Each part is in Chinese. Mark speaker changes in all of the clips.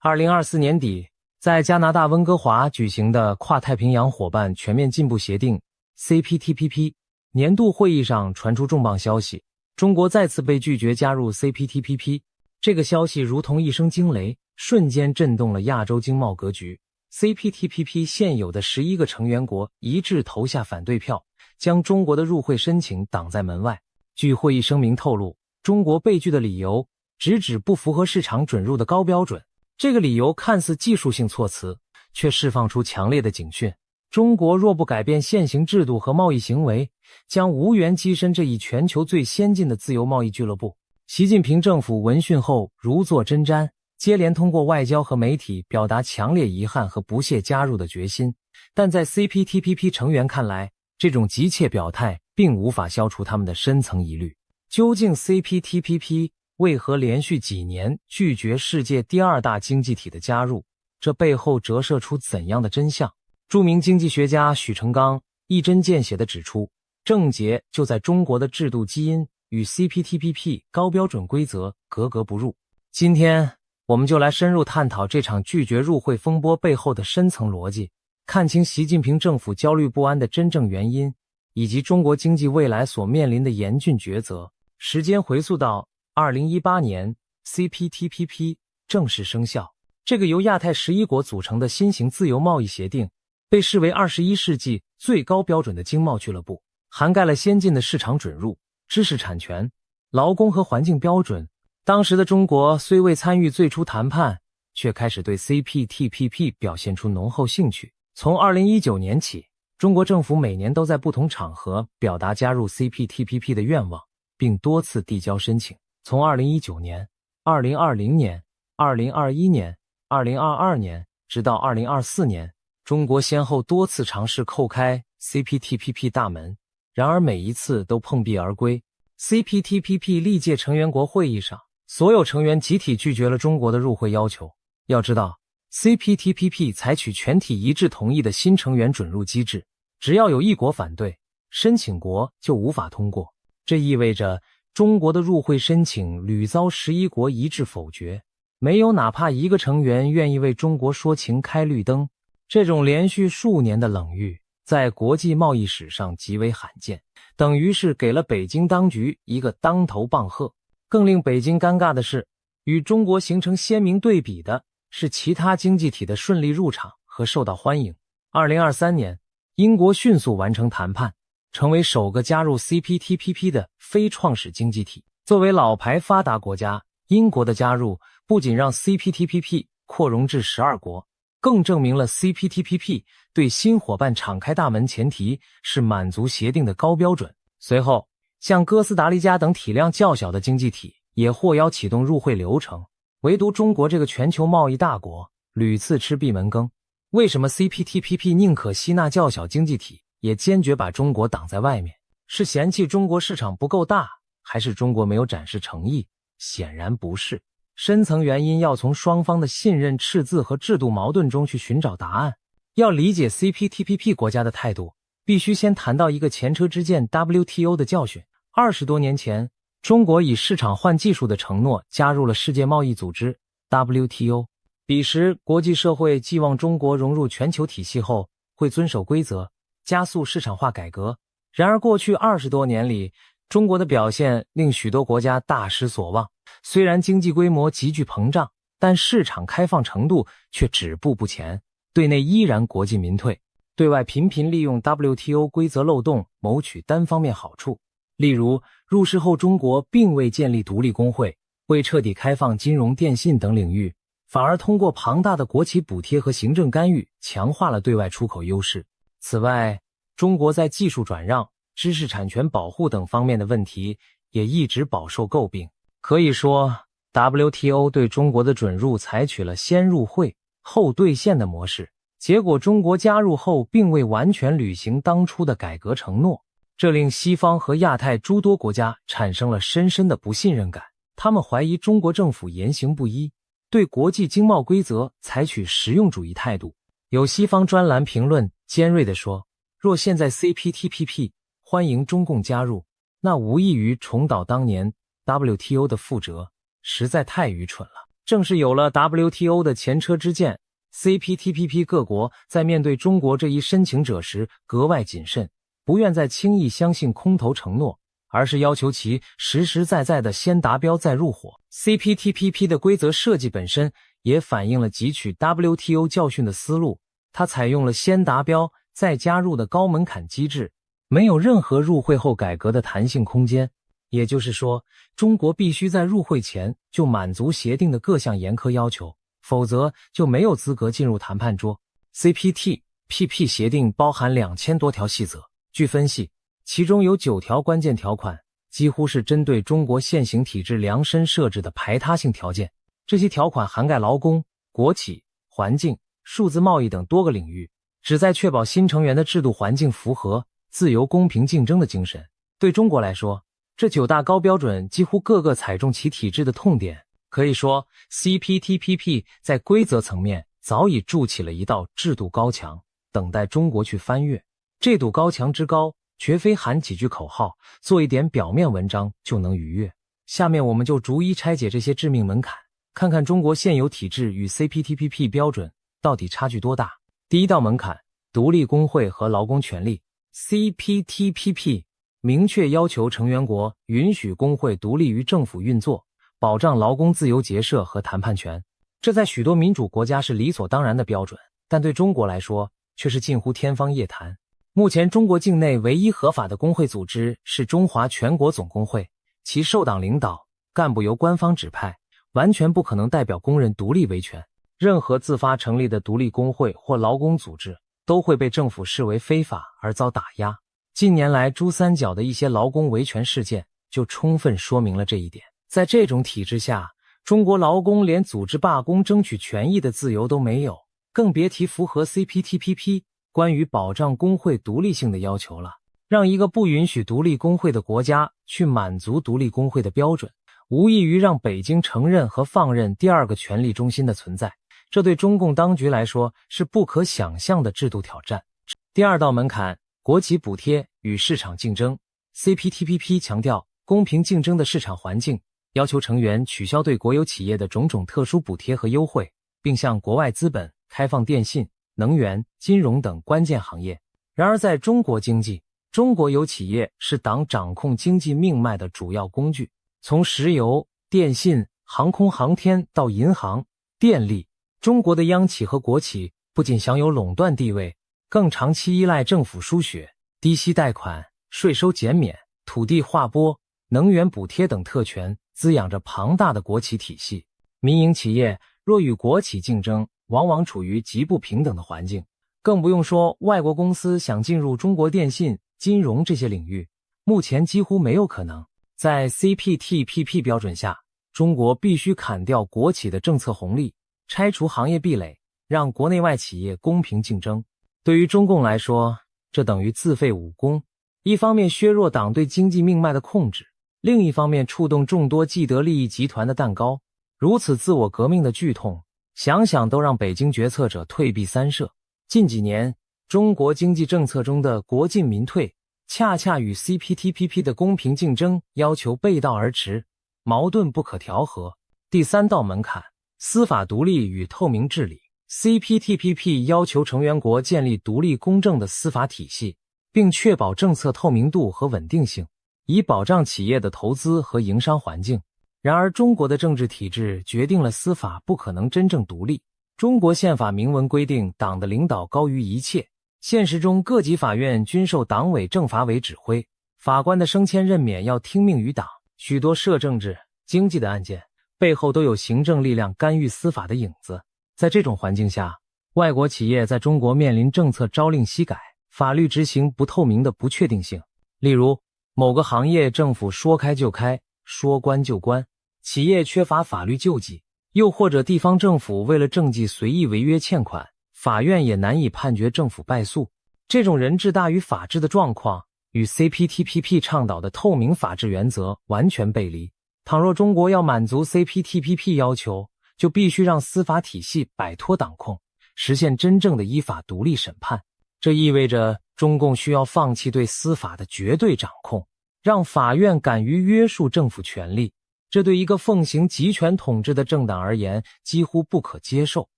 Speaker 1: 2024年底，在加拿大温哥华举行的跨太平洋伙伴全面进步协定 CPTPP 年度会议上传出重磅消息，中国再次被拒绝加入 CPTPP。这个消息如同一声惊雷，瞬间震动了亚洲经贸格局。CPTPP 现有的11个成员国一致投下反对票，将中国的入会申请挡在门外。据会议声明透露，中国被拒的理由直指不符合市场准入的高标准。这个理由看似技术性措辞，却释放出强烈的警讯。中国若不改变现行制度和贸易行为，将无缘跻身这一全球最先进的自由贸易俱乐部。习近平政府闻讯后如坐针毡，接连通过外交和媒体表达强烈遗憾和不屑加入的决心。但在 CPTPP 成员看来，这种急切表态并无法消除他们的深层疑虑。究竟 CPTPP 为何连续几年拒绝世界第二大经济体的加入？这背后折射出怎样的真相？著名经济学家许成刚一针见血地指出，症结就在中国的制度基因与 CPTPP 高标准规则格格不入。今天我们就来深入探讨这场拒绝入会风波背后的深层逻辑，看清习近平政府焦虑不安的真正原因，以及中国经济未来所面临的严峻抉择。时间回溯到2018年 CPTPP 正式生效，这个由亚太11国组成的新型自由贸易协定被视为21世纪最高标准的经贸俱乐部，涵盖了先进的市场准入、知识产权、劳工和环境标准。当时的中国虽未参与最初谈判，却开始对 CPTPP 表现出浓厚兴趣。从2019年起，中国政府每年都在不同场合表达加入 CPTPP 的愿望，并多次递交申请。从2019年、2020年、2021年、2022年，直到2024年，中国先后多次尝试叩开 CPTPP 大门，然而每一次都碰壁而归。CPTPP 历届成员国会议上，所有成员集体拒绝了中国的入会要求。要知道， CPTPP 采取全体一致同意的新成员准入机制，只要有一国反对，申请国就无法通过。这意味着中国的入会申请屡遭11国一致否决，没有哪怕一个成员愿意为中国说情开绿灯。这种连续数年的冷遇在国际贸易史上极为罕见，等于是给了北京当局一个当头棒喝。更令北京尴尬的是，与中国形成鲜明对比的是其他经济体的顺利入场和受到欢迎。2023年，英国迅速完成谈判，成为首个加入 CPTPP 的非创始经济体。作为老牌发达国家，英国的加入不仅让 CPTPP 扩容至12国，更证明了 CPTPP 对新伙伴敞开大门前提是满足协定的高标准。随后，像哥斯达黎加等体量较小的经济体也获邀启动入会流程，唯独中国这个全球贸易大国屡次吃闭门羹。为什么 CPTPP 宁可吸纳较小经济体，也坚决把中国挡在外面？是嫌弃中国市场不够大，还是中国没有展示诚意？显然不是。深层原因要从双方的信任赤字和制度矛盾中去寻找答案。要理解 CPTPP 国家的态度，必须先谈到一个前车之鉴 WTO 的教训。20多年前，中国以市场换技术的承诺加入了世界贸易组织 WTO。彼时，国际社会寄望中国融入全球体系后会遵守规则，加速市场化改革。然而过去20多年里，中国的表现令许多国家大失所望。虽然经济规模急剧膨胀，但市场开放程度却止步不前，对内依然国进民退，对外频频利用 WTO 规则漏洞谋取单方面好处。例如，入世后中国并未建立独立工会，未彻底开放金融、电信等领域，反而通过庞大的国企补贴和行政干预强化了对外出口优势。此外，中国在技术转让、知识产权保护等方面的问题也一直饱受诟病。可以说， WTO 对中国的准入采取了先入会后兑现的模式，结果中国加入后并未完全履行当初的改革承诺，这令西方和亚太诸多国家产生了深深的不信任感。他们怀疑中国政府言行不一，对国际经贸规则采取实用主义态度。有西方专栏评论尖锐地说，若现在 CPTPP 欢迎中共加入，那无异于重蹈当年 WTO 的覆辙，实在太愚蠢了。正是有了 WTO 的前车之鉴， CPTPP 各国在面对中国这一申请者时格外谨慎，不愿再轻易相信空头承诺，而是要求其实实在在的先达标再入伙。 CPTPP 的规则设计本身也反映了汲取 WTO 教训的思路，它采用了先达标再加入的高门槛机制，没有任何入会后改革的弹性空间。也就是说，中国必须在入会前就满足协定的各项严苛要求，否则就没有资格进入谈判桌。 CPTPP 协定包含2000多条细则，据分析，其中有9条关键条款几乎是针对中国现行体制量身设置的排他性条件。这些条款涵盖劳工、国企、环境、数字贸易等多个领域，旨在确保新成员的制度环境符合自由公平竞争的精神。对中国来说，这9大高标准几乎各个踩中其体制的痛点，可以说 CPTPP 在规则层面早已筑起了一道制度高墙，等待中国去翻越。这堵高墙之高，绝非喊几句口号，做一点表面文章就能逾越。下面我们就逐一拆解这些致命门槛，看看中国现有体制与 CPTPP 标准到底差距多大。第一道门槛，独立工会和劳工权利。 CPTPP 明确要求成员国允许工会独立于政府运作，保障劳工自由结社和谈判权。这在许多民主国家是理所当然的标准，但对中国来说却是近乎天方夜谭。目前中国境内唯一合法的工会组织是中华全国总工会，其受党领导，干部由官方指派，完全不可能代表工人独立维权。任何自发成立的独立工会或劳工组织都会被政府视为非法而遭打压。近年来珠三角的一些劳工维权事件就充分说明了这一点。在这种体制下，中国劳工连组织罢工争取权益的自由都没有，更别提符合 CPTPP 关于保障工会独立性的要求了。让一个不允许独立工会的国家去满足独立工会的标准，无异于让北京承认和放任第二个权力中心的存在，这对中共当局来说是不可想象的制度挑战。第二道门槛，国企补贴与市场竞争。 CPTPP 强调公平竞争的市场环境，要求成员取消对国有企业的种种特殊补贴和优惠，并向国外资本开放电信、能源、金融等关键行业。然而在中国经济，中国有企业是党掌控经济命脉的主要工具，从石油、电信、航空航天到银行、电力，中国的央企和国企不仅享有垄断地位，更长期依赖政府输血、低息贷款、税收减免、土地划拨、能源补贴等特权，滋养着庞大的国企体系。民营企业若与国企竞争，往往处于极不平等的环境，更不用说外国公司想进入中国电信、金融这些领域，目前几乎没有可能。在 CPTPP 标准下，中国必须砍掉国企的政策红利，拆除行业壁垒，让国内外企业公平竞争。对于中共来说，这等于自废武功，一方面削弱党对经济命脉的控制，另一方面触动众多既得利益集团的蛋糕。如此自我革命的剧痛，想想都让北京决策者退避三舍。近几年，中国经济政策中的国进民退，恰恰与 CPTPP 的公平竞争要求背道而驰，矛盾不可调和。第三道门槛，司法独立与透明治理。CPTPP 要求成员国建立独立公正的司法体系，并确保政策透明度和稳定性，以保障企业的投资和营商环境。然而，中国的政治体制决定了司法不可能真正独立。中国宪法明文规定党的领导高于一切，现实中各级法院均受党委政法委指挥，法官的升迁任免要听命于党。许多涉政治、经济的案件背后都有行政力量干预司法的影子。在这种环境下，外国企业在中国面临政策朝令夕改、法律执行不透明的不确定性。例如，某个行业政府说开就开，说关就关，企业缺乏法律救济，又或者地方政府为了政绩随意违约欠款，法院也难以判决政府败诉。这种人治大于法治的状况与 CPTPP 倡导的透明法治原则完全背离。倘若中国要满足 CPTPP 要求，就必须让司法体系摆脱党控，实现真正的依法独立审判。这意味着中共需要放弃对司法的绝对掌控，让法院敢于约束政府权力。这对一个奉行集权统治的政党而言几乎不可接受。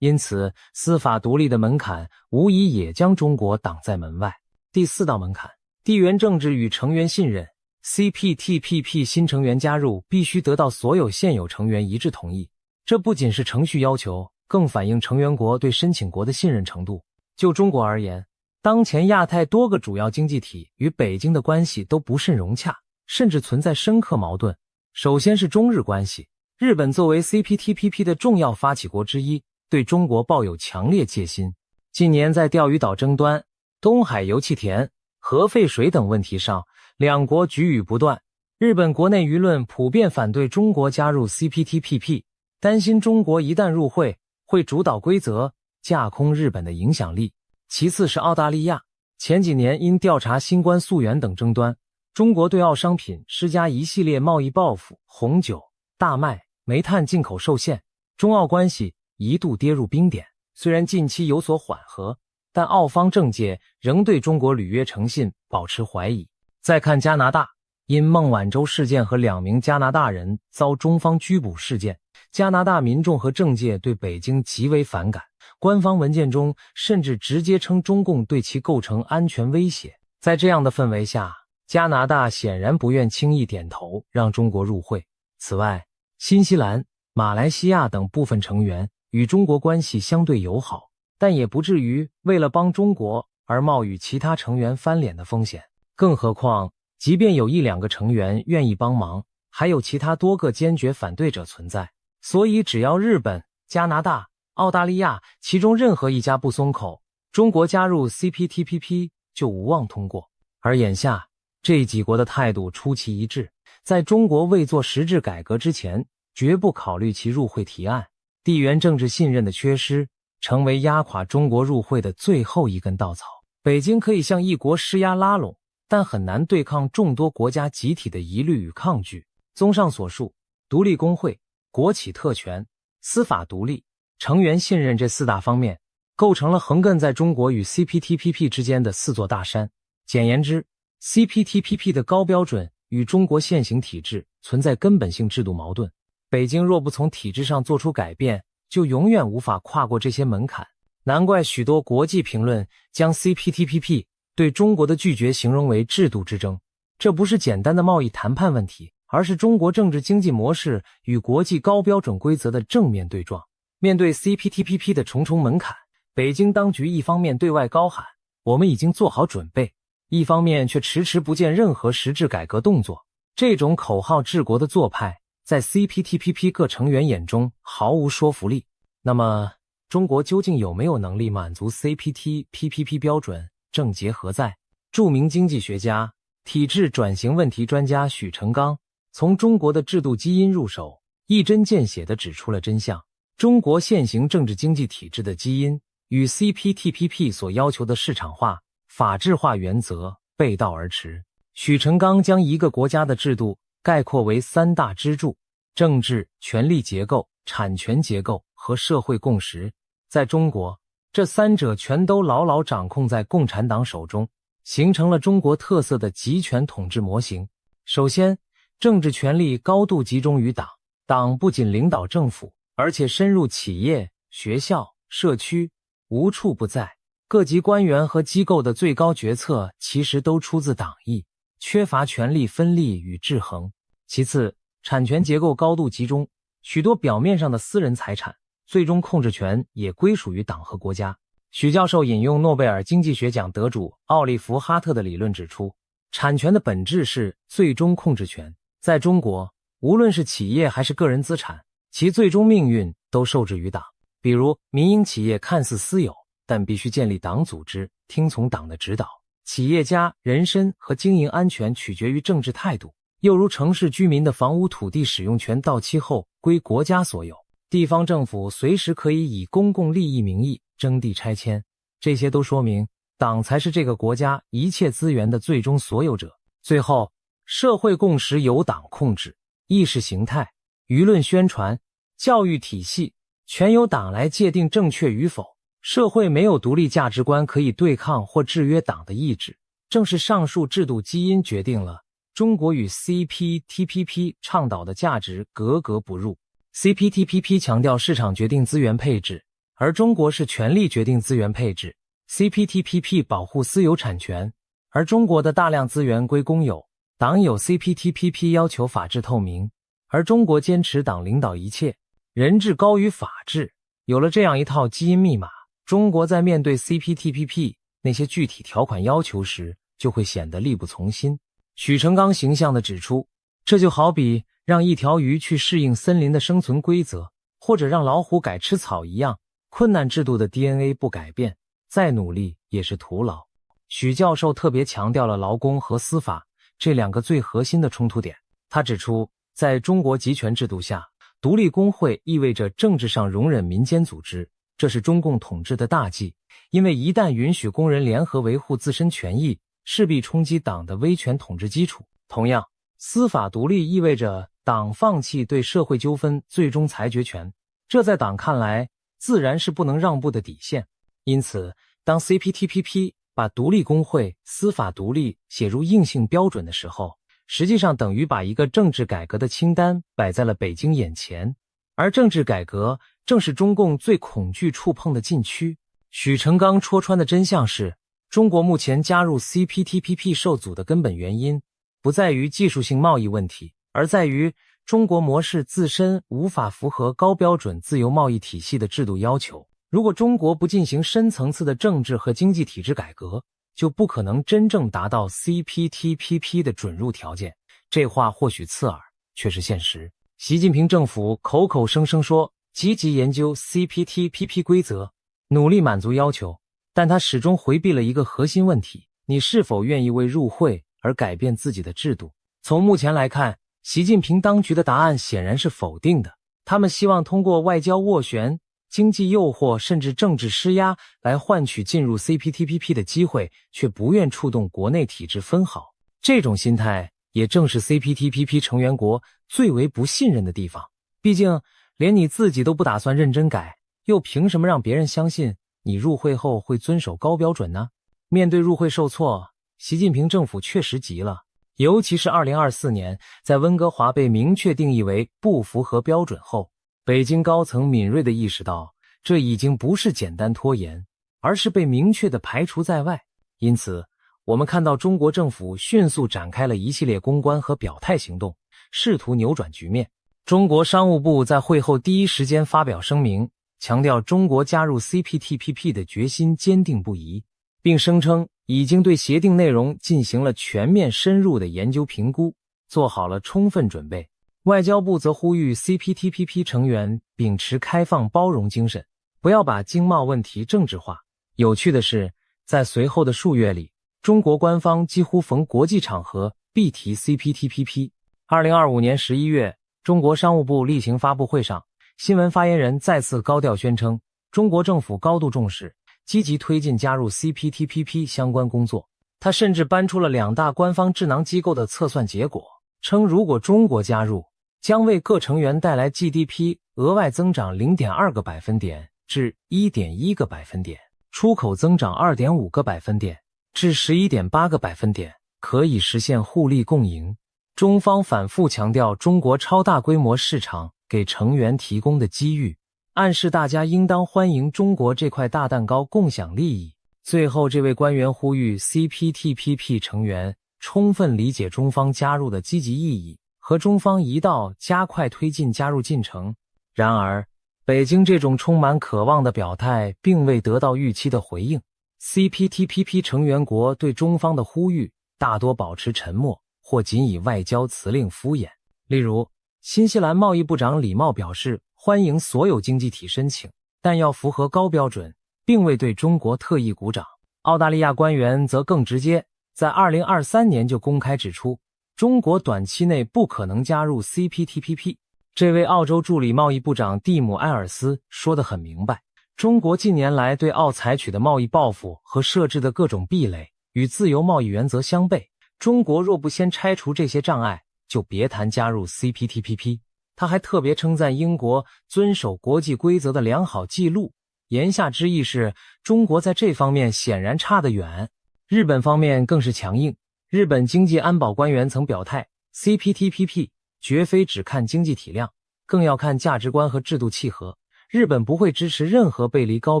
Speaker 1: 因此，司法独立的门槛无疑也将中国挡在门外。第4道门槛，地缘政治与成员信任。CPTPP 新成员加入必须得到所有现有成员一致同意，这不仅是程序要求，更反映成员国对申请国的信任程度。就中国而言，当前亚太多个主要经济体与北京的关系都不甚融洽，甚至存在深刻矛盾。首先是中日关系，日本作为 CPTPP 的重要发起国之一，对中国抱有强烈戒心。近年在钓鱼岛争端、东海油气田、核废水等问题上，两国举语不断。日本国内舆论普遍反对中国加入 CPTPP， 担心中国一旦入会，会主导规则，架空日本的影响力。其次是澳大利亚，前几年因调查新冠溯源等争端，中国对澳商品施加一系列贸易报复，红酒、大麦、煤炭进口受限，中澳关系一度跌入冰点。虽然近期有所缓和，但澳方政界仍对中国履约诚信保持怀疑。再看加拿大，因孟晚舟事件和2名加拿大人遭中方拘捕事件，加拿大民众和政界对北京极为反感，官方文件中甚至直接称中共对其构成安全威胁。在这样的氛围下，加拿大显然不愿轻易点头让中国入会。此外，新西兰、马来西亚等部分成员与中国关系相对友好，但也不至于为了帮中国而冒与其他成员翻脸的风险。更何况，即便有1-2个成员愿意帮忙，还有其他多个坚决反对者存在。所以只要日本、加拿大、澳大利亚其中任何一家不松口，中国加入 CPTPP 就无望通过。而眼下，这几国的态度出奇一致，在中国未做实质改革之前，绝不考虑其入会提案。地缘政治信任的缺失，成为压垮中国入会的最后一根稻草。北京可以向一国施压拉拢，但很难对抗众多国家集体的疑虑与抗拒。综上所述，独立工会、国企特权、司法独立、成员信任这4大方面，构成了横亘在中国与 CPTPP 之间的4座大山。简言之， CPTPP 的高标准与中国现行体制存在根本性制度矛盾。北京若不从体制上做出改变，就永远无法跨过这些门槛。难怪许多国际评论将 CPTPP 对中国的拒绝形容为制度之争。这不是简单的贸易谈判问题，而是中国政治经济模式与国际高标准规则的正面对撞。面对 CPTPP 的重重门槛，北京当局一方面对外高喊我们已经做好准备，一方面却迟迟不见任何实质改革动作。这种口号治国的做派，在 CPTPP 各成员眼中毫无说服力。那么，中国究竟有没有能力满足 CPTPP 标准，症结何在？著名经济学家、体制转型问题专家许成刚从中国的制度基因入手，一针见血地指出了真相。中国现行政治经济体制的基因与 CPTPP 所要求的市场化、法治化原则背道而驰。许成刚将一个国家的制度概括为3大支柱：政治、权力结构、产权结构和社会共识。在中国，这3者全都牢牢掌控在共产党手中，形成了中国特色的集权统治模型。首先，政治权力高度集中于党，党不仅领导政府，而且深入企业、学校、社区，无处不在。各级官员和机构的最高决策其实都出自党意，缺乏权力分立与制衡。其次，产权结构高度集中，许多表面上的私人财产，最终控制权也归属于党和国家。许教授引用诺贝尔经济学奖得主奥利弗·哈特的理论指出，产权的本质是最终控制权。在中国，无论是企业还是个人资产，其最终命运都受制于党。比如，民营企业看似私有，但必须建立党组织，听从党的指导。企业家人身和经营安全取决于政治态度。又如城市居民的房屋土地使用权到期后归国家所有，地方政府随时可以以公共利益名义征地拆迁。这些都说明党才是这个国家一切资源的最终所有者。最后，社会共识由党控制，意识形态、舆论宣传、教育体系全由党来界定正确与否。社会没有独立价值观可以对抗或制约党的意志。正是上述制度基因决定了中国与 CPTPP 倡导的价值格格不入。CPTPP 强调市场决定资源配置，而中国是权力决定资源配置。CPTPP 保护私有产权，而中国的大量资源归公有。党有 CPTPP 要求法治透明，而中国坚持党领导一切，人治高于法治。有了这样一套基因密码，中国在面对 CPTPP 那些具体条款要求时，就会显得力不从心。许成刚形象地指出，这就好比让一条鱼去适应森林的生存规则，或者让老虎改吃草一样，困难制度的 DNA 不改变，再努力也是徒劳。许教授特别强调了劳工和司法这两个最核心的冲突点。他指出，在中国集权制度下，独立工会意味着政治上容忍民间组织，这是中共统治的大忌，因为一旦允许工人联合维护自身权益，势必冲击党的威权统治基础。同样，司法独立意味着党放弃对社会纠纷最终裁决权，这在党看来自然是不能让步的底线。因此，当 CPTPP 把独立工会、司法独立写入硬性标准的时候，实际上等于把一个政治改革的清单摆在了北京眼前，而政治改革正是中共最恐惧触碰的禁区。许成刚戳穿的真相是，中国目前加入 CPTPP 受阻的根本原因，不在于技术性贸易问题，而在于中国模式自身无法符合高标准自由贸易体系的制度要求。如果中国不进行深层次的政治和经济体制改革，就不可能真正达到 CPTPP 的准入条件。这话或许刺耳，却是现实。习近平政府口口声声说积极研究 CPTPP 规则，努力满足要求，但他始终回避了一个核心问题：你是否愿意为入会而改变自己的制度？从目前来看，习近平当局的答案显然是否定的。他们希望通过外交斡旋、经济诱惑甚至政治施压来换取进入 CPTPP 的机会，却不愿触动国内体制分毫。这种心态也正是 CPTPP 成员国最为不信任的地方。毕竟连你自己都不打算认真改，又凭什么让别人相信你入会后会遵守高标准呢？面对入会受挫，习近平政府确实急了。尤其是2024年，在温哥华被明确定义为不符合标准后，北京高层敏锐地意识到，这已经不是简单拖延，而是被明确地排除在外。因此，我们看到中国政府迅速展开了一系列公关和表态行动，试图扭转局面。中国商务部在会后第一时间发表声明，强调中国加入 CPTPP 的决心坚定不移，并声称已经对协定内容进行了全面深入的研究评估，做好了充分准备。外交部则呼吁 CPTPP 成员秉持开放包容精神，不要把经贸问题政治化。有趣的是，在随后的数月里，中国官方几乎逢国际场合必提 CPTPP。2025年11月，中国商务部例行发布会上，新闻发言人再次高调宣称，中国政府高度重视，积极推进加入 CPTPP 相关工作。他甚至搬出了2大官方智囊机构的测算结果，称如果中国加入，将为各成员带来 GDP 额外增长 0.2 个百分点至 1.1 个百分点，出口增长 2.5 个百分点至 11.8 个百分点，可以实现互利共赢。中方反复强调中国超大规模市场给成员提供的机遇，暗示大家应当欢迎中国这块大蛋糕共享利益。最后，这位官员呼吁 CPTPP 成员充分理解中方加入的积极意义，和中方一道加快推进加入进程。然而，北京这种充满渴望的表态并未得到预期的回应。CPTPP 成员国对中方的呼吁大多保持沉默，或仅以外交辞令敷衍。例如，新西兰贸易部长礼貌表示欢迎所有经济体申请，但要符合高标准，并未对中国特意鼓掌。澳大利亚官员则更直接，在2023年就公开指出，中国短期内不可能加入 CPTPP。 这位澳洲助理贸易部长蒂姆·埃尔斯说得很明白，中国近年来对澳采取的贸易报复和设置的各种壁垒与自由贸易原则相悖，中国若不先拆除这些障碍，就别谈加入 CPTPP。 他还特别称赞英国遵守国际规则的良好记录，言下之意是中国在这方面显然差得远。日本方面更是强硬，日本经济安保官员曾表态 ，CPTPP 绝非只看经济体量，更要看价值观和制度契合。日本不会支持任何背离高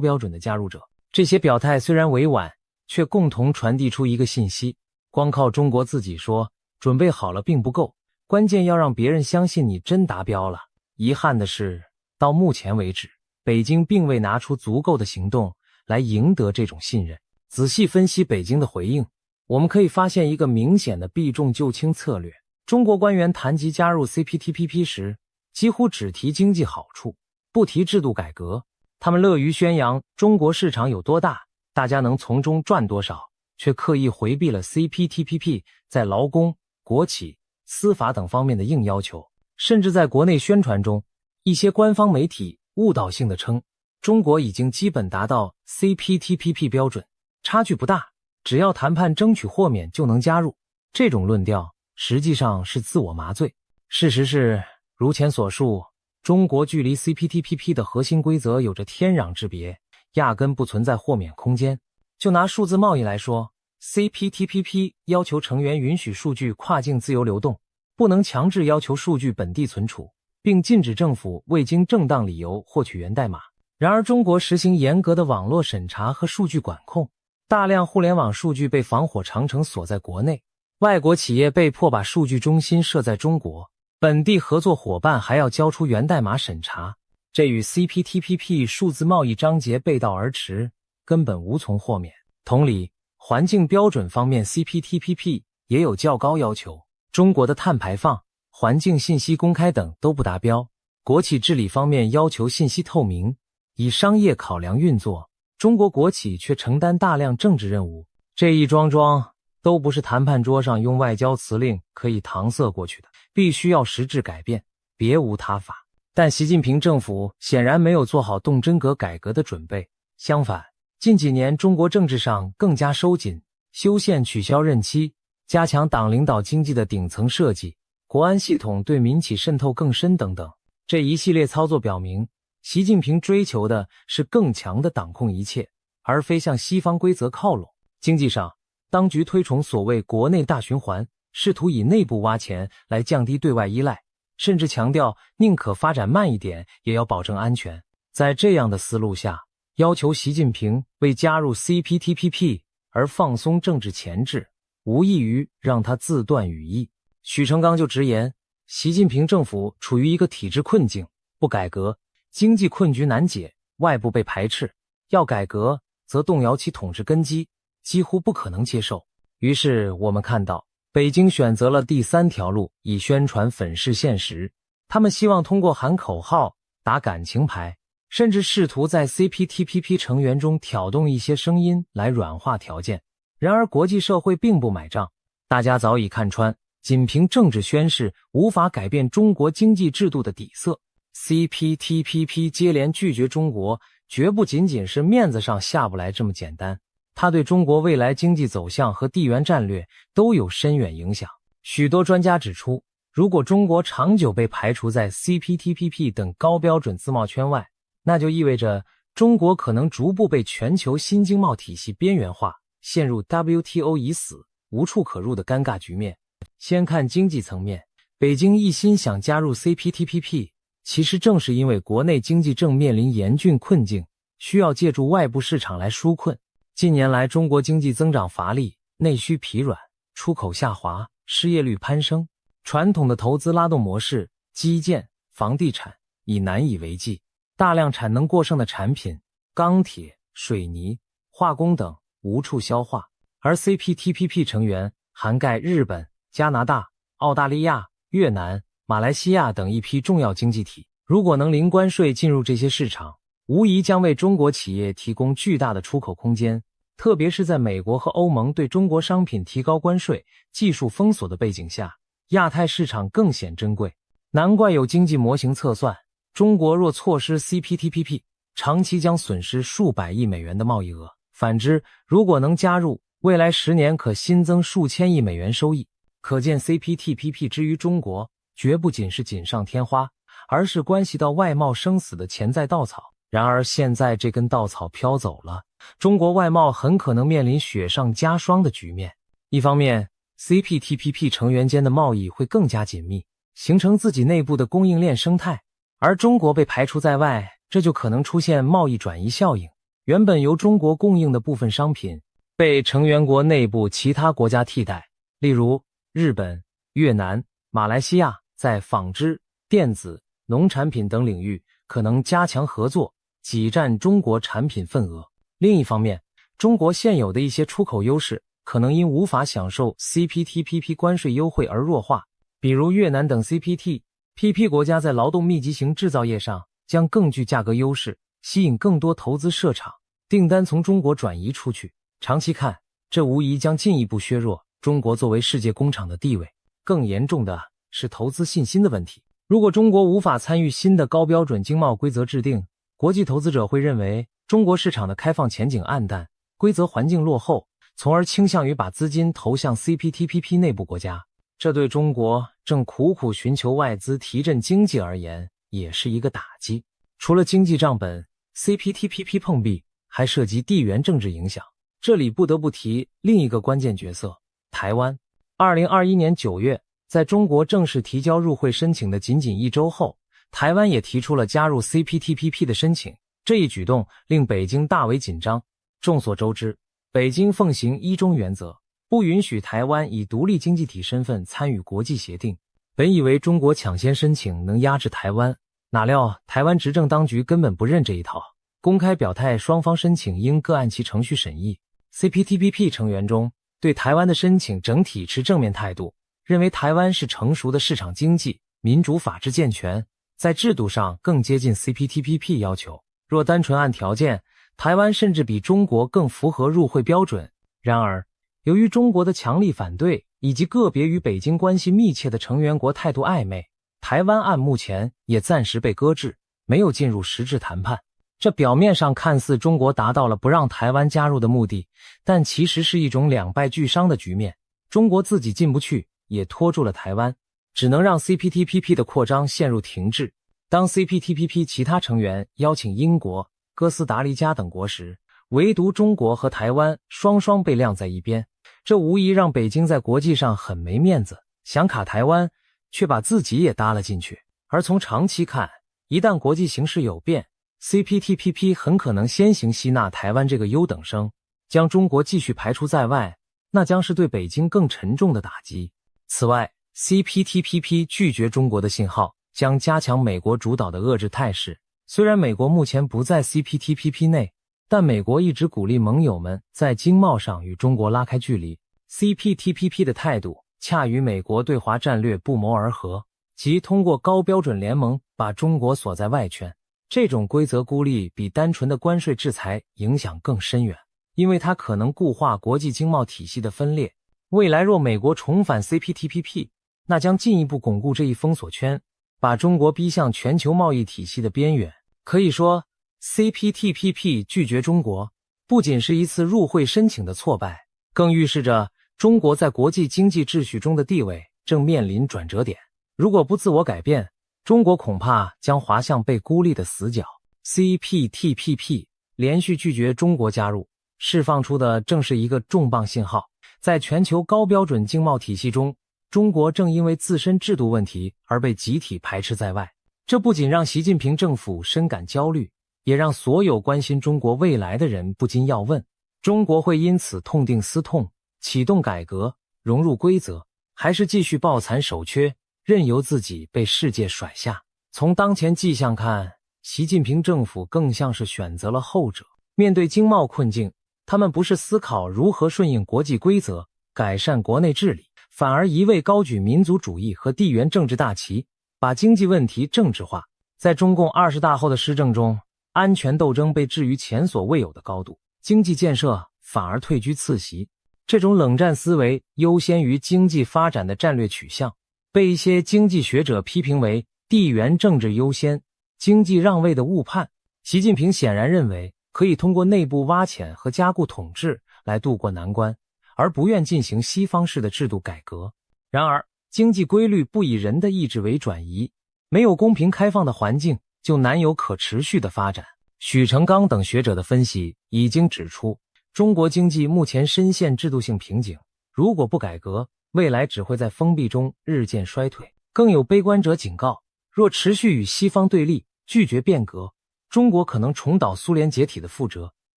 Speaker 1: 标准的加入者。这些表态虽然委婉，却共同传递出一个信息：光靠中国自己说准备好了并不够，关键要让别人相信你真达标了。遗憾的是，到目前为止，北京并未拿出足够的行动来赢得这种信任。仔细分析北京的回应，我们可以发现一个明显的避重就轻策略。中国官员谈及加入 CPTPP 时，几乎只提经济好处，不提制度改革。他们乐于宣扬中国市场有多大，大家能从中赚多少，却刻意回避了 CPTPP 在劳工、国企、司法等方面的硬要求。甚至在国内宣传中，一些官方媒体误导性地称，中国已经基本达到 CPTPP 标准，差距不大，只要谈判争取豁免就能加入。这种论调实际上是自我麻醉。事实是，如前所述，中国距离 CPTPP 的核心规则有着天壤之别，压根不存在豁免空间。就拿数字贸易来说， CPTPP 要求成员允许数据跨境自由流动，不能强制要求数据本地存储，并禁止政府未经正当理由获取源代码。然而中国实行严格的网络审查和数据管控，大量互联网数据被防火长城锁在国内，外国企业被迫把数据中心设在中国，本地合作伙伴还要交出源代码审查，这与 CPTPP 数字贸易章节背道而驰，根本无从豁免。同理，环境标准方面 CPTPP 也有较高要求，中国的碳排放、环境信息公开等都不达标。国企治理方面要求信息透明，以商业考量运作，中国国企却承担大量政治任务，这一桩桩都不是谈判桌上用外交辞令可以搪塞过去的，必须要实质改变，别无他法。但习近平政府显然没有做好动真格改革的准备，相反，近几年中国政治上更加收紧，修宪取消任期，加强党领导经济的顶层设计，国安系统对民企渗透更深等等。这一系列操作表明，习近平追求的是更强的掌控一切，而非向西方规则靠拢。经济上，当局推崇所谓国内大循环，试图以内部挖钱来降低对外依赖，甚至强调宁可发展慢一点也要保证安全。在这样的思路下，要求习近平为加入 CPTPP 而放松政治前置，无异于让他自断羽翼。许成刚就直言，习近平政府处于一个体制困境，不改革，经济困局难解，外部被排斥，要改革则动摇其统治根基，几乎不可能接受。于是我们看到，北京选择了第三条路，以宣传粉饰现实。他们希望通过喊口号、打感情牌，甚至试图在 CPTPP 成员中挑动一些声音来软化条件。然而国际社会并不买账，大家早已看穿，仅凭政治宣示无法改变中国经济制度的底色。CPTPP 接连拒绝中国，绝不仅仅是面子上下不来这么简单，它对中国未来经济走向和地缘战略都有深远影响。许多专家指出，如果中国长久被排除在 CPTPP 等高标准自贸圈外，那就意味着中国可能逐步被全球新经贸体系边缘化，陷入 WTO 已死、无处可入的尴尬局面。先看经济层面，北京一心想加入 CPTPP， 其实正是因为国内经济正面临严峻困境，需要借助外部市场来纾困。近年来中国经济增长乏力，内需疲软，出口下滑，失业率攀升，传统的投资拉动模式，基建、房地产已难以为继，大量产能过剩的产品，钢铁、水泥、化工等无处消化。而 CPTPP 成员涵盖日本、加拿大、澳大利亚、越南、马来西亚等一批重要经济体，如果能零关税进入这些市场，无疑将为中国企业提供巨大的出口空间，特别是在美国和欧盟对中国商品提高关税、技术封锁的背景下，亚太市场更显珍贵。难怪有经济模型测算，中国若错失 CPTPP， 长期将损失数百亿美元的贸易额。反之，如果能加入，未来10年可新增数千亿美元收益。可见 CPTPP 之于中国，绝不仅是锦上添花，而是关系到外贸生死的潜在稻草。然而现在这根稻草飘走了，中国外贸很可能面临雪上加霜的局面。一方面， CPTPP 成员间的贸易会更加紧密，形成自己内部的供应链生态，而中国被排除在外，这就可能出现贸易转移效应。原本由中国供应的部分商品被成员国内部其他国家替代，例如日本、越南、马来西亚在纺织、电子、农产品等领域可能加强合作，挤占中国产品份额。另一方面，中国现有的一些出口优势可能因无法享受 CPTPP 关税优惠而弱化，比如越南等 CPTPP 国家在劳动密集型制造业上将更具价格优势，吸引更多投资设厂，订单从中国转移出去。长期看，这无疑将进一步削弱中国作为世界工厂的地位。更严重的是投资信心的问题。如果中国无法参与新的高标准经贸规则制定，国际投资者会认为中国市场的开放前景黯淡，规则环境落后，从而倾向于把资金投向 CPTPP 内部国家。这对中国正苦苦寻求外资提振经济而言，也是一个打击。除了经济账本， CPTPP 碰壁还涉及地缘政治影响。这里不得不提另一个关键角色，台湾。2021年9月，在中国正式提交入会申请的仅仅1周后，台湾也提出了加入 CPTPP 的申请。这一举动令北京大为紧张。众所周知，北京奉行一中原则，不允许台湾以独立经济体身份参与国际协定。本以为中国抢先申请能压制台湾，哪料台湾执政当局根本不认这一套，公开表态双方申请应各按其程序审议。CPTPP 成员中对台湾的申请整体持正面态度，认为台湾是成熟的市场经济，民主法治健全，在制度上更接近 CPTPP 要求。若单纯按条件，台湾甚至比中国更符合入会标准。然而，由于中国的强力反对以及个别与北京关系密切的成员国态度暧昧，台湾案目前也暂时被搁置，没有进入实质谈判。这表面上看似中国达到了不让台湾加入的目的，但其实是一种两败俱伤的局面。中国自己进不去，也拖住了台湾，只能让 CPTPP 的扩张陷入停滞。当 CPTPP 其他成员邀请英国、哥斯达黎加等国时，唯独中国和台湾双双被晾在一边，这无疑让北京在国际上很没面子，想卡台湾，却把自己也搭了进去。而从长期看，一旦国际形势有变， CPTPP 很可能先行吸纳台湾这个优等生，将中国继续排除在外，那将是对北京更沉重的打击。此外， CPTPP 拒绝中国的信号将加强美国主导的遏制态势。虽然美国目前不在 CPTPP 内，但美国一直鼓励盟友们在经贸上与中国拉开距离。CPTPP 的态度恰与美国对华战略不谋而合，即通过高标准联盟把中国锁在外圈。这种规则孤立比单纯的关税制裁影响更深远，因为它可能固化国际经贸体系的分裂。未来若美国重返 CPTPP， 那将进一步巩固这一封锁圈，把中国逼向全球贸易体系的边缘。可以说， CPTPP 拒绝中国不仅是一次入会申请的挫败，更预示着中国在国际经济秩序中的地位正面临转折点。如果不自我改变，中国恐怕将滑向被孤立的死角。 CPTPP 连续拒绝中国加入，释放出的正是一个重磅信号。在全球高标准经贸体系中，中国正因为自身制度问题而被集体排斥在外。这不仅让习近平政府深感焦虑，也让所有关心中国未来的人不禁要问：中国会因此痛定思痛，启动改革，融入规则，还是继续抱残守缺，任由自己被世界甩下？从当前迹象看，习近平政府更像是选择了后者。面对经贸困境，他们不是思考如何顺应国际规则，改善国内治理，反而一味高举民族主义和地缘政治大旗，把经济问题政治化。在中共20大后的施政中，安全斗争被置于前所未有的高度，经济建设反而退居次席。这种冷战思维优先于经济发展的战略取向，被一些经济学者批评为地缘政治优先、经济让位的误判。习近平显然认为可以通过内部挖潜和加固统治来渡过难关，而不愿进行西方式的制度改革。然而，经济规律不以人的意志为转移，没有公平开放的环境，就难有可持续的发展。许成刚等学者的分析已经指出，中国经济目前深陷制度性瓶颈，如果不改革，未来只会在封闭中日渐衰退。更有悲观者警告，若持续与西方对立，拒绝变革，中国可能重蹈苏联解体的覆辙。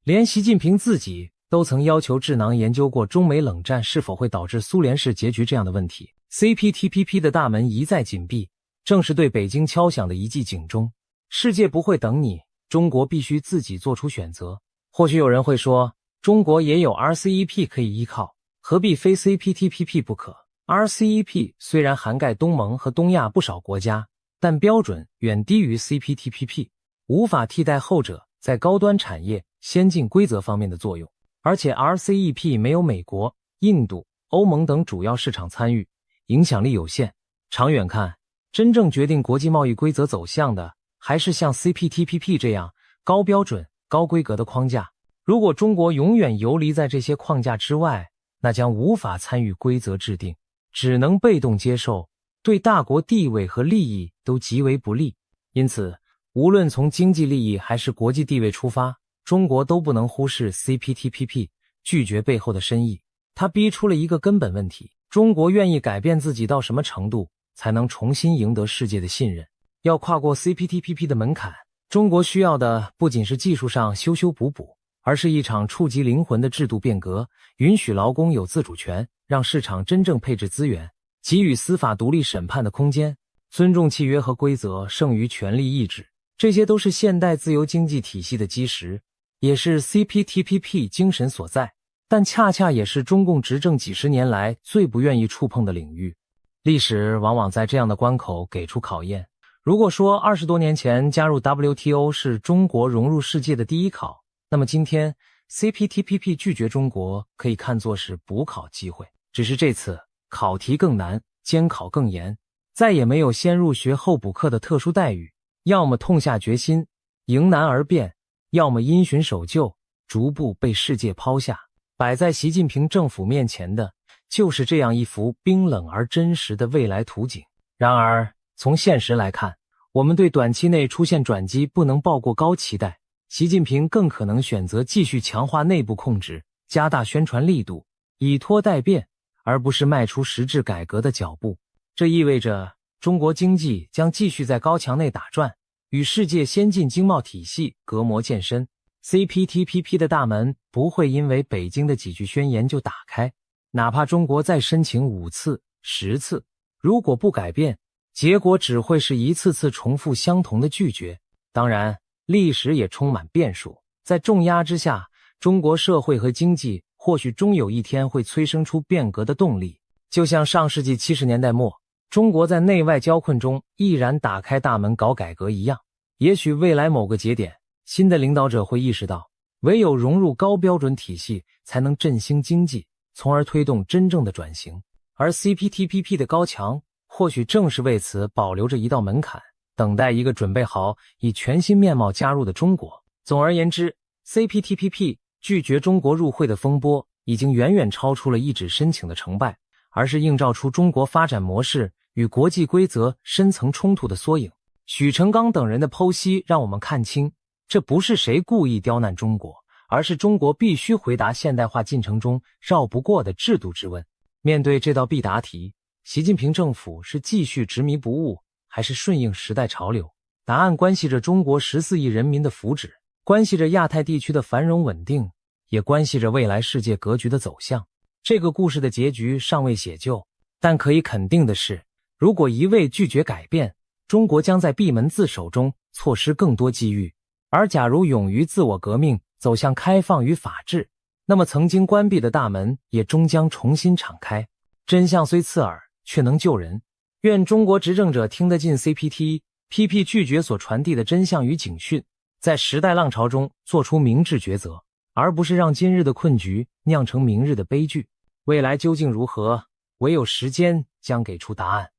Speaker 1: 连习近平自己都曾要求智囊研究过中美冷战是否会导致苏联式结局这样的问题。CPTPP 的大门一再紧闭，正是对北京敲响的一记警钟。世界不会等你，中国必须自己做出选择。或许有人会说，中国也有 RCEP 可以依靠，何必非 CPTPP 不可？ RCEP 虽然涵盖东盟和东亚不少国家，但标准远低于 CPTPP， 无法替代后者在高端产业、先进规则方面的作用。而且 RCEP 没有美国、印度、欧盟等主要市场参与，影响力有限。长远看，真正决定国际贸易规则走向的，还是像 CPTPP 这样高标准、高规格的框架。如果中国永远游离在这些框架之外，那将无法参与规则制定，只能被动接受，对大国地位和利益都极为不利。因此，无论从经济利益还是国际地位出发，中国都不能忽视 CPTPP 拒绝背后的深意。它逼出了一个根本问题：中国愿意改变自己到什么程度，才能重新赢得世界的信任？要跨过 CPTPP 的门槛，中国需要的不仅是技术上修修补补，而是一场触及灵魂的制度变革，允许劳工有自主权，让市场真正配置资源，给予司法独立审判的空间，尊重契约和规则胜于权力意志。这些都是现代自由经济体系的基石，也是 CPTPP 精神所在，但恰恰也是中共执政几十年来最不愿意触碰的领域。历史往往在这样的关口给出考验。如果说20多年前加入 WTO 是中国融入世界的第一考，那么今天 CPTPP 拒绝中国可以看作是补考机会，只是这次考题更难，监考更严，再也没有先入学后补课的特殊待遇，要么痛下决心迎难而变，要么因循守旧，逐步被世界抛下。摆在习近平政府面前的就是这样一幅冰冷而真实的未来图景。然而从现实来看，我们对短期内出现转机不能抱过高期待。习近平更可能选择继续强化内部控制，加大宣传力度，以拖待变，而不是迈出实质改革的脚步。这意味着中国经济将继续在高墙内打转，与世界先进经贸体系隔膜渐深。CPTPP 的大门不会因为北京的几句宣言就打开，哪怕中国再申请5次、10次，如果不改变，结果只会是一次次重复相同的拒绝。当然，历史也充满变数，在重压之下，中国社会和经济或许终有一天会催生出变革的动力。就像上世纪70年代末，中国在内外交困中毅然打开大门搞改革一样，也许未来某个节点，新的领导者会意识到，唯有融入高标准体系，才能振兴经济，从而推动真正的转型。而 CPTPP 的高墙，或许正是为此保留着一道门槛，等待一个准备好以全新面貌加入的中国。总而言之， CPTPP 拒绝中国入会的风波已经远远超出了一纸申请的成败，而是映照出中国发展模式与国际规则深层冲突的缩影。许成刚等人的剖析让我们看清，这不是谁故意刁难中国，而是中国必须回答现代化进程中绕不过的制度之问。面对这道必答题，习近平政府是继续执迷不悟，还是顺应时代潮流？答案关系着中国14亿人民的福祉，关系着亚太地区的繁荣稳定，也关系着未来世界格局的走向。这个故事的结局尚未写就，但可以肯定的是，如果一味拒绝改变，中国将在闭门自守中错失更多机遇。而假如勇于自我革命，走向开放与法治，那么曾经关闭的大门也终将重新敞开。真相虽刺耳，却能救人。愿中国执政者听得进 CPTPP 拒绝所传递的真相与警讯，在时代浪潮中做出明智抉择，而不是让今日的困局酿成明日的悲剧。未来究竟如何，唯有时间将给出答案。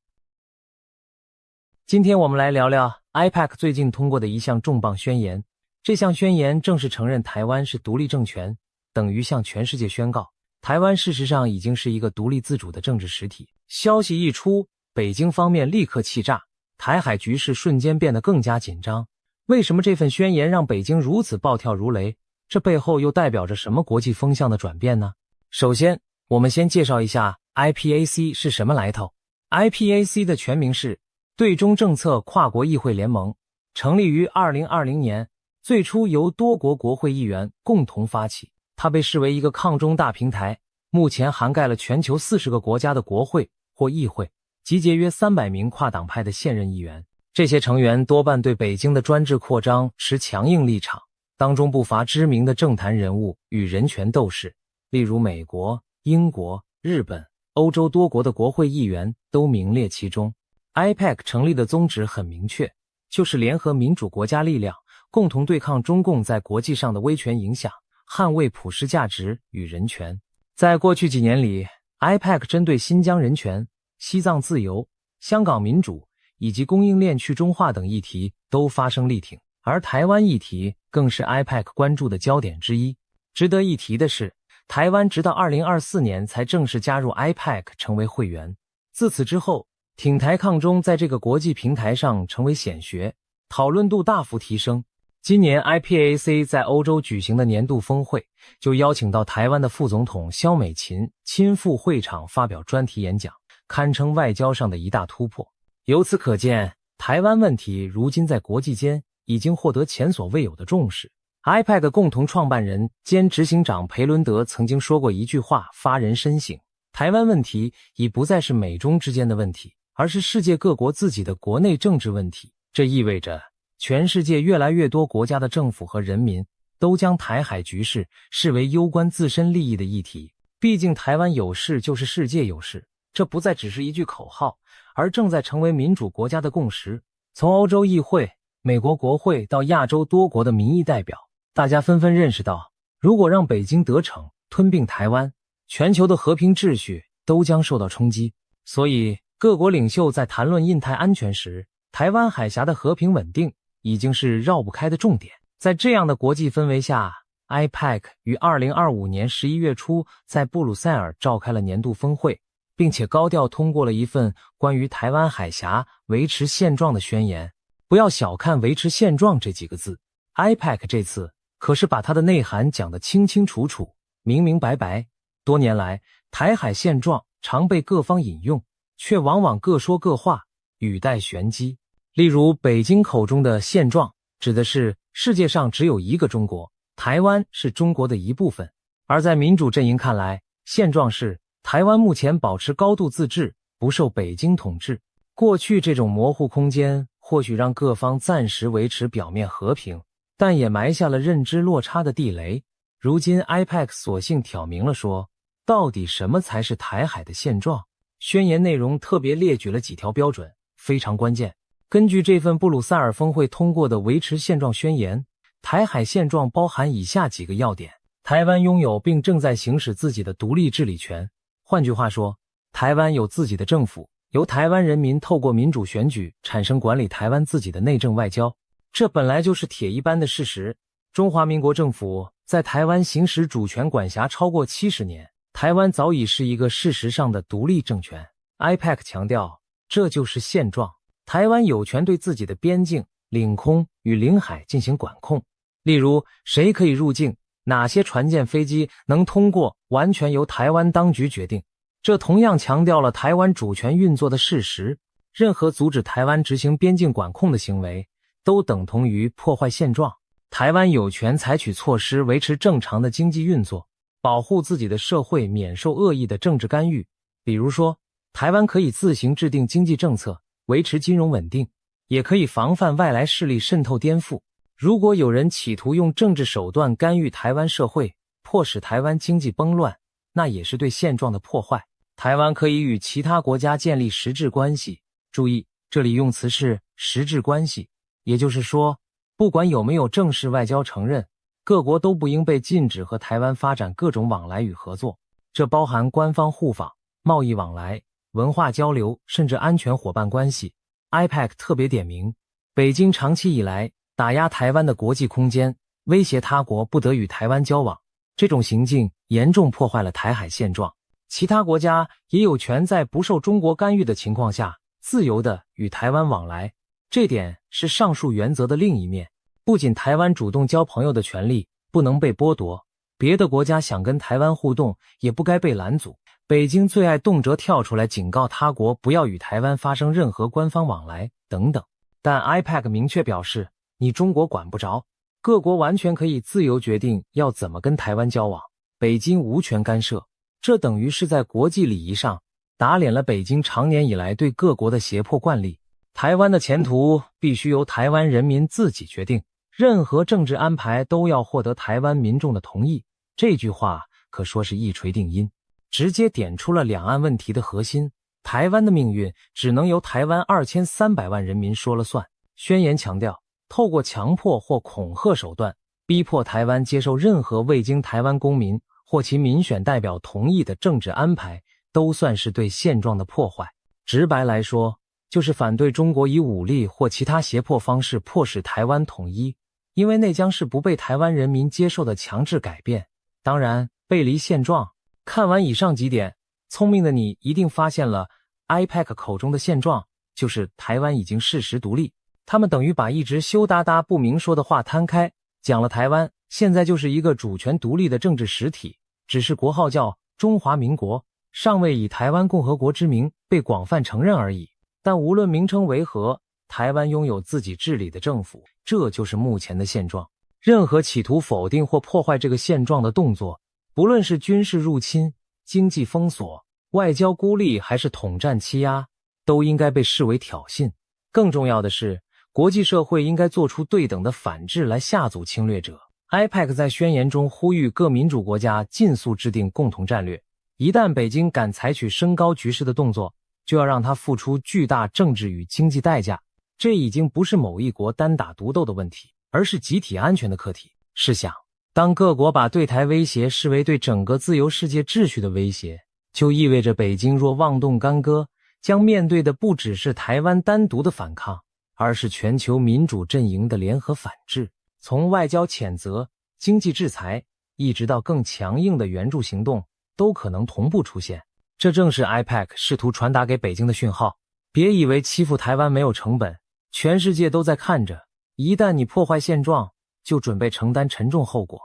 Speaker 1: 今天我们来聊聊 IPEC 最近通过的一项重磅宣言。这项宣言正式承认台湾是独立政权，等于向全世界宣告，台湾事实上已经是一个独立自主的政治实体。消息一出，北京方面立刻气炸，台海局势瞬间变得更加紧张。为什么这份宣言让北京如此暴跳如雷？这背后又代表着什么国际风向的转变呢？首先，我们先介绍一下 IPAC 是什么来头。IPAC 的全名是对中政策跨国议会联盟，成立于2020年，最初由多国国会议员共同发起。它被视为一个抗中大平台，目前涵盖了全球40个国家的国会或议会，集结约300名跨党派的现任议员。这些成员多半对北京的专制扩张持强硬立场，当中不乏知名的政坛人物与人权斗士，例如美国、英国、日本、欧洲多国的国会议员都名列其中。IPAC 成立的宗旨很明确，就是联合民主国家力量，共同对抗中共在国际上的威权影响，捍卫普世价值与人权。在过去几年里， IPAC 针对新疆人权、西藏自由、香港民主以及供应链去中化等议题都发声力挺，而台湾议题更是 IPAC 关注的焦点之一。值得一提的是，台湾直到2024年才正式加入 IPAC 成为会员。自此之后，挺台抗中在这个国际平台上成为显学，讨论度大幅提升。今年 IPAC 在欧洲举行的年度峰会，就邀请到台湾的副总统萧美琴亲赴会场发表专题演讲，堪称外交上的一大突破。由此可见，台湾问题如今在国际间已经获得前所未有的重视。IPAC 共同创办人兼执行长裴伦德曾经说过一句话，发人深省：台湾问题已不再是美中之间的问题，而是世界各国自己的国内政治问题。这意味着全世界越来越多国家的政府和人民都将台海局势视为攸关自身利益的议题。毕竟台湾有事就是世界有事，这不再只是一句口号，而正在成为民主国家的共识。从欧洲议会、美国国会到亚洲多国的民意代表，大家纷纷认识到，如果让北京得逞吞并台湾，全球的和平秩序都将受到冲击。所以各国领袖在谈论印太安全时，台湾海峡的和平稳定已经是绕不开的重点。在这样的国际氛围下， IPAC 于2025年11月初在布鲁塞尔召开了年度峰会，并且高调通过了一份关于台湾海峡维持现状的宣言。不要小看维持现状这几个字， IPAC 这次可是把它的内涵讲得清清楚楚、明明白白。多年来，台海现状常被各方引用，却往往各说各话，语带玄机。例如北京口中的现状，指的是世界上只有一个中国，台湾是中国的一部分。而在民主阵营看来，现状是台湾目前保持高度自治，不受北京统治。过去这种模糊空间或许让各方暂时维持表面和平，但也埋下了认知落差的地雷。如今 IPAC 索性挑明了说，到底什么才是台海的现状？宣言内容特别列举了几条标准，非常关键。根据这份布鲁塞尔峰会通过的维持现状宣言，台海现状包含以下几个要点：台湾拥有并正在行使自己的独立治理权。换句话说，台湾有自己的政府，由台湾人民透过民主选举产生管理台湾自己的内政外交。这本来就是铁一般的事实。中华民国政府在台湾行使主权管辖超过70年，台湾早已是一个事实上的独立政权。IPAC 强调，这就是现状。台湾有权对自己的边境、领空与领海进行管控，例如谁可以入境，哪些船舰飞机能通过，完全由台湾当局决定。这同样强调了台湾主权运作的事实。任何阻止台湾执行边境管控的行为，都等同于破坏现状。台湾有权采取措施维持正常的经济运作，保护自己的社会免受恶意的政治干预。比如说，台湾可以自行制定经济政策，维持金融稳定，也可以防范外来势力渗透颠覆。如果有人企图用政治手段干预台湾社会，迫使台湾经济崩乱，那也是对现状的破坏。台湾可以与其他国家建立实质关系，注意，这里用词是实质关系，也就是说，不管有没有正式外交承认，各国都不应被禁止和台湾发展各种往来与合作，这包含官方互访、贸易往来、文化交流，甚至安全伙伴关系。IPAC 特别点明，北京长期以来打压台湾的国际空间，威胁他国不得与台湾交往，这种行径严重破坏了台海现状。其他国家也有权在不受中国干预的情况下，自由地与台湾往来，这点是上述原则的另一面。不仅台湾主动交朋友的权利不能被剥夺，别的国家想跟台湾互动，也不该被拦阻。北京最爱动辄跳出来警告他国不要与台湾发生任何官方往来等等。但 IPEC 明确表示，你中国管不着，各国完全可以自由决定要怎么跟台湾交往，北京无权干涉。这等于是在国际礼仪上打脸了北京长年以来对各国的胁迫惯例。台湾的前途必须由台湾人民自己决定，任何政治安排都要获得台湾民众的同意。这句话可说是一锤定音，直接点出了两岸问题的核心。台湾的命运只能由台湾2300万人民说了算。宣言强调，透过强迫或恐吓手段逼迫台湾接受任何未经台湾公民或其民选代表同意的政治安排，都算是对现状的破坏。直白来说，就是反对中国以武力或其他胁迫方式迫使台湾统一，因为那将是不被台湾人民接受的强制改变，当然背离现状。看完以上几点，聪明的你一定发现了 IPEC 口中的现状就是台湾已经事实独立。他们等于把一直羞答答不明说的话摊开，讲了台湾现在就是一个主权独立的政治实体，只是国号叫中华民国，尚未以台湾共和国之名被广泛承认而已。但无论名称为何，台湾拥有自己治理的政府，这就是目前的现状。任何企图否定或破坏这个现状的动作，不论是军事入侵、经济封锁、外交孤立还是统战欺压，都应该被视为挑衅。更重要的是，国际社会应该做出对等的反制来吓阻侵略者。IPEC 在宣言中呼吁各民主国家尽速制定共同战略，一旦北京敢采取升高局势的动作，就要让它付出巨大政治与经济代价。这已经不是某一国单打独斗的问题，而是集体安全的课题。试想，当各国把对台威胁视为对整个自由世界秩序的威胁，就意味着北京若妄动干戈，将面对的不只是台湾单独的反抗，而是全球民主阵营的联合反制。从外交谴责、经济制裁，一直到更强硬的援助行动，都可能同步出现。这正是 IPEC 试图传达给北京的讯号。别以为欺负台湾没有成本，全世界都在看着，一旦你破坏现状，就准备承担沉重后果。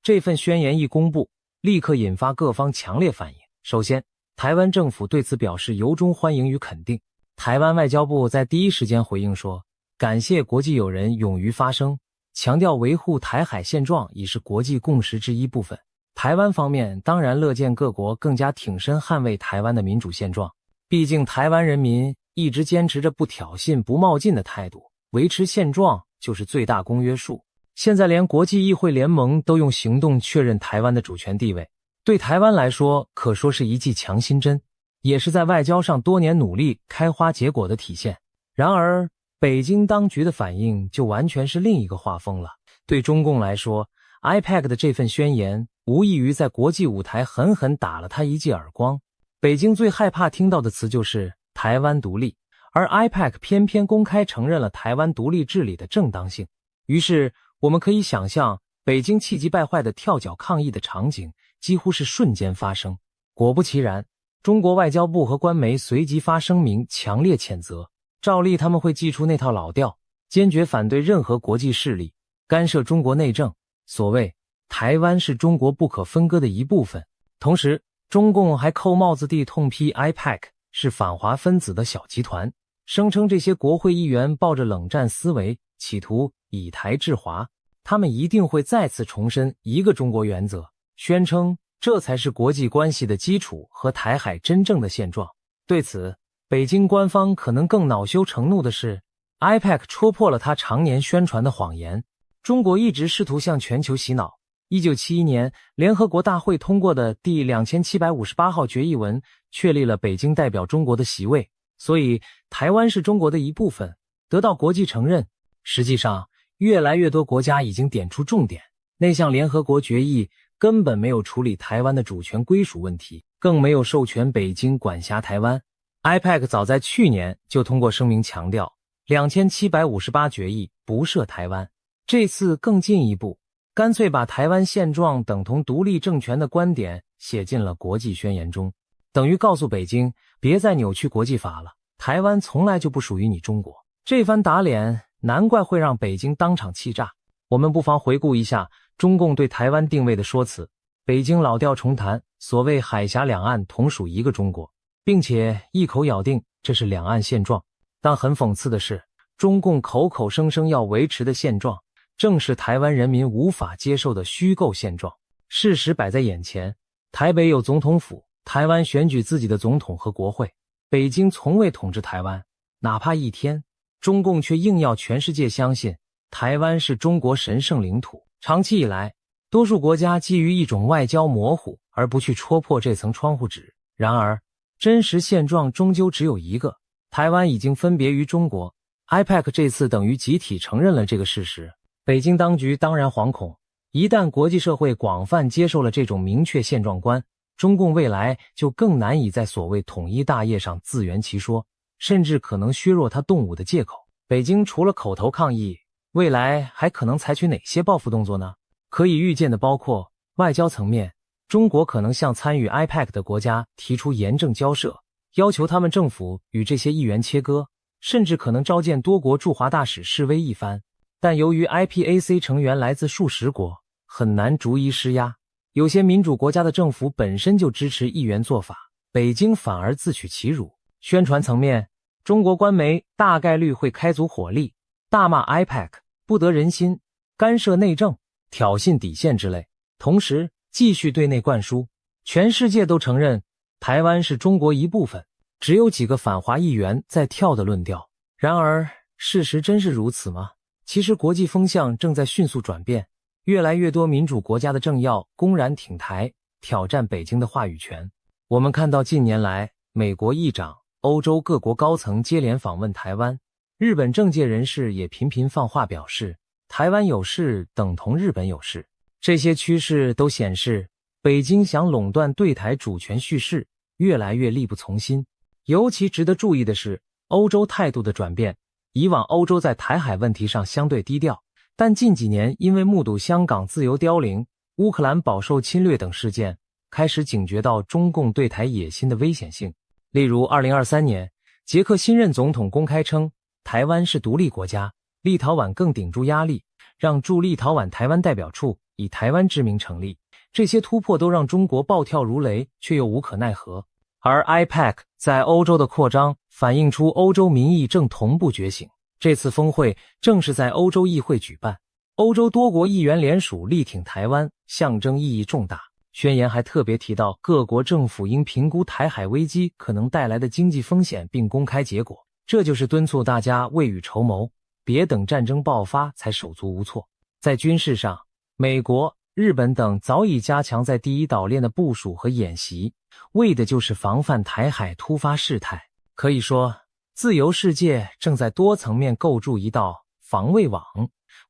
Speaker 1: 这份宣言一公布，立刻引发各方强烈反应。首先，台湾政府对此表示由衷欢迎与肯定。台湾外交部在第一时间回应说，感谢国际友人勇于发声，强调维护台海现状已是国际共识之一部分。台湾方面当然乐见各国更加挺身捍卫台湾的民主现状，毕竟台湾人民一直坚持着不挑衅不冒进的态度，维持现状就是最大公约数。现在连国际议会联盟都用行动确认台湾的主权地位，对台湾来说可说是一剂强心针，也是在外交上多年努力开花结果的体现。然而北京当局的反应就完全是另一个画风了。对中共来说， IPEC 的这份宣言无异于在国际舞台狠狠打了他一记耳光。北京最害怕听到的词就是台湾独立，而 IPEC 偏偏公开承认了台湾独立治理的正当性。于是我们可以想象，北京气急败坏的跳脚抗议的场景几乎是瞬间发生。果不其然，中国外交部和官媒随即发声明强烈谴责，照例他们会祭出那套老调，坚决反对任何国际势力干涉中国内政，所谓台湾是中国不可分割的一部分。同时中共还扣帽子地痛批 IPEC 是反华分子的小集团，声称这些国会议员抱着冷战思维，企图以台制华，他们一定会再次重申一个中国原则，宣称这才是国际关系的基础和台海真正的现状。对此，北京官方可能更恼羞成怒的是， IPEC 戳破了他常年宣传的谎言。中国一直试图向全球洗脑。1971年联合国大会通过的第2758号决议文确立了北京代表中国的席位，所以台湾是中国的一部分，得到国际承认。实际上越来越多国家已经点出重点，那项联合国决议根本没有处理台湾的主权归属问题，更没有授权北京管辖台湾。 IPEC 早在去年就通过声明强调2758决议不涉台湾，这次更进一步，干脆把台湾现状等同独立政权的观点写进了国际宣言中，等于告诉北京别再扭曲国际法了，台湾从来就不属于你中国。这番打脸难怪会让北京当场气炸。我们不妨回顾一下中共对台湾定位的说辞。北京老调重弹，所谓海峡两岸同属一个中国，并且一口咬定这是两岸现状。但很讽刺的是，中共口口声声要维持的现状，正是台湾人民无法接受的虚构现状。事实摆在眼前，台北有总统府，台湾选举自己的总统和国会，北京从未统治台湾，哪怕一天，中共却硬要全世界相信台湾是中国神圣领土。长期以来，多数国家基于一种外交模糊而不去戳破这层窗户纸。然而，真实现状终究只有一个，台湾已经分别于中国。IPEC 这次等于集体承认了这个事实。北京当局当然惶恐，一旦国际社会广泛接受了这种明确现状观，中共未来就更难以在所谓统一大业上自圆其说，甚至可能削弱他动武的借口。北京除了口头抗议，未来还可能采取哪些报复动作呢？可以预见的包括外交层面，中国可能向参与 IPEC 的国家提出严正交涉，要求他们政府与这些议员切割，甚至可能召见多国驻华大使示威一番。但由于 IPAC 成员来自数十国，很难逐一施压。有些民主国家的政府本身就支持议员做法，北京反而自取其辱。宣传层面，中国官媒大概率会开足火力，大骂 IPEC 不得人心、干涉内政、挑衅底线之类，同时继续对内灌输全世界都承认台湾是中国一部分，只有几个反华议员在跳的论调。然而，事实真是如此吗？其实国际风向正在迅速转变，越来越多民主国家的政要公然挺台，挑战北京的话语权。我们看到近年来，美国议长、欧洲各国高层接连访问台湾，日本政界人士也频频放话表示，台湾有事等同日本有事。这些趋势都显示，北京想垄断对台主权叙事，越来越力不从心。尤其值得注意的是，欧洲态度的转变。以往欧洲在台海问题上相对低调，但近几年因为目睹香港自由凋零、乌克兰饱受侵略等事件，开始警觉到中共对台野心的危险性。例如2023年，捷克新任总统公开称台湾是独立国家，立陶宛更顶住压力，让驻立陶宛台湾代表处以台湾之名成立。这些突破都让中国暴跳如雷，却又无可奈何。而 IPEC 在欧洲的扩张反映出欧洲民意正同步觉醒。这次峰会正是在欧洲议会举办，欧洲多国议员联署力挺台湾，象征意义重大。宣言还特别提到，各国政府应评估台海危机可能带来的经济风险并公开结果，这就是敦促大家未雨绸缪，别等战争爆发才手足无措。在军事上，美国、日本等早已加强在第一岛链的部署和演习，为的就是防范台海突发事态。可以说，自由世界正在多层面构筑一道防卫网，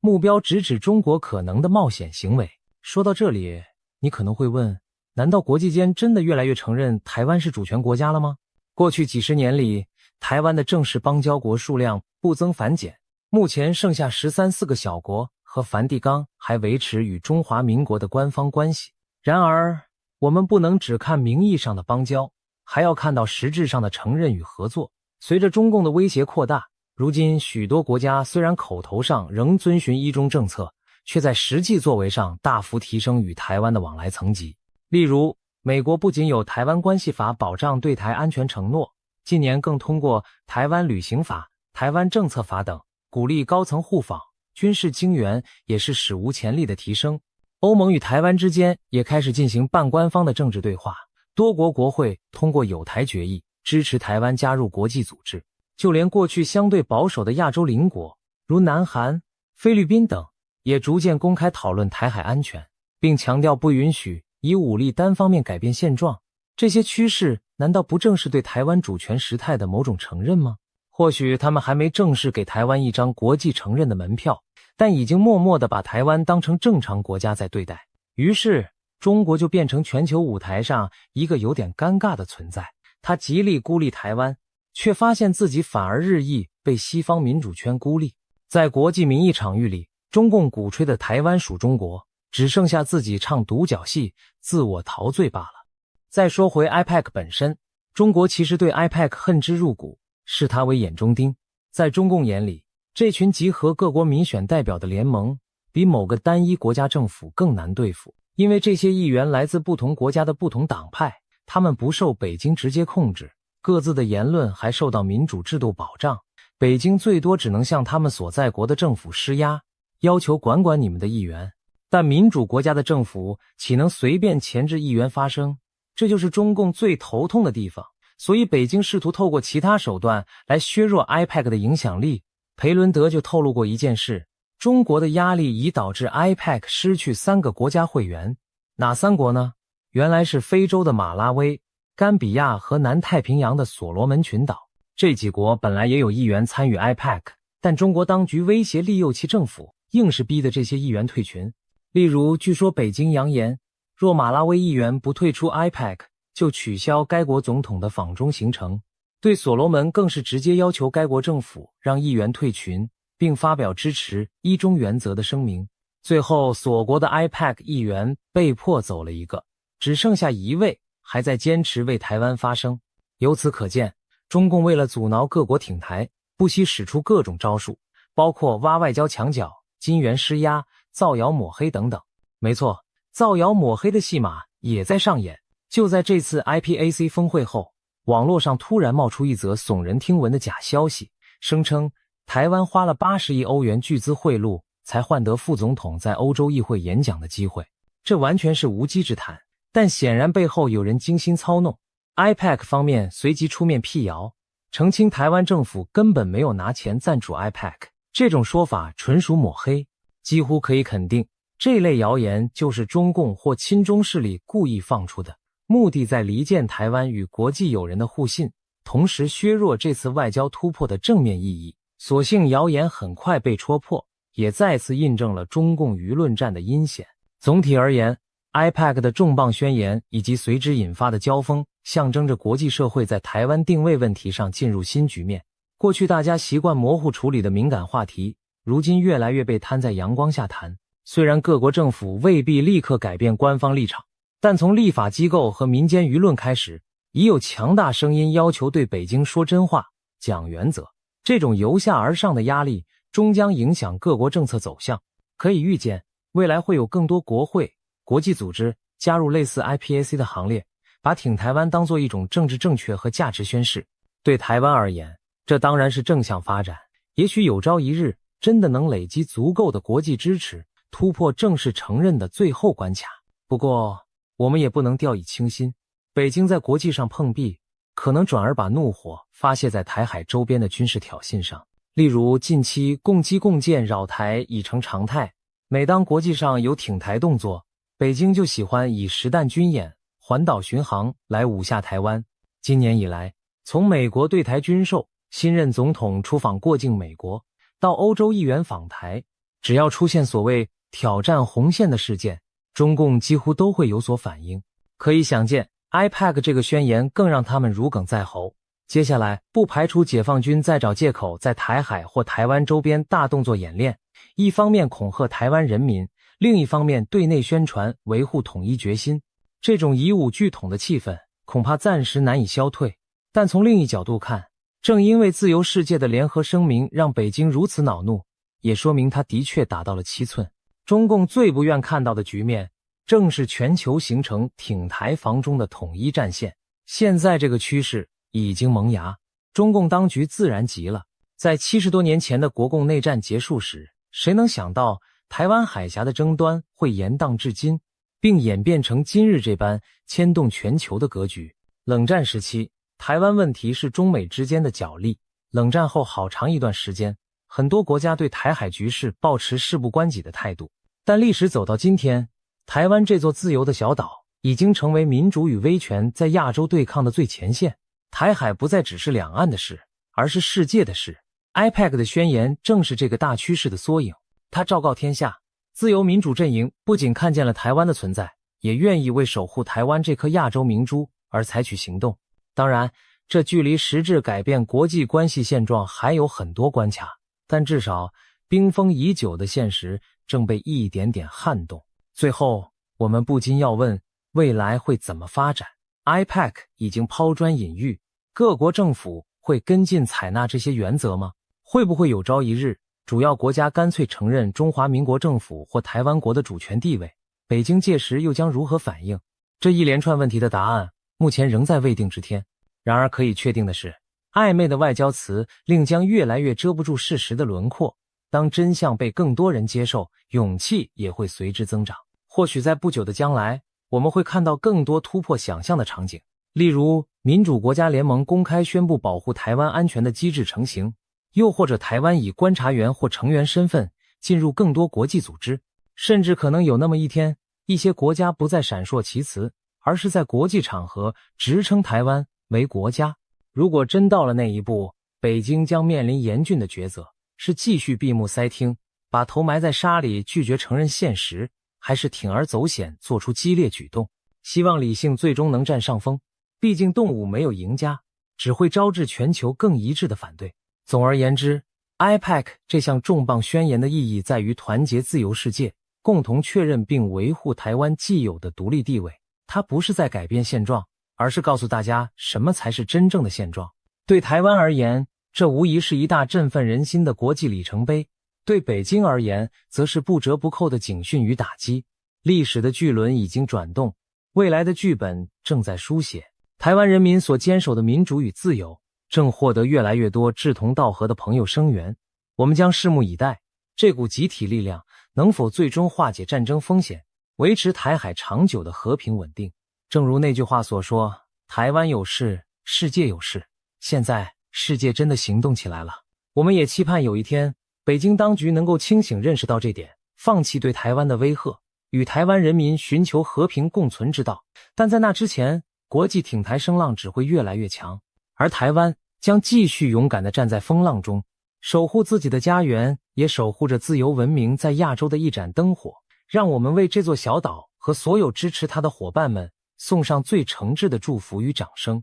Speaker 1: 目标直指中国可能的冒险行为。说到这里，你可能会问，难道国际间真的越来越承认台湾是主权国家了吗？过去几十年里，台湾的正式邦交国数量不增反减，目前剩下13-14个小国，和梵蒂冈还维持与中华民国的官方关系。然而，我们不能只看名义上的邦交，还要看到实质上的承认与合作。随着中共的威胁扩大，如今许多国家虽然口头上仍遵循一中政策，却在实际作为上大幅提升与台湾的往来层级。例如，美国不仅有台湾关系法保障对台安全承诺，近年更通过台湾旅行法、台湾政策法等，鼓励高层互访，军事经援也是史无前例的提升。欧盟与台湾之间也开始进行半官方的政治对话，多国国会通过友台决议支持台湾加入国际组织，就连过去相对保守的亚洲邻国，如南韩、菲律宾等，也逐渐公开讨论台海安全，并强调不允许以武力单方面改变现状。这些趋势难道不正是对台湾主权时态的某种承认吗？或许他们还没正式给台湾一张国际承认的门票，但已经默默地把台湾当成正常国家在对待。于是，中国就变成全球舞台上一个有点尴尬的存在。他极力孤立台湾，却发现自己反而日益被西方民主圈孤立。在国际民意场域里，中共鼓吹的台湾属中国，只剩下自己唱独角戏，自我陶醉罢了。再说回 IPEC 本身，中国其实对 IPEC 恨之入骨，视它为眼中钉。在中共眼里，这群集合各国民选代表的联盟，比某个单一国家政府更难对付。因为这些议员来自不同国家的不同党派，他们不受北京直接控制，各自的言论还受到民主制度保障。北京最多只能向他们所在国的政府施压，要求管管你们的议员。但民主国家的政府岂能随便钳制议员发声？这就是中共最头痛的地方。所以北京试图透过其他手段来削弱 IPEC 的影响力。裴伦德就透露过一件事，中国的压力已导致 IPEC 失去3个国家会员。哪3国呢？原来是非洲的马拉维、甘比亚和南太平洋的所罗门群岛。这几国本来也有议员参与 IPEC， 但中国当局威胁利诱其政府，硬是逼得这些议员退群。例如，据说北京扬言，若马拉维议员不退出 IPEC， 就取消该国总统的访中行程。对所罗门更是直接要求该国政府让议员退群，并发表支持一中原则的声明。最后，所国的 IPEC 议员被迫走了一个，只剩下1位还在坚持为台湾发声。由此可见，中共为了阻挠各国挺台，不惜使出各种招数，包括挖外交墙角、金援施压、造谣抹黑等等。没错，造谣抹黑的戏码也在上演。就在这次 IPAC 峰会后，网络上突然冒出一则耸人听闻的假消息，声称台湾花了80亿欧元巨资贿赂，才换得副总统在欧洲议会演讲的机会。这完全是无稽之谈，但显然背后有人精心操弄。IPEC 方面随即出面辟谣，澄清台湾政府根本没有拿钱赞助 IPEC， 这种说法纯属抹黑。几乎可以肯定，这类谣言就是中共或亲中势力故意放出的，目的在离间台湾与国际友人的互信，同时削弱这次外交突破的正面意义。所幸谣言很快被戳破，也再次印证了中共舆论战的阴险。总体而言， IPEC 的重磅宣言以及随之引发的交锋，象征着国际社会在台湾定位问题上进入新局面。过去大家习惯模糊处理的敏感话题，如今越来越被摊在阳光下谈。虽然各国政府未必立刻改变官方立场，但从立法机构和民间舆论开始，已有强大声音要求对北京说真话、讲原则。这种由下而上的压力终将影响各国政策走向。可以预见，未来会有更多国会、国际组织加入类似 IPAC 的行列，把挺台湾当作一种政治正确和价值宣示。对台湾而言，这当然是正向发展，也许有朝一日真的能累积足够的国际支持，突破正式承认的最后关卡。不过，我们也不能掉以轻心，北京在国际上碰壁，可能转而把怒火发泄在台海周边的军事挑衅上。例如，近期共机共建扰台已成常态，每当国际上有挺台动作，北京就喜欢以实弹军演、环岛巡航来武吓台湾。今年以来，从美国对台军售、新任总统出访过境美国，到欧洲议员访台，只要出现所谓挑战红线的事件，中共几乎都会有所反应。可以想见， IPEC 这个宣言更让他们如鲠在喉。接下来不排除解放军再找借口在台海或台湾周边大动作演练，一方面恐吓台湾人民，另一方面对内宣传维护统一决心。这种以武拒统的气氛恐怕暂时难以消退。但从另一角度看，正因为自由世界的联合声明让北京如此恼怒，也说明他的确达到了7寸。中共最不愿看到的局面，正是全球形成挺台防中的统一战线。现在这个趋势已经萌芽，中共当局自然急了。在70多年前的国共内战结束时，谁能想到台湾海峡的争端会延宕至今，并演变成今日这般牵动全球的格局。冷战时期，台湾问题是中美之间的角力。冷战后好长一段时间，很多国家对台海局势抱持事不关己的态度。但历史走到今天，台湾这座自由的小岛已经成为民主与威权在亚洲对抗的最前线。台海不再只是两岸的事，而是世界的事。IPEC 的宣言正是这个大趋势的缩影。它昭告天下，自由民主阵营不仅看见了台湾的存在，也愿意为守护台湾这颗亚洲明珠而采取行动。当然，这距离实质改变国际关系现状还有很多关卡，但至少冰封已久的现实正被一点点撼动。最后，我们不禁要问，未来会怎么发展？ IPEC 已经抛砖引玉，各国政府会跟进采纳这些原则吗？会不会有朝一日，主要国家干脆承认中华民国政府或台湾国的主权地位？北京届时又将如何反应？这一连串问题的答案目前仍在未定之天。然而可以确定的是，暧昧的外交词令将越来越遮不住事实的轮廓。当真相被更多人接受，勇气也会随之增长。或许在不久的将来，我们会看到更多突破想象的场景，例如民主国家联盟公开宣布保护台湾安全的机制成型，又或者台湾以观察员或成员身份进入更多国际组织，甚至可能有那么一天，一些国家不再闪烁其词，而是在国际场合直称台湾为国家。如果真到了那一步，北京将面临严峻的抉择，是继续闭目塞听，把头埋在沙里拒绝承认现实，还是铤而走险做出激烈举动。希望理性最终能占上风，毕竟动武没有赢家，只会招致全球更一致的反对。总而言之， IPEC 这项重磅宣言的意义在于团结自由世界，共同确认并维护台湾既有的独立地位。它不是在改变现状，而是告诉大家什么才是真正的现状。对台湾而言，这无疑是一大振奋人心的国际里程碑；对北京而言，则是不折不扣的警讯与打击。历史的巨轮已经转动，未来的剧本正在书写。台湾人民所坚守的民主与自由，正获得越来越多志同道合的朋友声援。我们将拭目以待，这股集体力量能否最终化解战争风险，维持台海长久的和平稳定。正如那句话所说，台湾有事，世界有事。现在世界真的行动起来了，我们也期盼有一天，北京当局能够清醒认识到这点，放弃对台湾的威吓，与台湾人民寻求和平共存之道。但在那之前，国际挺台声浪只会越来越强，而台湾将继续勇敢地站在风浪中，守护自己的家园，也守护着自由文明在亚洲的一盏灯火。让我们为这座小岛和所有支持它的伙伴们送上最诚挚的祝福与掌声。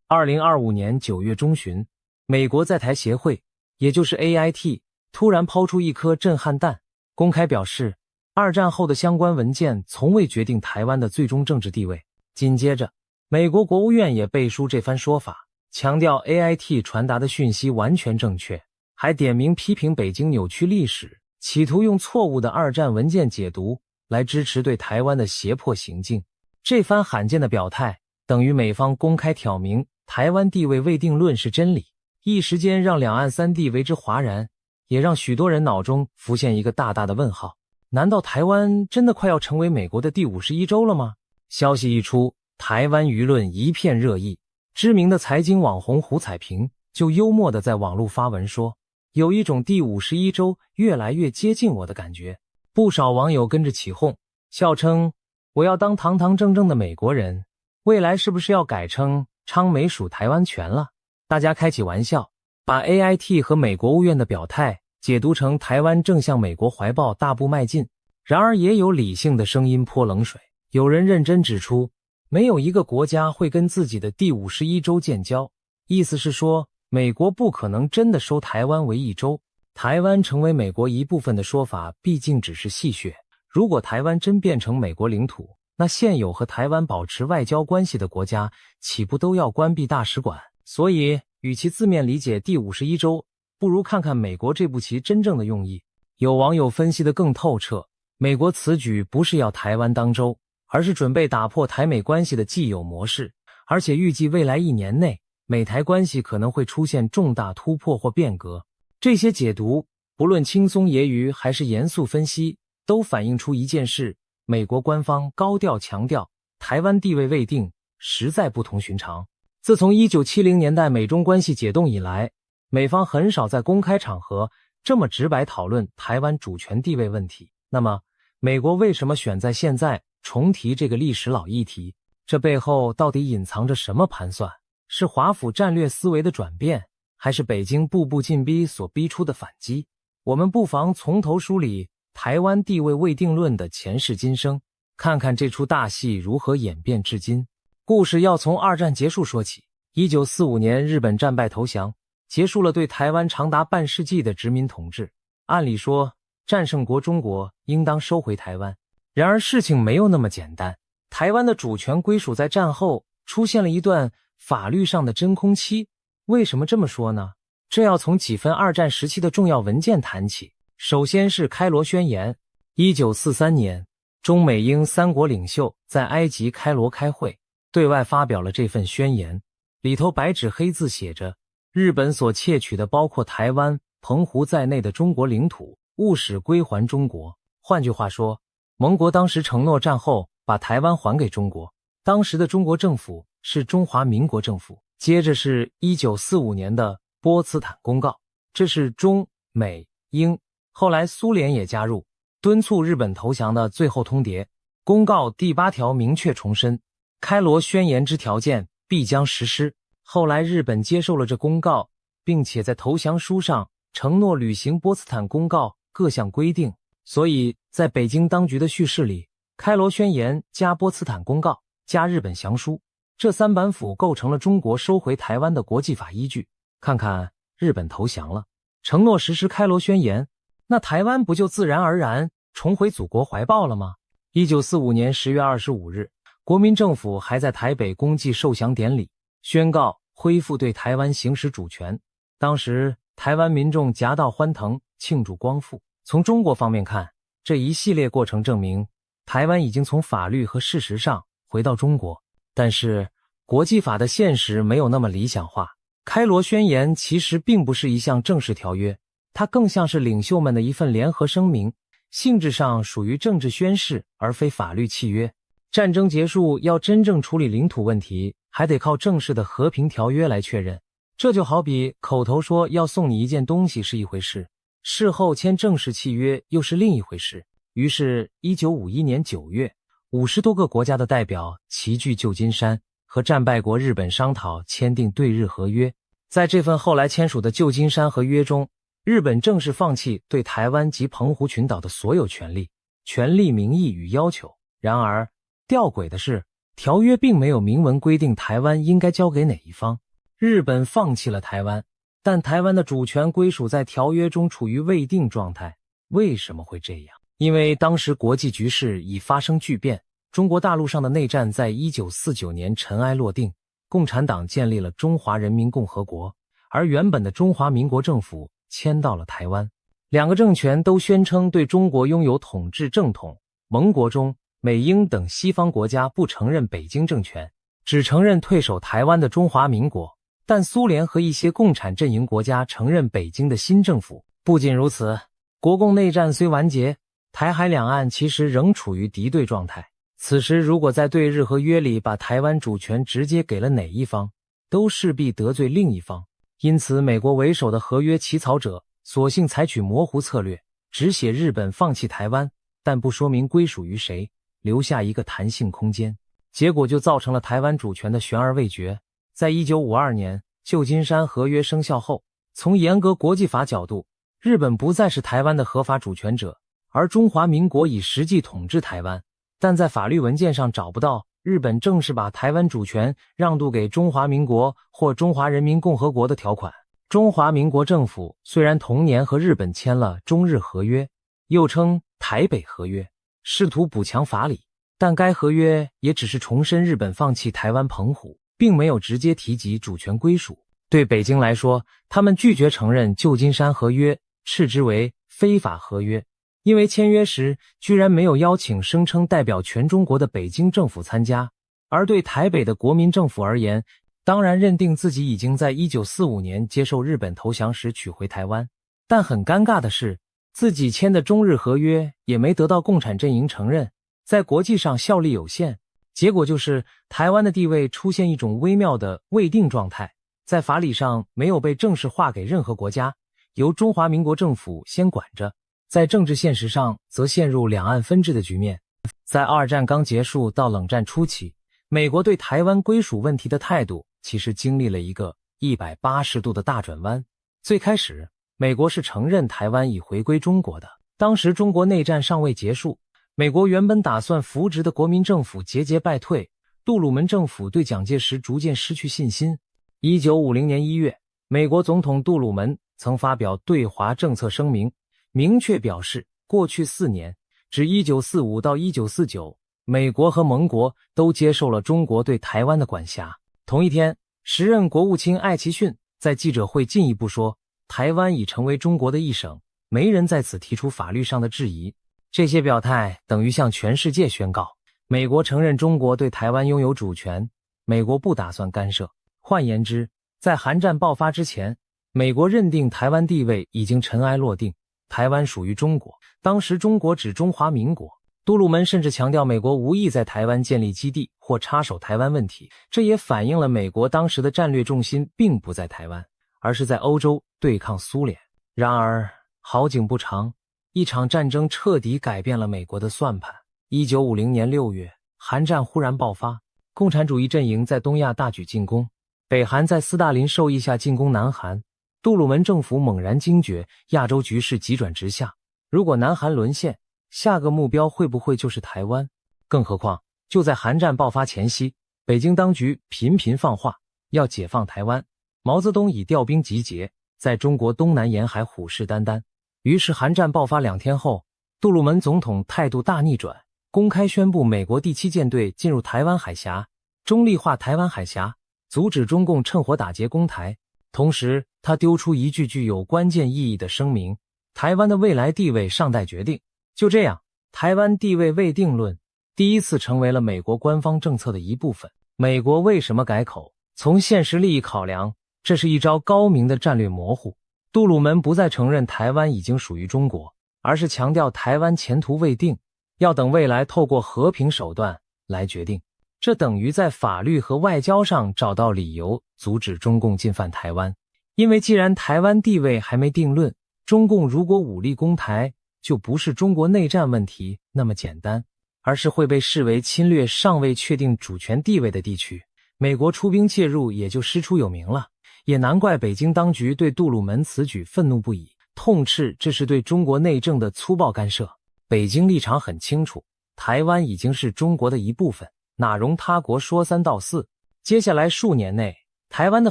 Speaker 1: 2025年9月中旬，美国在台协会，也就是 AIT， 突然抛出一颗震撼弹，公开表示，二战后的相关文件从未决定台湾的最终政治地位。紧接着，美国国务院也背书这番说法，强调 AIT 传达的讯息完全正确，还点名批评北京扭曲历史，企图用错误的二战文件解读来支持对台湾的胁迫行径。这番罕见的表态，等于美方公开挑明台湾地位未定论是真理，一时间让两岸三地为之哗然，也让许多人脑中浮现一个大大的问号：难道台湾真的快要成为美国的第51州了吗？消息一出，台湾舆论一片热议。知名的财经网红胡彩萍就幽默地在网络发文说，有一种第51州越来越接近我的感觉。不少网友跟着起哄，笑称我要当堂堂正正的美国人，未来是不是要改称昌美属台湾权了？大家开起玩笑，把 AIT 和美国务院的表态解读成台湾正向美国怀抱大步迈进。然而也有理性的声音泼冷水，有人认真指出，没有一个国家会跟自己的第51州建交，意思是说，美国不可能真的收台湾为一州。台湾成为美国一部分的说法毕竟只是戏谑，如果台湾真变成美国领土，那现有和台湾保持外交关系的国家岂不都要关闭大使馆？所以与其字面理解第51州，不如看看美国这步棋真正的用意。有网友分析得更透彻，美国此举不是要台湾当州，而是准备打破台美关系的既有模式，而且预计未来1年内，美台关系可能会出现重大突破或变革。这些解读，不论轻松揶揄还是严肃分析，都反映出一件事：美国官方高调强调台湾地位未定，实在不同寻常。自从1970年代美中关系解冻以来，美方很少在公开场合这么直白讨论台湾主权地位问题。那么，美国为什么选在现在重提这个历史老议题？这背后到底隐藏着什么盘算？是华府战略思维的转变，还是北京步步进逼所逼出的反击？我们不妨从头梳理台湾地位未定论的前世今生，看看这出大戏如何演变至今。故事要从二战结束说起。1945年，日本战败投降，结束了对台湾长达半世纪的殖民统治。按理说，战胜国中国应当收回台湾。然而事情没有那么简单，台湾的主权归属在战后出现了一段法律上的真空期。为什么这么说呢？这要从几份二战时期的重要文件谈起。首先是开罗宣言， 1943年，中美英三国领袖在埃及开罗开会，对外发表了这份宣言，里头白纸黑字写着，日本所窃取的包括台湾、澎湖在内的中国领土，务使归还中国。换句话说，盟国当时承诺战后把台湾还给中国，当时的中国政府是中华民国政府。接着是1945年的波茨坦公告，这是中美英，后来苏联也加入，敦促日本投降的最后通牒。公告第8条明确重申，开罗宣言之条件必将实施。后来日本接受了这公告，并且在投降书上承诺履行波茨坦公告各项规定，所以在北京当局的叙事里，开罗宣言加波茨坦公告加日本降书，这3板斧构成了中国收回台湾的国际法依据。看看日本投降了，承诺实施开罗宣言，那台湾不就自然而然重回祖国怀抱了吗？1945年10月25日，国民政府还在台北公祭受降典礼宣告恢复对台湾行使主权。当时台湾民众夹道欢腾，庆祝光复。从中国方面看，这一系列过程证明台湾已经从法律和事实上回到中国。但是国际法的现实没有那么理想化，开罗宣言其实并不是一项正式条约，它更像是领袖们的一份联合声明，性质上属于政治宣誓而非法律契约。战争结束要真正处理领土问题，还得靠正式的和平条约来确认。这就好比口头说要送你一件东西是一回事，事后签正式契约又是另一回事。于是1951年9月，50多个国家的代表齐聚旧金山，和战败国日本商讨签订对日合约。在这份后来签署的旧金山合约中，日本正式放弃对台湾及澎湖群岛的所有权利、名义与要求。然而吊诡的是，条约并没有明文规定台湾应该交给哪一方。日本放弃了台湾，但台湾的主权归属在条约中处于未定状态。为什么会这样？因为当时国际局势已发生巨变，中国大陆上的内战在1949年尘埃落定，共产党建立了中华人民共和国，而原本的中华民国政府迁到了台湾。两个政权都宣称对中国拥有统治正统。盟国中，美英等西方国家不承认北京政权，只承认退守台湾的中华民国，但苏联和一些共产阵营国家承认北京的新政府。不仅如此，国共内战虽完结，台海两岸其实仍处于敌对状态。此时如果在对日合约里把台湾主权直接给了哪一方，都势必得罪另一方。因此美国为首的合约起草者索性采取模糊策略，只写日本放弃台湾，但不说明归属于谁，留下一个弹性空间。结果就造成了台湾主权的悬而未决。在1952年旧金山合约生效后，从严格国际法角度，日本不再是台湾的合法主权者，而中华民国已实际统治台湾。但在法律文件上找不到日本正式把台湾主权让渡给中华民国或中华人民共和国的条款。中华民国政府虽然同年和日本签了中日合约，又称台北合约，试图补强法理，但该合约也只是重申日本放弃台湾澎湖，并没有直接提及主权归属。对北京来说，他们拒绝承认旧金山合约，斥之为非法合约，因为签约时居然没有邀请声称代表全中国的北京政府参加。而对台北的国民政府而言，当然认定自己已经在1945年接受日本投降时取回台湾，但很尴尬的是，自己签的中日合约也没得到共产阵营承认，在国际上效力有限。结果就是台湾的地位出现一种微妙的未定状态，在法理上没有被正式划给任何国家，由中华民国政府先管着，在政治现实上则陷入两岸分治的局面。在二战刚结束到冷战初期，美国对台湾归属问题的态度其实经历了一个180度的大转弯。最开始，美国是承认台湾已回归中国的。当时中国内战尚未结束，美国原本打算扶植的国民政府节节败退，杜鲁门政府对蒋介石逐渐失去信心。1950年1月，美国总统杜鲁门曾发表对华政策声明，明确表示过去4年，指1945到1949，美国和盟国都接受了中国对台湾的管辖。同一天，时任国务卿艾奇逊在记者会进一步说，台湾已成为中国的一省，没人在此提出法律上的质疑。这些表态等于向全世界宣告，美国承认中国对台湾拥有主权，美国不打算干涉。换言之，在韩战爆发之前，美国认定台湾地位已经尘埃落定，台湾属于中国。当时中国指中华民国，杜鲁门甚至强调美国无意在台湾建立基地或插手台湾问题，这也反映了美国当时的战略重心并不在台湾，而是在欧洲对抗苏联。然而好景不长，一场战争彻底改变了美国的算盘。1950年6月，韩战忽然爆发，共产主义阵营在东亚大举进攻，北韩在斯大林授意下进攻南韩，杜鲁门政府猛然惊觉亚洲局势急转直下，如果南韩沦陷，下个目标会不会就是台湾？更何况就在韩战爆发前夕，北京当局频频放话要解放台湾，毛泽东已调兵集结，在中国东南沿海虎视眈眈。于是韩战爆发2天后，杜鲁门总统态度大逆转，公开宣布美国第7舰队进入台湾海峡，中立化台湾海峡，阻止中共趁火打劫攻台。同时他丢出一句具有关键意义的声明，台湾的未来地位尚待决定。就这样，台湾地位未定论第一次成为了美国官方政策的一部分。美国为什么改口？从现实利益考量，这是一招高明的战略模糊。杜鲁门不再承认台湾已经属于中国，而是强调台湾前途未定，要等未来透过和平手段来决定。这等于在法律和外交上找到理由阻止中共进犯台湾。因为既然台湾地位还没定论，中共如果武力攻台，就不是中国内战问题那么简单，而是会被视为侵略尚未确定主权地位的地区。美国出兵介入也就师出有名了，也难怪北京当局对杜鲁门此举愤怒不已，痛斥这是对中国内政的粗暴干涉。北京立场很清楚，台湾已经是中国的一部分，哪容他国说三道四。接下来数年内，台湾的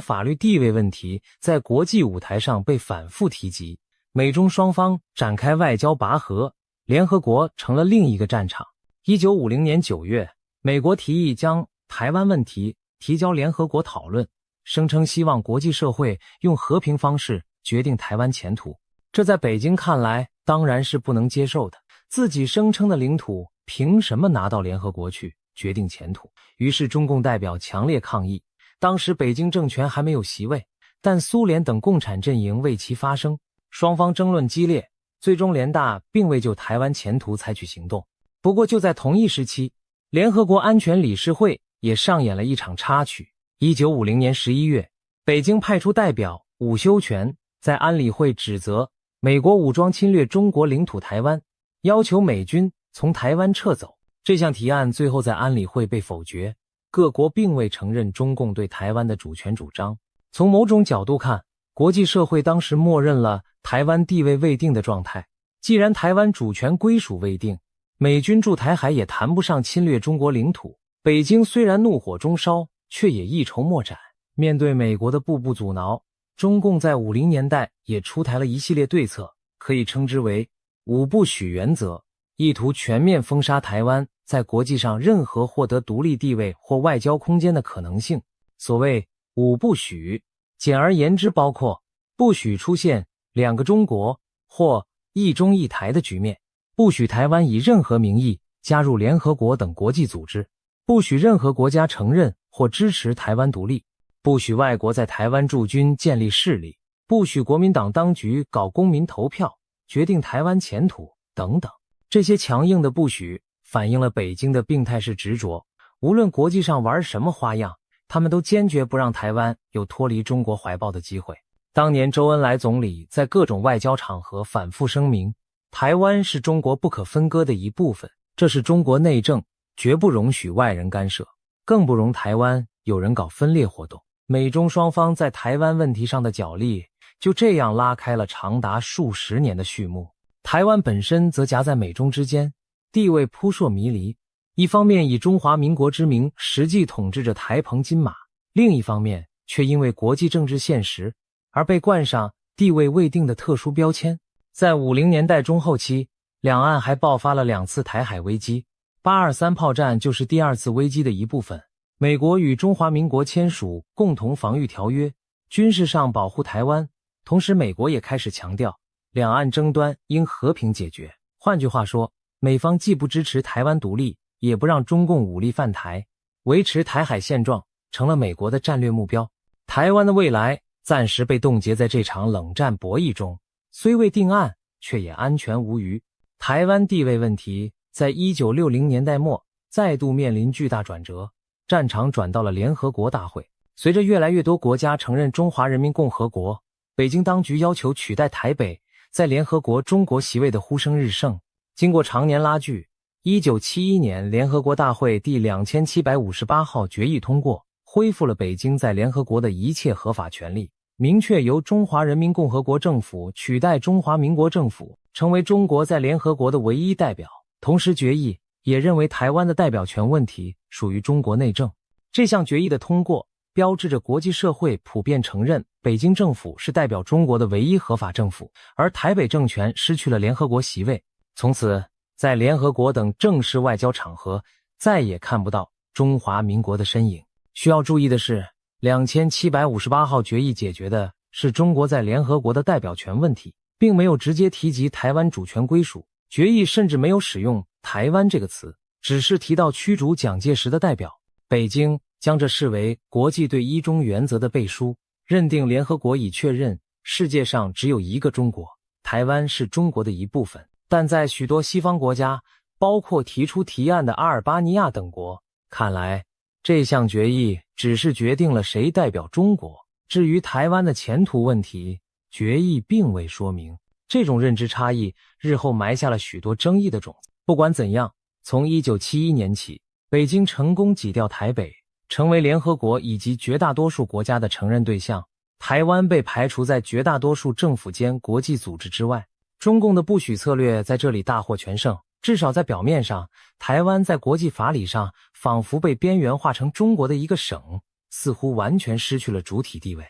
Speaker 1: 法律地位问题在国际舞台上被反复提及，美中双方展开外交拔河，联合国成了另一个战场。1950年9月，美国提议将台湾问题提交联合国讨论，声称希望国际社会用和平方式决定台湾前途。这在北京看来当然是不能接受的，自己声称的领土凭什么拿到联合国去决定前途？于是中共代表强烈抗议。当时北京政权还没有席位，但苏联等共产阵营为其发声，双方争论激烈，最终联大并未就台湾前途采取行动。不过就在同一时期，联合国安全理事会也上演了一场插曲。1950年11月，北京派出代表伍修权在安理会指责美国武装侵略中国领土台湾，要求美军从台湾撤走。这项提案最后在安理会被否决，各国并未承认中共对台湾的主权主张。从某种角度看，国际社会当时默认了台湾地位未定的状态。既然台湾主权归属未定，美军驻台海也谈不上侵略中国领土。北京虽然怒火中烧，却也一筹莫展。面对美国的步步阻挠，中共在50年代也出台了一系列对策，可以称之为五不许原则，意图全面封杀台湾在国际上任何获得独立地位或外交空间的可能性。所谓五不许，简而言之包括：不许出现两个中国或一中一台的局面，不许台湾以任何名义加入联合国等国际组织，不许任何国家承认或支持台湾独立，不许外国在台湾驻军建立势力，不许国民党当局搞公民投票决定台湾前途等等。这些强硬的不许反映了北京的病态式执着，无论国际上玩什么花样，他们都坚决不让台湾有脱离中国怀抱的机会。当年周恩来总理在各种外交场合反复声明，台湾是中国不可分割的一部分，这是中国内政，绝不容许外人干涉，更不容台湾有人搞分裂活动。美中双方在台湾问题上的角力就这样拉开了长达数十年的序幕。台湾本身则夹在美中之间，地位扑朔迷离，一方面以中华民国之名实际统治着台澎金马，另一方面却因为国际政治现实而被冠上地位未定的特殊标签。在50年代中后期，两岸还爆发了2次台海危机，823炮战就是第2次危机的一部分。美国与中华民国签署共同防御条约，军事上保护台湾，同时美国也开始强调两岸争端应和平解决。换句话说，美方既不支持台湾独立，也不让中共武力犯台，维持台海现状成了美国的战略目标。台湾的未来暂时被冻结在这场冷战博弈中，虽未定案，却也安全无虞。台湾地位问题在1960年代末再度面临巨大转折，战场转到了联合国大会。随着越来越多国家承认中华人民共和国，北京当局要求取代台北在联合国中国席位的呼声日盛。经过常年拉锯，1971年联合国大会第2758号决议通过，恢复了北京在联合国的一切合法权利，明确由中华人民共和国政府取代中华民国政府，成为中国在联合国的唯一代表。同时决议也认为台湾的代表权问题属于中国内政。这项决议的通过标志着国际社会普遍承认北京政府是代表中国的唯一合法政府，而台北政权失去了联合国席位。从此，在联合国等正式外交场合再也看不到中华民国的身影。需要注意的是，2758号决议解决的是中国在联合国的代表权问题，并没有直接提及台湾主权归属。决议甚至没有使用台湾这个词，只是提到驱逐蒋介石的代表。北京将这视为国际对一中原则的背书，认定联合国已确认世界上只有一个中国，台湾是中国的一部分。但在许多西方国家，包括提出提案的阿尔巴尼亚等国，看来这项决议只是决定了谁代表中国，至于台湾的前途问题，决议并未说明。这种认知差异日后埋下了许多争议的种子。不管怎样，从1971年起，北京成功挤掉台北，成为联合国以及绝大多数国家的承认对象，台湾被排除在绝大多数政府间国际组织之外。中共的不许策略在这里大获全胜，至少在表面上，台湾在国际法理上仿佛被边缘化成中国的一个省，似乎完全失去了主体地位。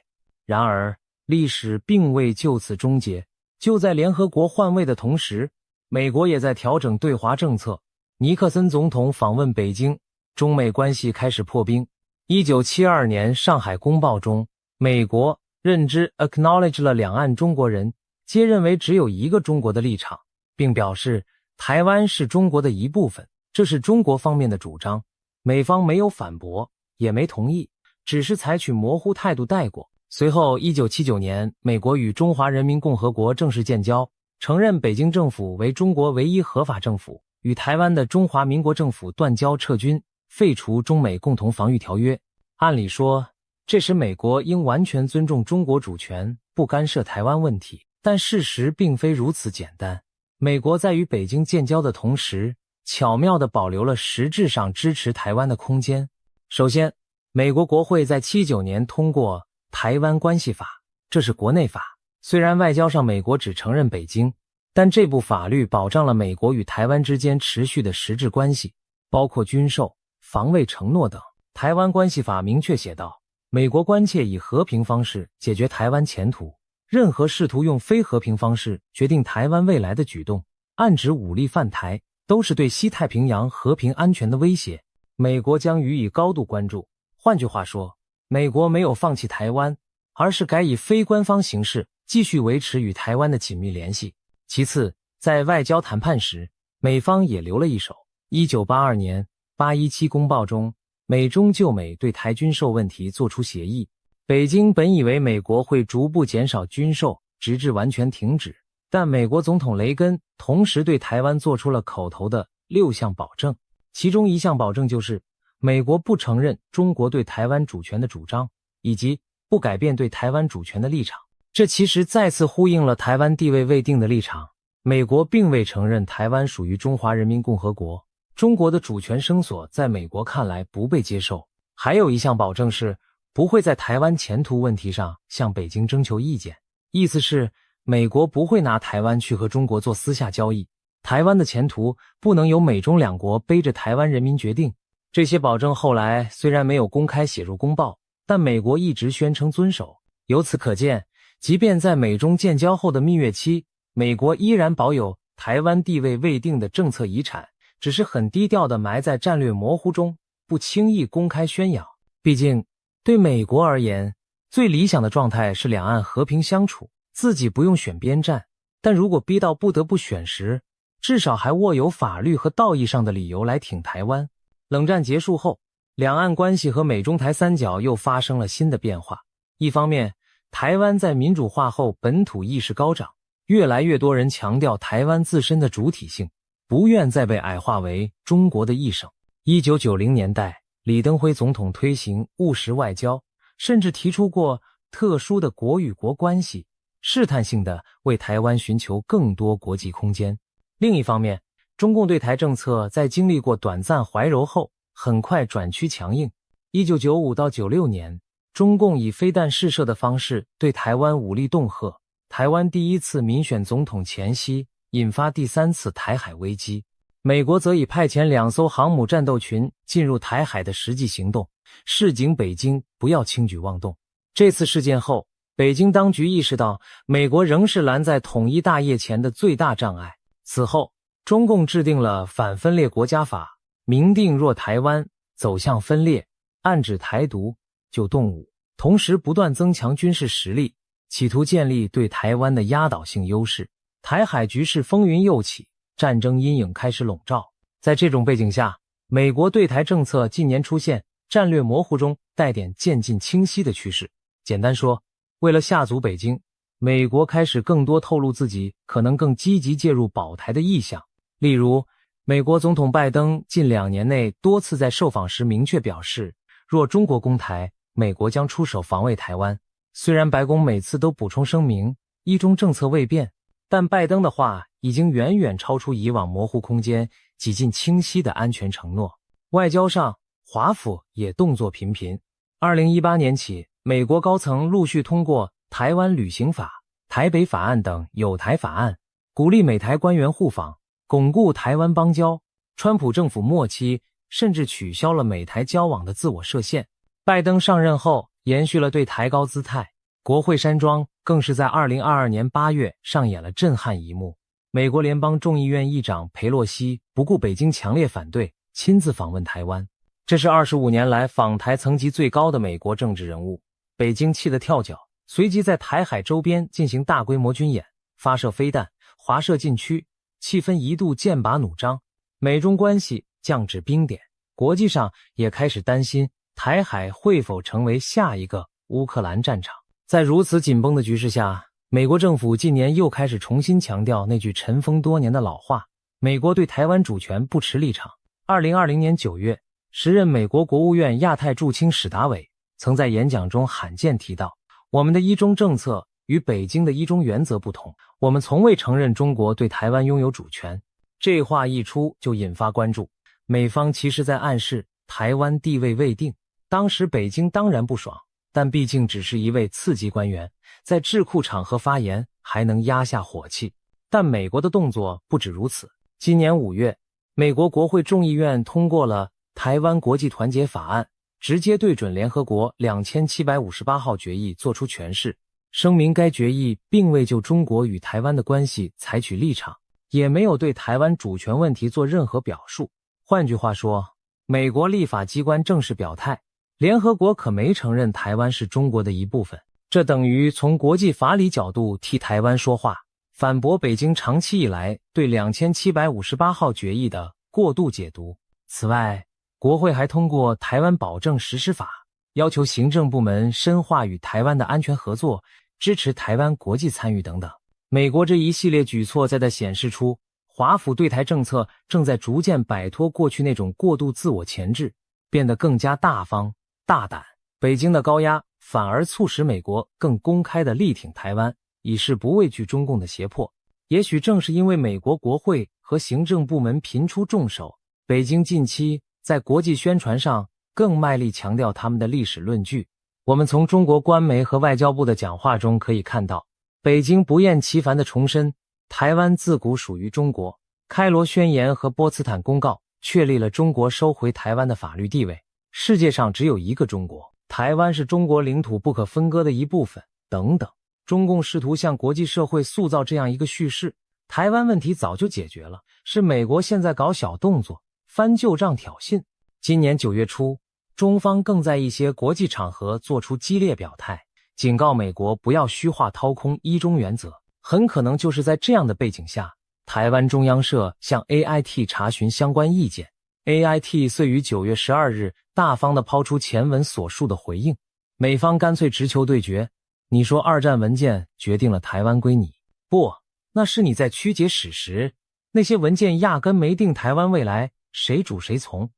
Speaker 1: 然而，历史并未就此终结。就在联合国换位的同时，美国也在调整对华政策。尼克森总统访问北京，中美关系开始破冰。1972年上海公报中，美国认知 acknowledge 了两岸中国人皆认为只有一个中国的立场，并表示台湾是中国的一部分，这是中国方面的主张。美方没有反驳，也没同意，只是采取模糊态度带过。随后1979年，美国与中华人民共和国正式建交，承认北京政府为中国唯一合法政府，与台湾的中华民国政府断交撤军，废除中美共同防御条约。按理说，这时美国应完全尊重中国主权，不干涉台湾问题。但事实并非如此简单。美国在与北京建交的同时，巧妙地保留了实质上支持台湾的空间。首先，美国国会在79年通过《台湾关系法》，这是国内法。虽然外交上美国只承认北京，但这部法律保障了美国与台湾之间持续的实质关系，包括军售、防卫承诺等。《台湾关系法》明确写道，美国关切以和平方式解决台湾前途。任何试图用非和平方式决定台湾未来的举动，暗指武力犯台，都是对西太平洋和平安全的威胁，美国将予以高度关注。换句话说，美国没有放弃台湾，而是改以非官方形式继续维持与台湾的紧密联系。其次，在外交谈判时，美方也留了一手。1982年817公报中，美中就美对台军售问题作出协议。北京本以为美国会逐步减少军售，直至完全停止，但美国总统雷根同时对台湾做出了口头的6项保证，其中一项保证就是美国不承认中国对台湾主权的主张，以及不改变对台湾主权的立场。这其实再次呼应了台湾地位未定的立场。美国并未承认台湾属于中华人民共和国，中国的主权声索在美国看来不被接受。还有一项保证是不会在台湾前途问题上向北京征求意见，意思是美国不会拿台湾去和中国做私下交易，台湾的前途不能由美中两国背着台湾人民决定。这些保证后来虽然没有公开写入公报，但美国一直宣称遵守。由此可见，即便在美中建交后的蜜月期，美国依然保有台湾地位未定的政策遗产，只是很低调地埋在战略模糊中，不轻易公开宣扬。毕竟对美国而言，最理想的状态是两岸和平相处，自己不用选边站。但如果逼到不得不选时，至少还握有法律和道义上的理由来挺台湾。冷战结束后，两岸关系和美中台三角又发生了新的变化。一方面，台湾在民主化后本土意识高涨，越来越多人强调台湾自身的主体性，不愿再被矮化为中国的一省。1990年代，李登辉总统推行务实外交，甚至提出过特殊的国与国关系，试探性的为台湾寻求更多国际空间。另一方面，中共对台政策在经历过短暂怀柔后，很快转趋强硬。1995到96年，中共以飞弹试射的方式对台湾武力恫吓，台湾第一次民选总统前夕，引发第三次台海危机。美国则以派遣2艘航母战斗群进入台海的实际行动，示警北京不要轻举妄动。这次事件后，北京当局意识到美国仍是拦在统一大业前的最大障碍。此后，中共制定了反分裂国家法，明定若台湾走向分裂，暗指台独，就动武，同时不断增强军事实力，企图建立对台湾的压倒性优势。台海局势风云又起，战争阴影开始笼罩。在这种背景下，美国对台政策近年出现战略模糊中带点渐进清晰的趋势。简单说，为了吓阻北京，美国开始更多透露自己可能更积极介入保台的意向。例如，美国总统拜登近2年内多次在受访时明确表示，若中国攻台，美国将出手防卫台湾。虽然白宫每次都补充声明一中政策未变，但拜登的话已经远远超出以往模糊空间，几近清晰的安全承诺。外交上，华府也动作频频。2018年起，美国高层陆续通过台湾旅行法、台北法案等友台法案，鼓励美台官员互访，巩固台湾邦交。川普政府末期甚至取消了美台交往的自我设限。拜登上任后延续了对台高姿态，国会山庄更是在2022年8月上演了震撼一幕。美国联邦众议院议长裴洛西不顾北京强烈反对，亲自访问台湾。这是25年来访台层级最高的美国政治人物。北京气得跳脚，随即在台海周边进行大规模军演，发射飞弹，华射禁区，气氛一度剑拔弩张，美中关系降至冰点。国际上也开始担心台海会否成为下一个乌克兰战场。在如此紧绷的局势下，美国政府近年又开始重新强调那句尘封多年的老话：美国对台湾主权不持立场。2020年9月，时任美国国务院亚太驻青史达伟曾在演讲中罕见提到，我们的一中政策与北京的一中原则不同，我们从未承认中国对台湾拥有主权。这话一出就引发关注，美方其实在暗示台湾地位未定。当时北京当然不爽，但毕竟只是一位次级官员，在智库场合发言还能压下火气。但美国的动作不止如此。今年5月，美国国会众议院通过了台湾国际团结法案，直接对准联合国2758号决议作出诠释，声明该决议并未就中国与台湾的关系采取立场，也没有对台湾主权问题做任何表述。换句话说，美国立法机关正式表态，联合国可没承认台湾是中国的一部分，这等于从国际法理角度替台湾说话，反驳北京长期以来对2758号决议的过度解读。此外，国会还通过《台湾保证实施法》，要求行政部门深化与台湾的安全合作，支持台湾国际参与等等。美国这一系列举措在显示出华府对台政策正在逐渐摆脱过去那种过度自我钳制，变得更加大方大胆。北京的高压反而促使美国更公开地力挺台湾，以示不畏惧中共的胁迫。也许正是因为美国国会和行政部门频出重手，北京近期在国际宣传上更卖力强调他们的历史论据。我们从中国官媒和外交部的讲话中可以看到，北京不厌其烦地重申台湾自古属于中国，开罗宣言和波茨坦公告确立了中国收回台湾的法律地位，世界上只有一个中国，台湾是中国领土不可分割的一部分，等等。中共试图向国际社会塑造这样一个叙事，台湾问题早就解决了，是美国现在搞小动作，翻旧账挑衅。今年9月初，中方更在一些国际场合做出激烈表态，警告美国不要虚化掏空一中原则。很可能就是在这样的背景下，台湾中央社向 AIT 查询相关意见。AIT 遂于9月12日大方地抛出前文所述的回应，美方干脆直球对决。你说二战文件决定了台湾归你，不，那是你在曲解史实，那些文件压根没定台湾未来，谁主谁从。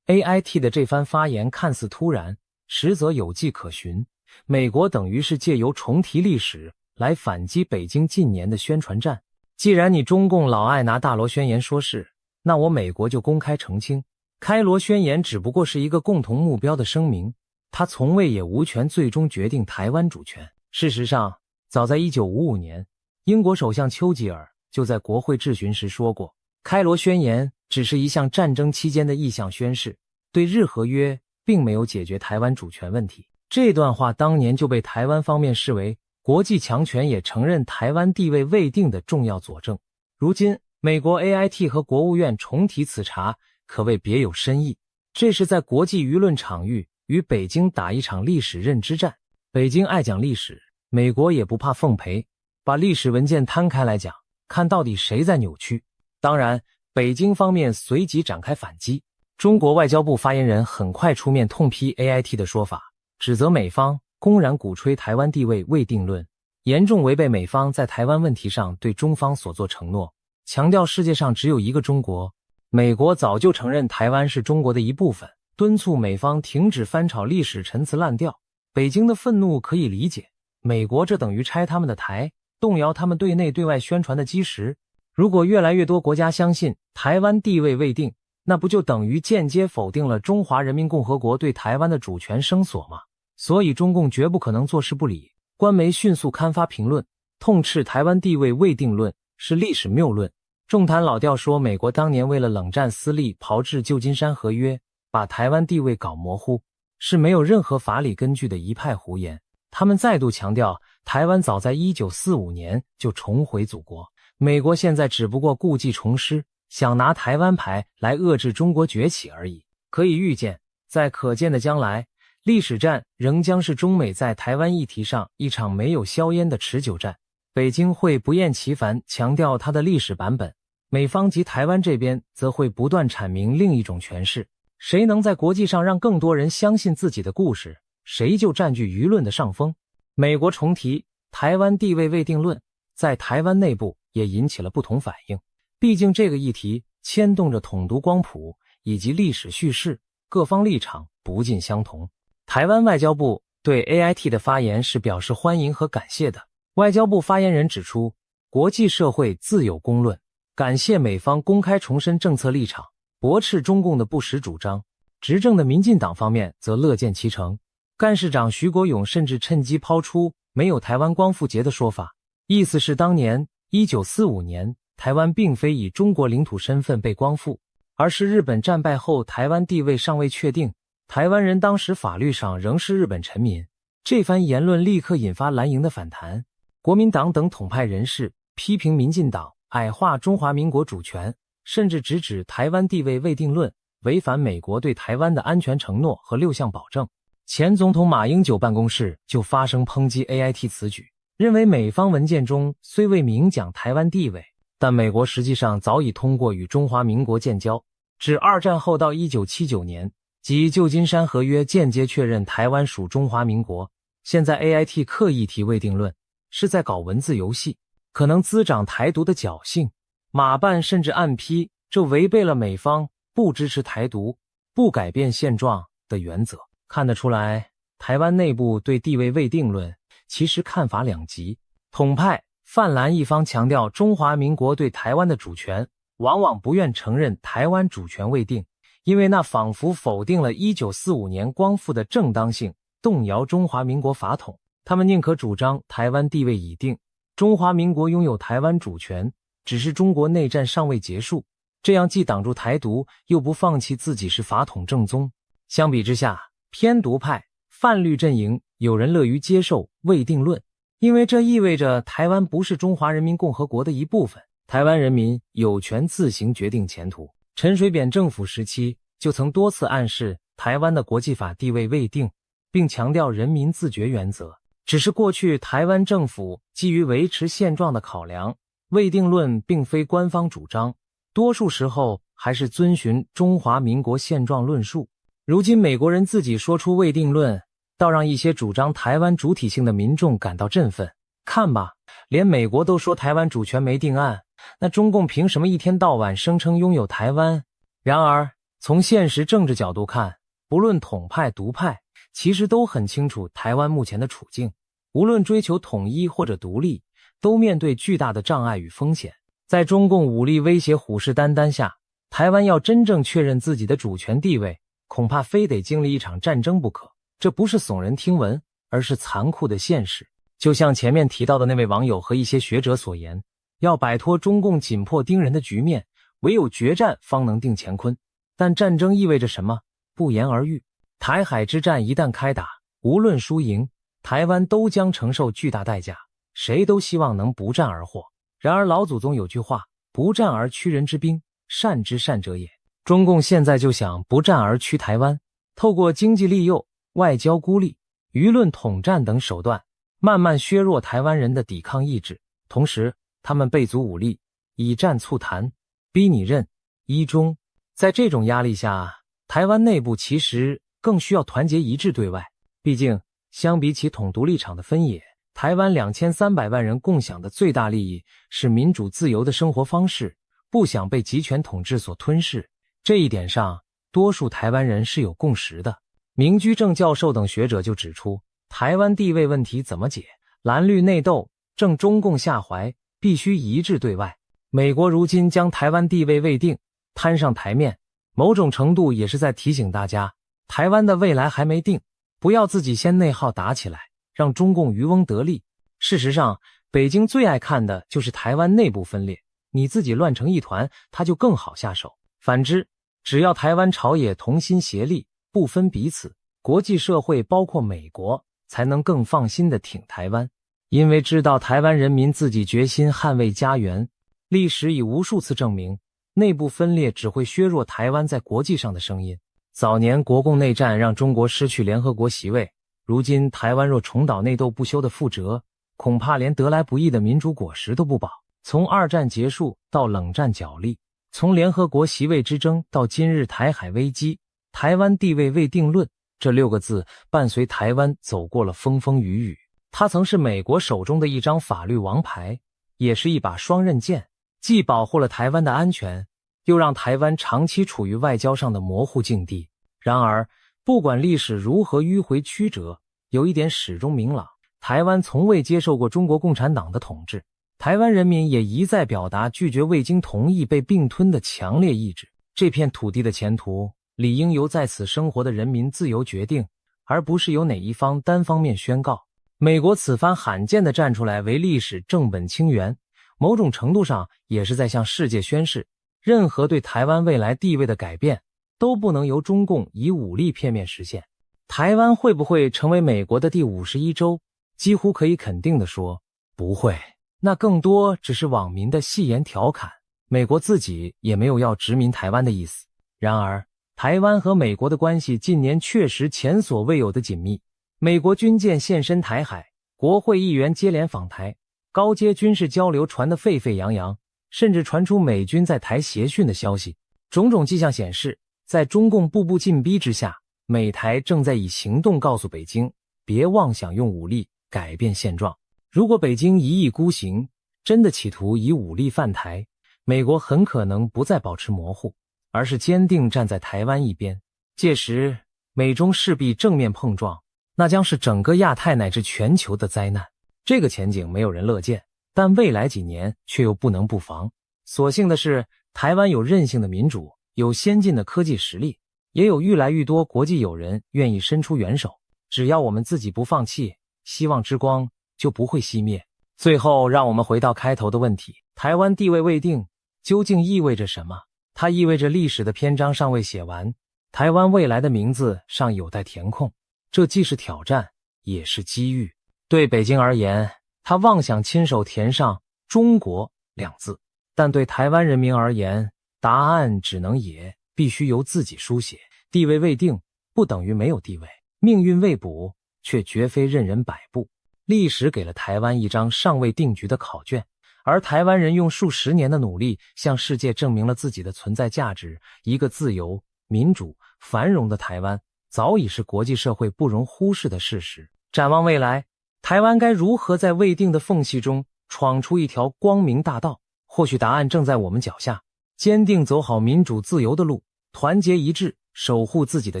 Speaker 1: AIT 的这番发言看似突然，实则有迹可循。美国等于是借由重提历史来反击北京近年的宣传战。既然你中共老爱拿大罗宣言说事，那我美国就公开澄清，开罗宣言只不过是一个共同目标的声明，它从未也无权最终决定台湾主权。事实上，早在1955年，英国首相丘吉尔就在国会质询时说过，开罗宣言只是一项战争期间的意向宣示，对日合约并没有解决台湾主权问题。这段话当年就被台湾方面视为国际强权也承认台湾地位未定的重要佐证。如今美国 AIT 和国务院重提此茬，可谓别有深意。这是在国际舆论场域与北京打一场历史认知战。北京爱讲历史，美国也不怕奉陪，把历史文件摊开来讲，看到底谁在扭曲。当然，北京方面随即展开反击。中国外交部发言人很快出面痛批 AIT 的说法，指责美方公然鼓吹台湾地位未定论，严重违背美方在台湾问题上对中方所作承诺，强调世界上只有一个中国，美国早就承认台湾是中国的一部分，敦促美方停止翻炒历史陈词滥调。北京的愤怒可以理解，美国这等于拆他们的台，动摇他们对内对外宣传的基石。如果越来越多国家相信台湾地位未定，那不就等于间接否定了中华人民共和国对台湾的主权声索吗？所以中共绝不可能坐视不理，官媒迅速刊发评论，痛斥台湾地位未定论是历史谬论，重弹老调说美国当年为了冷战私利炮制旧金山合约，把台湾地位搞模糊，是没有任何法理根据的一派胡言。他们再度强调，台湾早在1945年就重回祖国，美国现在只不过故技重施，想拿台湾牌来遏制中国崛起而已。可以预见，在可见的将来，历史战仍将是中美在台湾议题上一场没有硝烟的持久战。北京会不厌其烦强调它的历史版本，美方及台湾这边则会不断阐明另一种诠释。谁能在国际上让更多人相信自己的故事，谁就占据舆论的上风。美国重提台湾地位未定论，在台湾内部也引起了不同反应。毕竟这个议题牵动着统独光谱以及历史叙事，各方立场不尽相同。台湾外交部对 AIT 的发言是表示欢迎和感谢的。外交部发言人指出，国际社会自有公论，感谢美方公开重申政策立场，驳斥中共的不实主张。执政的民进党方面则乐见其成。干事长徐国勇甚至趁机抛出没有台湾光复节的说法，意思是当年1945年台湾并非以中国领土身份被光复，而是日本战败后台湾地位尚未确定，台湾人当时法律上仍是日本臣民。这番言论立刻引发蓝营的反弹，国民党等统派人士批评民进党矮化中华民国主权，甚至直指台湾地位未定论违反美国对台湾的安全承诺和6项保证。前总统马英九办公室就发声抨击 AIT 此举，认为美方文件中虽未明讲台湾地位，但美国实际上早已通过与中华民国建交，至二战后到1979年，即旧金山合约间接确认台湾属中华民国。现在 AIT 刻意提未定论，是在搞文字游戏，可能滋长台独的侥幸。马办甚至暗批，这违背了美方不支持台独、不改变现状的原则。看得出来，台湾内部对地位未定论其实看法两极。统派泛蓝一方强调中华民国对台湾的主权，往往不愿承认台湾主权未定，因为那仿佛否定了1945年光复的正当性，动摇中华民国法统。他们宁可主张台湾地位已定，中华民国拥有台湾主权，只是中国内战尚未结束，这样既挡住台独，又不放弃自己是法统正宗。相比之下，偏独派泛绿阵营有人乐于接受未定论，因为这意味着台湾不是中华人民共和国的一部分，台湾人民有权自行决定前途。陈水扁政府时期就曾多次暗示台湾的国际法地位未定，并强调人民自决原则。只是过去台湾政府基于维持现状的考量，未定论并非官方主张，多数时候还是遵循中华民国现状论述。如今美国人自己说出未定论，倒让一些主张台湾主体性的民众感到振奋。看吧，连美国都说台湾主权没定案，那中共凭什么一天到晚声称拥有台湾？然而，从现实政治角度看，不论统派独派，其实都很清楚台湾目前的处境。无论追求统一或者独立，都面对巨大的障碍与风险。在中共武力威胁虎视眈眈下，台湾要真正确认自己的主权地位，恐怕非得经历一场战争不可。这不是耸人听闻，而是残酷的现实。就像前面提到的那位网友和一些学者所言，要摆脱中共紧迫盯人的局面，唯有决战方能定乾坤。但战争意味着什么？不言而喻。台海之战一旦开打，无论输赢，台湾都将承受巨大代价，谁都希望能不战而获。然而老祖宗有句话，不战而屈人之兵，善之善者也。中共现在就想不战而屈台湾，透过经济利诱、外交孤立、舆论统战等手段，慢慢削弱台湾人的抵抗意志。同时，他们备足武力，以战促谈，逼你认一中。在这种压力下，台湾内部其实更需要团结一致对外。毕竟，相比起统独立场的分野，台湾2300万人共享的最大利益是民主自由的生活方式，不想被集权统治所吞噬。这一点上，多数台湾人是有共识的。明居正教授等学者就指出，台湾地位问题怎么解？蓝绿内斗正中共下怀，必须一致对外。美国如今将台湾地位未定摊上台面，某种程度也是在提醒大家，台湾的未来还没定，不要自己先内耗打起来，让中共渔翁得利。事实上，北京最爱看的就是台湾内部分裂，你自己乱成一团，他就更好下手。反之，只要台湾朝野同心协力，不分彼此，国际社会包括美国才能更放心地挺台湾。因为知道台湾人民自己决心捍卫家园，历史已无数次证明，内部分裂只会削弱台湾在国际上的声音。早年国共内战让中国失去联合国席位，如今台湾若重蹈内斗不休的覆辙，恐怕连得来不易的民主果实都不保。从二战结束到冷战角力，从联合国席位之争到今日台海危机，台湾地位未定论这6个字伴随台湾走过了风风雨雨。它曾是美国手中的一张法律王牌，也是一把双刃剑，既保护了台湾的安全，又让台湾长期处于外交上的模糊境地。然而，不管历史如何迂回曲折，有一点始终明朗，台湾从未接受过中国共产党的统治，台湾人民也一再表达拒绝未经同意被并吞的强烈意志。这片土地的前途理应由在此生活的人民自由决定，而不是由哪一方单方面宣告。美国此番罕见地站出来为历史正本清源，某种程度上也是在向世界宣示，任何对台湾未来地位的改变都不能由中共以武力片面实现。台湾会不会成为美国的第51州？几乎可以肯定地说，不会。那更多只是网民的戏言调侃，美国自己也没有要殖民台湾的意思。然而，台湾和美国的关系近年确实前所未有的紧密。美国军舰现身台海，国会议员接连访台，高阶军事交流传得沸沸扬扬，甚至传出美军在台协训的消息。种种迹象显示，在中共步步进逼之下，美台正在以行动告诉北京，别妄想用武力改变现状。如果北京一意孤行，真的企图以武力犯台，美国很可能不再保持模糊，而是坚定站在台湾一边。届时，美中势必正面碰撞，那将是整个亚太乃至全球的灾难。这个前景没有人乐见，但未来几年却又不能不防。所幸的是，台湾有韧性的民主，有先进的科技实力，也有愈来愈多国际友人愿意伸出援手。只要我们自己不放弃，希望之光就不会熄灭。最后，让我们回到开头的问题，台湾地位未定究竟意味着什么？它意味着历史的篇章尚未写完，台湾未来的名字尚有待填空。这既是挑战，也是机遇。对北京而言，他妄想亲手填上中国2字，但对台湾人民而言，答案只能也，必须由自己书写。地位未定不等于没有地位，命运未卜却绝非任人摆布。历史给了台湾一张尚未定局的考卷，而台湾人用数十年的努力向世界证明了自己的存在价值，一个自由、民主、繁荣的台湾早已是国际社会不容忽视的事实。展望未来，台湾该如何在未定的缝隙中闯出一条光明大道？或许答案正在我们脚下。坚定走好民主自由的路，团结一致，守护自己的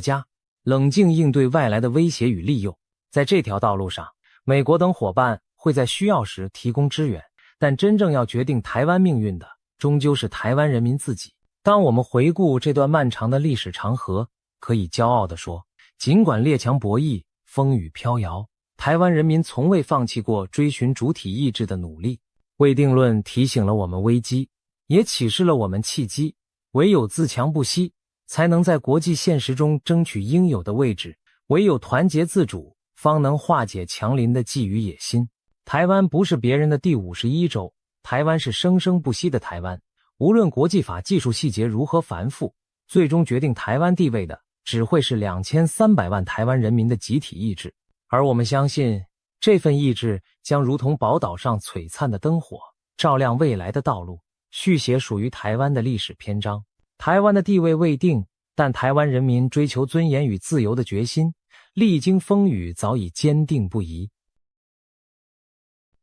Speaker 1: 家，冷静应对外来的威胁与利诱。在这条道路上，美国等伙伴会在需要时提供支援，但真正要决定台湾命运的，终究是台湾人民自己。当我们回顾这段漫长的历史长河，可以骄傲地说，尽管列强博弈，风雨飘摇，台湾人民从未放弃过追寻主体意志的努力。未定论提醒了我们危机，也启示了我们契机。唯有自强不息，才能在国际现实中争取应有的位置；唯有团结自主，方能化解强邻的觊觎野心。台湾不是别人的第51州，台湾是生生不息的台湾。无论国际法技术细节如何繁复，最终决定台湾地位的，只会是2300万台湾人民的集体意志。而我们相信，这份意志将如同宝岛上璀璨的灯火，照亮未来的道路，续写属于台湾的历史篇章。台湾的地位未定，但台湾人民追求尊严与自由的决心，历经风雨早已坚定不移。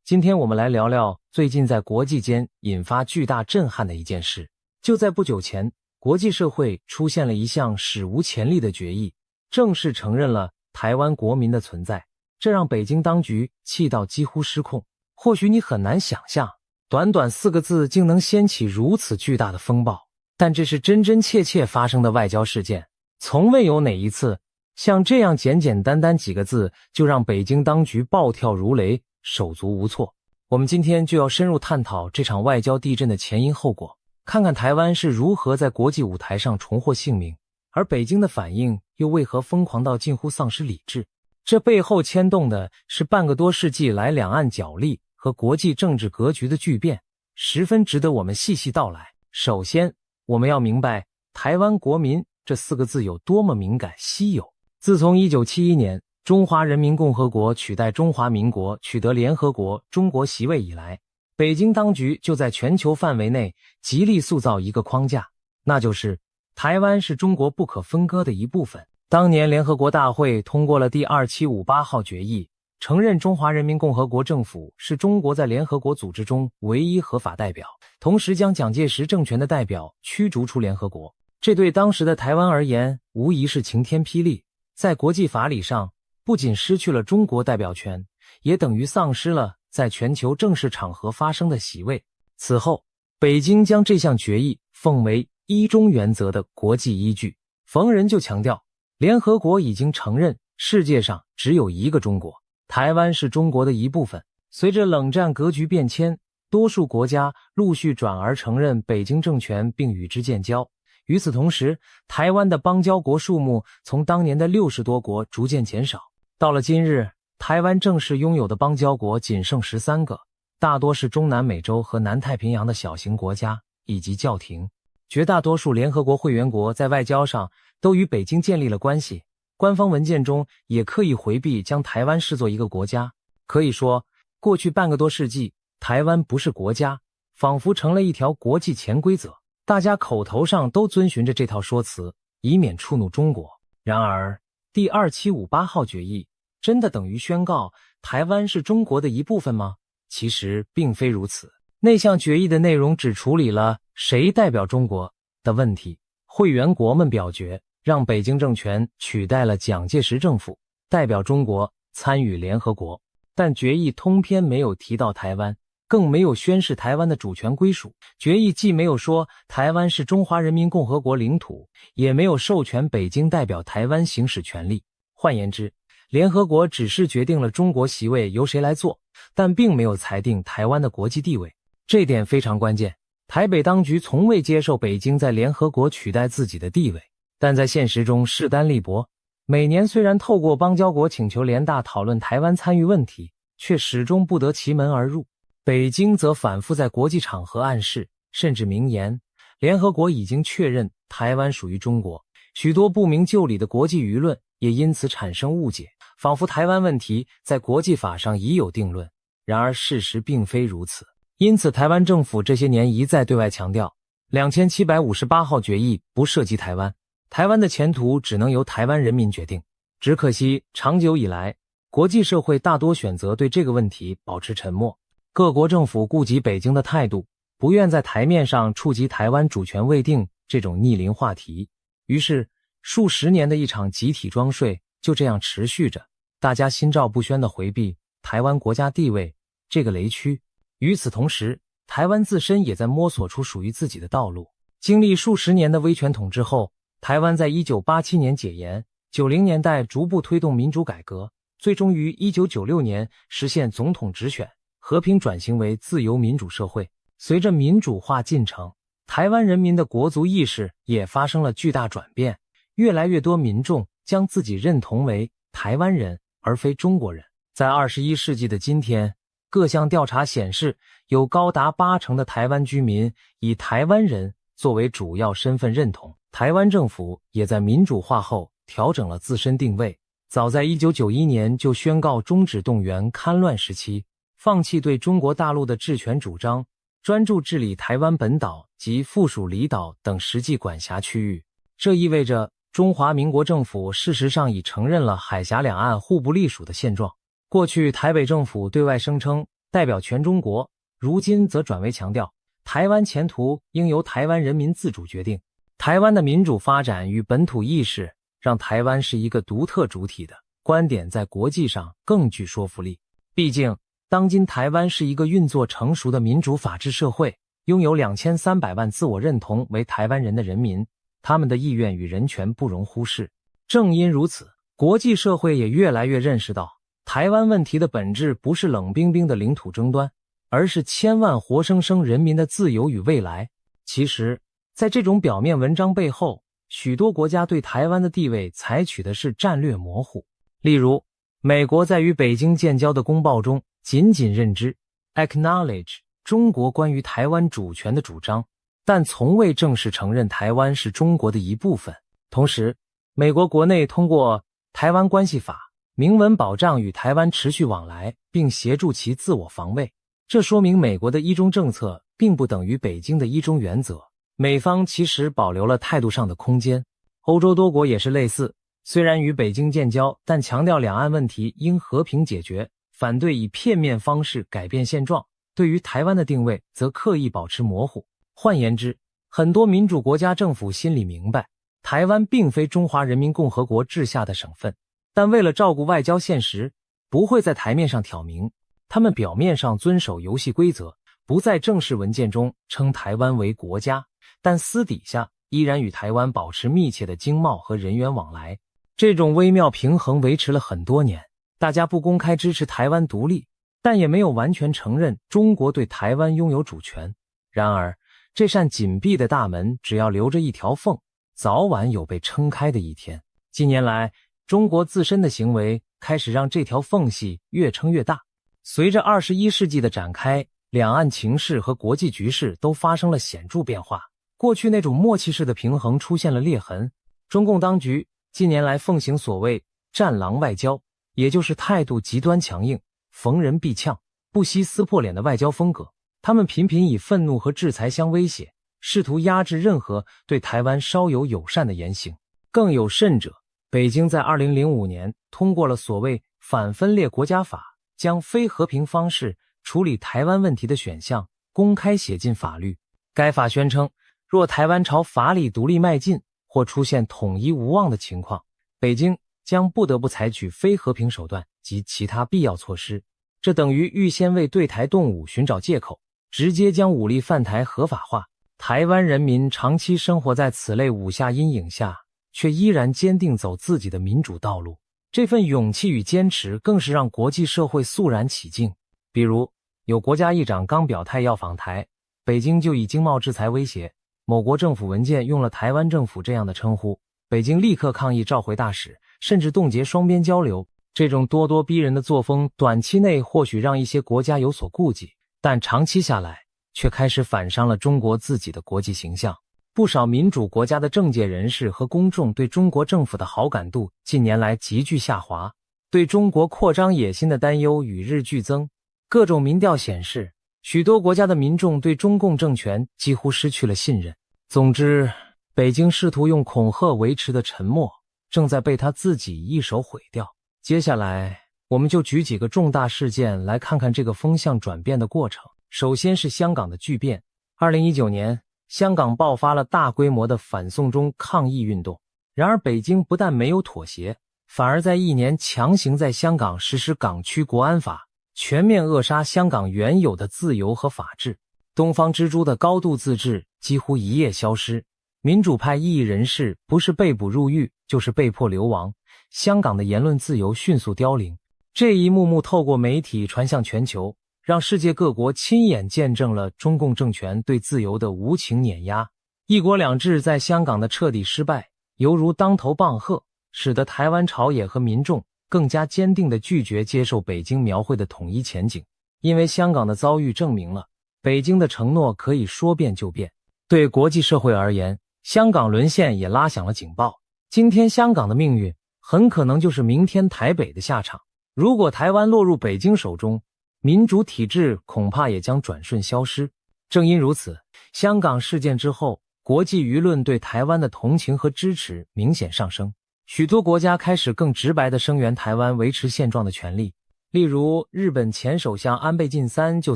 Speaker 1: 今天我们来聊聊最近在国际间引发巨大震撼的一件事。就在不久前，国际社会出现了一项史无前例的决议，正式承认了台湾国民的存在。这让北京当局气到几乎失控。或许你很难想象，短短4个字竟能掀起如此巨大的风暴，但这是真真切切发生的外交事件。从未有哪一次像这样简简单单几个字就让北京当局暴跳如雷，手足无措。我们今天就要深入探讨这场外交地震的前因后果，看看台湾是如何在国际舞台上重获性命，而北京的反应又为何疯狂到近乎丧失理智。这背后牵动的是半个多世纪来两岸角力和国际政治格局的巨变，十分值得我们细细道来。首先，我们要明白台湾国民这4个字有多么敏感稀有。自从1971年中华人民共和国取代中华民国取得联合国中国席位以来，北京当局就在全球范围内极力塑造一个框架，那就是台湾是中国不可分割的一部分。当年联合国大会通过了第2758号决议，承认中华人民共和国政府是中国在联合国组织中唯一合法代表，同时将蒋介石政权的代表驱逐出联合国。这对当时的台湾而言无疑是晴天霹雳，在国际法理上不仅失去了中国代表权，也等于丧失了在全球正式场合发声的席位。此后，北京将这项决议奉为一中原则的国际依据，逢人就强调联合国已经承认世界上只有一个中国，台湾是中国的一部分。随着冷战格局变迁，多数国家陆续转而承认北京政权并与之建交。与此同时，台湾的邦交国数目从当年的60多国逐渐减少。到了今日，台湾正式拥有的邦交国仅剩13个，大多是中南美洲和南太平洋的小型国家以及教廷。绝大多数联合国会员国在外交上都与北京建立了关系，官方文件中也刻意回避将台湾视作一个国家。可以说，过去半个多世纪，台湾不是国家，仿佛成了一条国际潜规则，大家口头上都遵循着这套说辞，以免触怒中国。然而，第2758号决议真的等于宣告台湾是中国的一部分吗？其实并非如此。那项决议的内容只处理了谁代表中国的问题，会员国们表决，让北京政权取代了蒋介石政府，代表中国参与联合国。但决议通篇没有提到台湾，更没有宣示台湾的主权归属。决议既没有说台湾是中华人民共和国领土，也没有授权北京代表台湾行使权利。换言之，联合国只是决定了中国席位由谁来做，但并没有裁定台湾的国际地位。这点非常关键。台北当局从未接受北京在联合国取代自己的地位，但在现实中势单力薄。每年虽然透过邦交国请求联大讨论台湾参与问题，却始终不得其门而入。北京则反复在国际场合暗示，甚至明言，联合国已经确认台湾属于中国。许多不明就里的国际舆论也因此产生误解，仿佛台湾问题在国际法上已有定论。然而事实并非如此。因此台湾政府这些年一再对外强调2758号决议不涉及台湾，台湾的前途只能由台湾人民决定。只可惜长久以来，国际社会大多选择对这个问题保持沉默，各国政府顾及北京的态度，不愿在台面上触及台湾主权未定这种逆鳞话题。于是数十年的一场集体装睡就这样持续着，大家心照不宣地回避台湾国家地位这个雷区。与此同时，台湾自身也在摸索出属于自己的道路。经历数十年的威权统治后，台湾在1987年解严，90年代逐步推动民主改革，最终于1996年实现总统直选，和平转型为自由民主社会。随着民主化进程，台湾人民的国族意识也发生了巨大转变，越来越多民众将自己认同为台湾人而非中国人。在21世纪的今天，各项调查显示，有高达80%的台湾居民以台湾人作为主要身份认同。台湾政府也在民主化后调整了自身定位，早在1991年就宣告终止动员戡乱时期，放弃对中国大陆的治权主张，专注治理台湾本岛及附属离岛等实际管辖区域。这意味着中华民国政府事实上已承认了海峡两岸互不隶属的现状。过去台北政府对外声称代表全中国，如今则转为强调台湾前途应由台湾人民自主决定。台湾的民主发展与本土意识让台湾是一个独特主体的观点在国际上更具说服力。毕竟当今台湾是一个运作成熟的民主法治社会，拥有2300万自我认同为台湾人的人民，他们的意愿与人权不容忽视。正因如此，国际社会也越来越认识到，台湾问题的本质不是冷冰冰的领土争端，而是千万活生生人民的自由与未来。其实在这种表面文章背后，许多国家对台湾的地位采取的是战略模糊。例如，美国在与北京建交的公报中仅仅认知 acknowledge 中国关于台湾主权的主张，但从未正式承认台湾是中国的一部分。同时，美国国内通过台湾关系法明文保障与台湾持续往来，并协助其自我防卫。这说明美国的一中政策并不等于北京的一中原则，美方其实保留了态度上的空间。欧洲多国也是类似，虽然与北京建交，但强调两岸问题应和平解决，反对以片面方式改变现状，对于台湾的定位则刻意保持模糊。换言之，很多民主国家政府心里明白，台湾并非中华人民共和国治下的省份，但为了照顾外交现实，不会在台面上挑明。他们表面上遵守游戏规则，不在正式文件中称台湾为国家，但私底下依然与台湾保持密切的经贸和人员往来。这种微妙平衡维持了很多年，大家不公开支持台湾独立，但也没有完全承认中国对台湾拥有主权。然而，这扇紧闭的大门只要留着一条缝，早晚有被撑开的一天。近年来，中国自身的行为开始让这条缝隙越撑越大。随着21世纪的展开，两岸情势和国际局势都发生了显著变化，过去那种默契式的平衡出现了裂痕。中共当局近年来奉行所谓战狼外交，也就是态度极端强硬，逢人必呛，不惜撕破脸的外交风格。他们频频以愤怒和制裁相威胁，试图压制任何对台湾稍有友善的言行。更有甚者，北京在2005年通过了所谓反分裂国家法，将非和平方式处理台湾问题的选项公开写进法律。该法宣称，若台湾朝法理独立迈进，或出现统一无望的情况，北京将不得不采取非和平手段及其他必要措施。这等于预先为对台动武寻找借口，直接将武力犯台合法化。台湾人民长期生活在此类武下阴影下，却依然坚定走自己的民主道路。这份勇气与坚持更是让国际社会肃然起敬。比如，有国家议长刚表态要访台，北京就以经贸制裁威胁，某国政府文件用了台湾政府这样的称呼，北京立刻抗议召回大使，甚至冻结双边交流。这种咄咄逼人的作风，短期内或许让一些国家有所顾忌，但长期下来却开始反伤了中国自己的国际形象。不少民主国家的政界人士和公众对中国政府的好感度近年来急剧下滑，对中国扩张野心的担忧与日俱增。各种民调显示，许多国家的民众对中共政权几乎失去了信任。总之，北京试图用恐吓维持的沉默，正在被他自己一手毁掉。接下来，我们就举几个重大事件来看看这个风向转变的过程。首先是香港的巨变。2019年，香港爆发了大规模的反送中抗议运动。然而，北京不但没有妥协，反而在1年强行在香港实施港区国安法，全面扼杀香港原有的自由和法治。东方之珠的高度自治几乎一夜消失，民主派异议人士不是被捕入狱，就是被迫流亡，香港的言论自由迅速凋零。这一幕幕透过媒体传向全球，让世界各国亲眼见证了中共政权对自由的无情碾压。一国两制在香港的彻底失败，犹如当头棒喝，使得台湾朝野和民众更加坚定地拒绝接受北京描绘的统一前景。因为香港的遭遇证明了，北京的承诺可以说变就变。对国际社会而言，香港沦陷也拉响了警报。今天香港的命运很可能就是明天台北的下场。如果台湾落入北京手中，民主体制恐怕也将转瞬消失。正因如此，香港事件之后，国际舆论对台湾的同情和支持明显上升。许多国家开始更直白地声援台湾维持现状的权利。例如，日本前首相安倍晋三就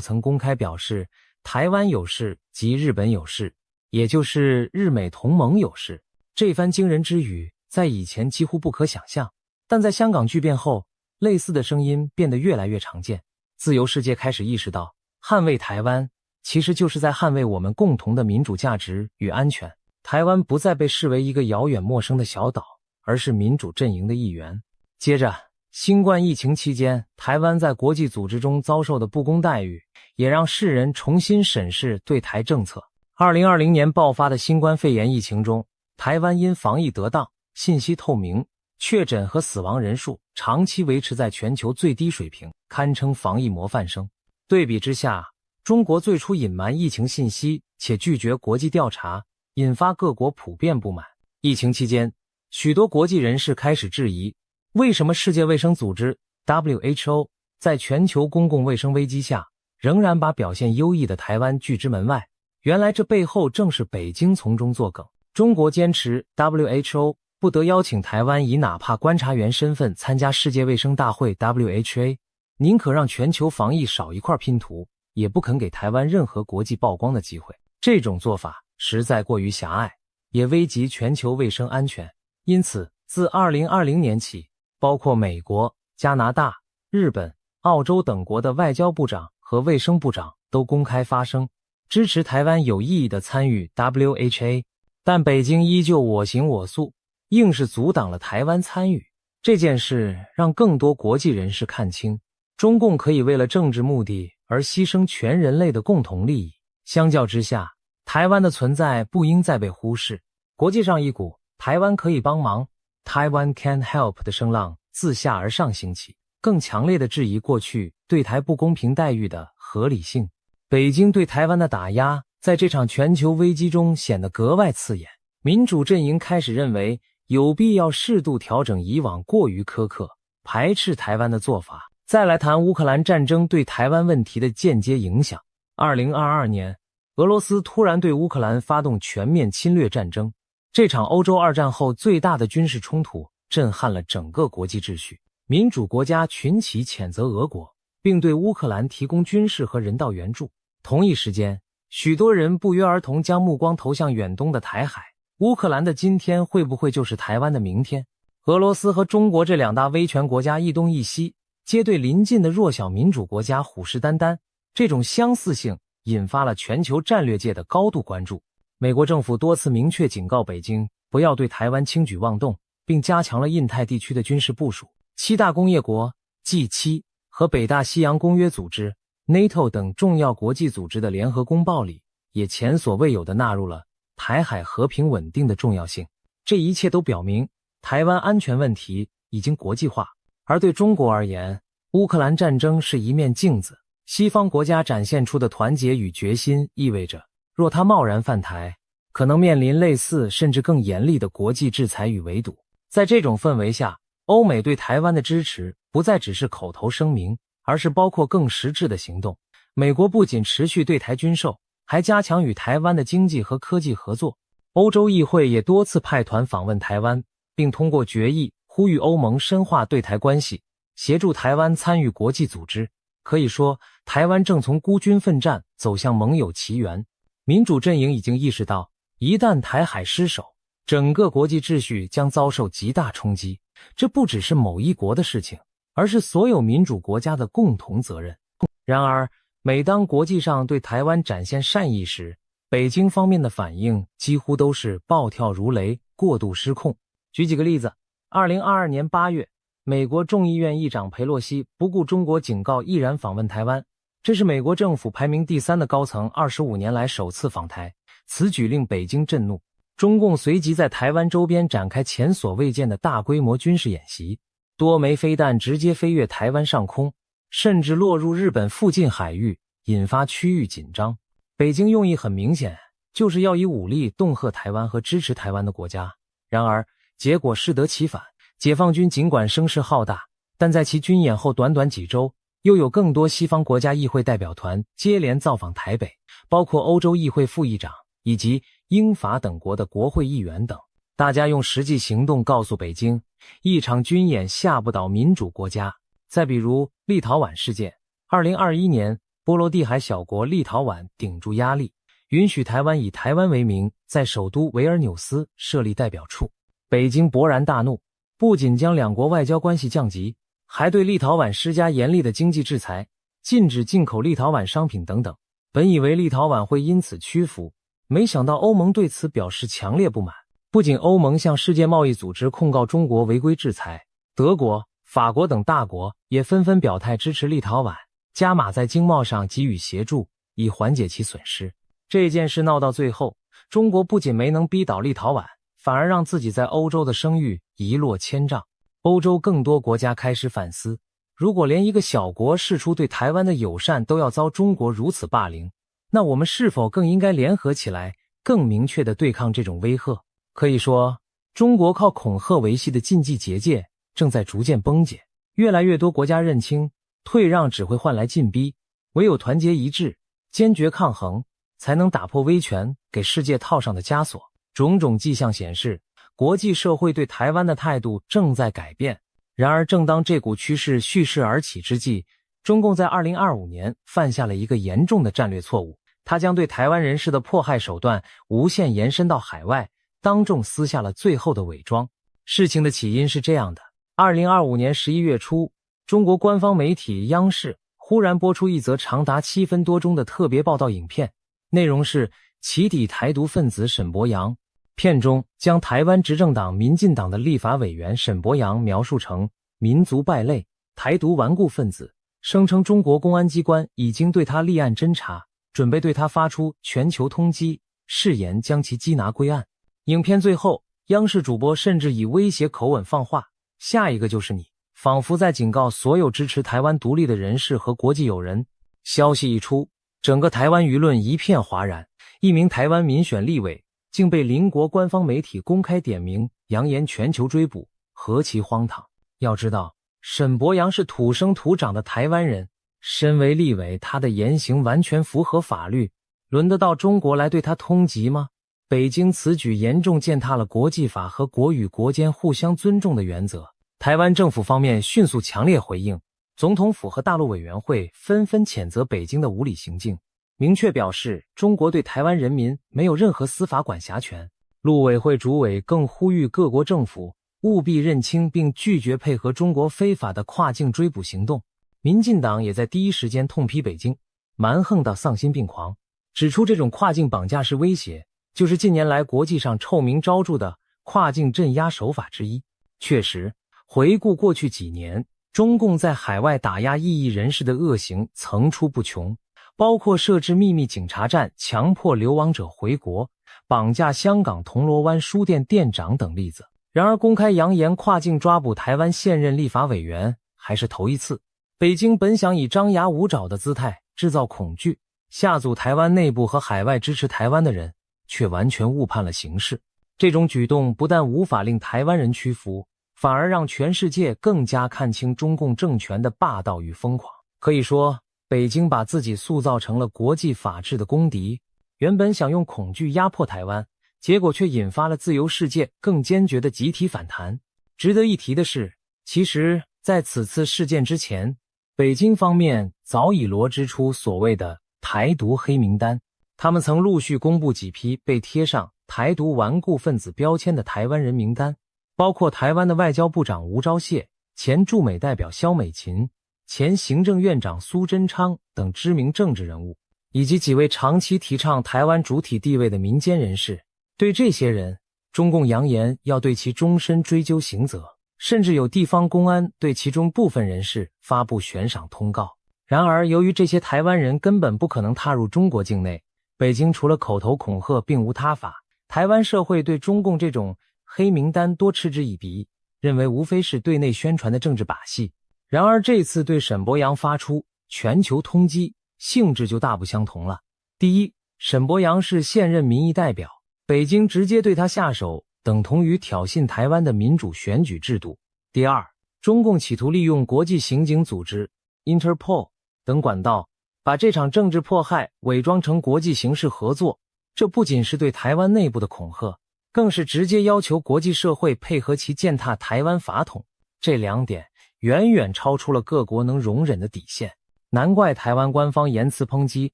Speaker 1: 曾公开表示，台湾有事即日本有事，也就是日美同盟有事。这番惊人之语在以前几乎不可想象，但在香港巨变后，类似的声音变得越来越常见。自由世界开始意识到，捍卫台湾其实就是在捍卫我们共同的民主价值与安全。台湾不再被视为一个遥远陌生的小岛，而是民主阵营的一员。接着，新冠疫情期间，台湾在国际组织中遭受的不公待遇，也让世人重新审视对台政策。2020年爆发的新冠肺炎疫情中，台湾因防疫得当、信息透明，确诊和死亡人数长期维持在全球最低水平，堪称防疫模范生。对比之下，中国最初隐瞒疫情信息且拒绝国际调查，引发各国普遍不满。疫情期间，许多国际人士开始质疑，为什么世界卫生组织 WHO 在全球公共卫生危机下，仍然把表现优异的台湾拒之门外。原来这背后正是北京从中作梗。中国坚持 WHO 不得邀请台湾以哪怕观察员身份参加世界卫生大会 WHA， 宁可让全球防疫少一块拼图，也不肯给台湾任何国际曝光的机会。这种做法实在过于狭隘，也危及全球卫生安全。因此，自2020年起，包括美国、加拿大、日本、澳洲等国的外交部长和卫生部长都公开发声，支持台湾有意义地参与 WHA， 但北京依旧我行我素，硬是阻挡了台湾参与。这件事让更多国际人士看清，中共可以为了政治目的而牺牲全人类的共同利益。相较之下，台湾的存在不应再被忽视。国际上一股台湾可以帮忙 Taiwan can help 的声浪自下而上兴起，更强烈地质疑过去对台不公平待遇的合理性。北京对台湾的打压在这场全球危机中显得格外刺眼。民主阵营开始认为有必要适度调整以往过于苛刻、排斥台湾的做法。再来谈乌克兰战争对台湾问题的间接影响。2022年，俄罗斯突然对乌克兰发动全面侵略战争，这场欧洲二战后最大的军事冲突震撼了整个国际秩序。民主国家群起谴责俄国，并对乌克兰提供军事和人道援助。同一时间，许多人不约而同将目光投向远东的台海。乌克兰的今天会不会就是台湾的明天？俄罗斯和中国这两大威权国家一东一西，皆对邻近的弱小民主国家虎视眈眈，这种相似性引发了全球战略界的高度关注。美国政府多次明确警告北京不要对台湾轻举妄动，并加强了印太地区的军事部署。七大工业国 G7 和北大西洋公约组织 NATO 等重要国际组织的联合公报里，也前所未有地纳入了台海和平稳定的重要性。这一切都表明，台湾安全问题已经国际化。而对中国而言，乌克兰战争是一面镜子，西方国家展现出的团结与决心意味着，若他贸然犯台，可能面临类似甚至更严厉的国际制裁与围堵。在这种氛围下，欧美对台湾的支持不再只是口头声明，而是包括更实质的行动。美国不仅持续对台军售，还加强与台湾的经济和科技合作。欧洲议会也多次派团访问台湾，并通过决议呼吁欧盟深化对台关系，协助台湾参与国际组织。可以说，台湾正从孤军奋战走向盟友齐援。民主阵营已经意识到，一旦台海失守，整个国际秩序将遭受极大冲击。这不只是某一国的事情，而是所有民主国家的共同责任。然而，每当国际上对台湾展现善意时，北京方面的反应几乎都是暴跳如雷、过度失控。举几个例子，2022年8月，美国众议院议长裴洛西不顾中国警告毅然访问台湾，这是美国政府排名第3的高层25年来首次访台，此举令北京震怒。中共随即在台湾周边展开前所未见的大规模军事演习，多枚飞弹直接飞越台湾上空，甚至落入日本附近海域，引发区域紧张。北京用意很明显，就是要以武力恫吓台湾和支持台湾的国家。然而，结果适得其反，解放军尽管声势浩大，但在其军演后短短几周，又有更多西方国家议会代表团接连造访台北，包括欧洲议会副议长以及英法等国的国会议员等。大家用实际行动告诉北京，一场军演吓不倒民主国家。再比如立陶宛事件，2021年波罗的海小国立陶宛顶住压力，允许台湾以台湾为名在首都维尔纽斯设立代表处。北京勃然大怒，不仅将两国外交关系降级，还对立陶宛施加严厉的经济制裁，禁止进口立陶宛商品等等。本以为立陶宛会因此屈服，没想到欧盟对此表示强烈不满。不仅欧盟向世界贸易组织控告中国违规制裁，德国、法国等大国也纷纷表态支持立陶宛，加码在经贸上给予协助，以缓解其损失。这件事闹到最后，中国不仅没能逼倒立陶宛，反而让自己在欧洲的声誉一落千丈。欧洲更多国家开始反思，如果连一个小国释出对台湾的友善都要遭中国如此霸凌，那我们是否更应该联合起来，更明确地对抗这种威吓？可以说，中国靠恐吓维系的禁忌结界正在逐渐崩解，越来越多国家认清，退让只会换来禁逼，唯有团结一致，坚决抗衡，才能打破威权给世界套上的枷锁。种种迹象显示，国际社会对台湾的态度正在改变。然而，正当这股趋势蓄势而起之际，中共在2025年犯下了一个严重的战略错误，他将对台湾人士的迫害手段无限延伸到海外，当众撕下了最后的伪装。事情的起因是这样的，2025年11月初，中国官方媒体央视忽然播出一则长达7分多钟的特别报道影片，内容是起底台独分子沈伯洋。片中将台湾执政党民进党的立法委员沈伯洋描述成民族败类、台独顽固分子，声称中国公安机关已经对他立案侦查，准备对他发出全球通缉，誓言将其缉拿归案。影片最后，央视主播甚至以威胁口吻放话，下一个就是你，仿佛在警告所有支持台湾独立的人士和国际友人。消息一出，整个台湾舆论一片哗然，一名台湾民选立委竟被邻国官方媒体公开点名，扬言全球追捕，何其荒唐！要知道，沈伯洋是土生土长的台湾人，身为立委，他的言行完全符合法律，轮得到中国来对他通缉吗？北京此举严重践踏了国际法和国与国间互相尊重的原则。台湾政府方面迅速强烈回应，总统府和大陆委员会纷纷谴责北京的无理行径，明确表示中国对台湾人民没有任何司法管辖权。陆委会主委更呼吁各国政府务必认清并拒绝配合中国非法的跨境追捕行动。民进党也在第一时间痛批北京蛮横到丧心病狂，指出这种跨境绑架式威胁就是近年来国际上臭名昭著的跨境镇压手法之一。确实，回顾过去几年，中共在海外打压异议人士的恶行层出不穷，包括设置秘密警察站强迫流亡者回国，绑架香港铜锣湾书店店长等例子。然而公开扬言跨境抓捕台湾现任立法委员还是头一次。北京本想以张牙舞爪的姿态制造恐惧，吓阻台湾内部和海外支持台湾的人，却完全误判了形势。这种举动不但无法令台湾人屈服，反而让全世界更加看清中共政权的霸道与疯狂。可以说，北京把自己塑造成了国际法治的公敌，原本想用恐惧压迫台湾，结果却引发了自由世界更坚决的集体反弹。值得一提的是，其实在此次事件之前，北京方面早已罗织出所谓的台独黑名单，他们曾陆续公布几批被贴上台独顽固分子标签的台湾人名单，包括台湾的外交部长吴钊燮、前驻美代表萧美琴、前行政院长苏贞昌等知名政治人物，以及几位长期提倡台湾主体地位的民间人士。对这些人，中共扬言要对其终身追究刑责，甚至有地方公安对其中部分人士发布悬赏通告。然而，由于这些台湾人根本不可能踏入中国境内，北京除了口头恐吓并无他法。台湾社会对中共这种黑名单多嗤之以鼻，认为无非是对内宣传的政治把戏。然而这次对沈伯洋发出全球通缉，性质就大不相同了。第一，沈伯洋是现任民意代表，北京直接对他下手，等同于挑衅台湾的民主选举制度。第二，中共企图利用国际刑警组织 Interpol 等管道，把这场政治迫害伪装成国际刑事合作，这不仅是对台湾内部的恐吓，更是直接要求国际社会配合其践踏台湾法统。这两点远远超出了各国能容忍的底线，难怪台湾官方言辞抨击，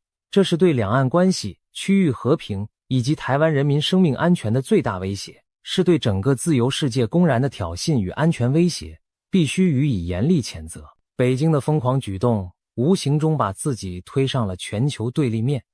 Speaker 1: 这是对两岸关系、区域和平以及台湾人民生命安全的最大威胁，是对整个自由世界公然的挑衅与安全威胁，必须予以严厉谴责。北京的疯狂举动无形中把自己推上了全球对立面。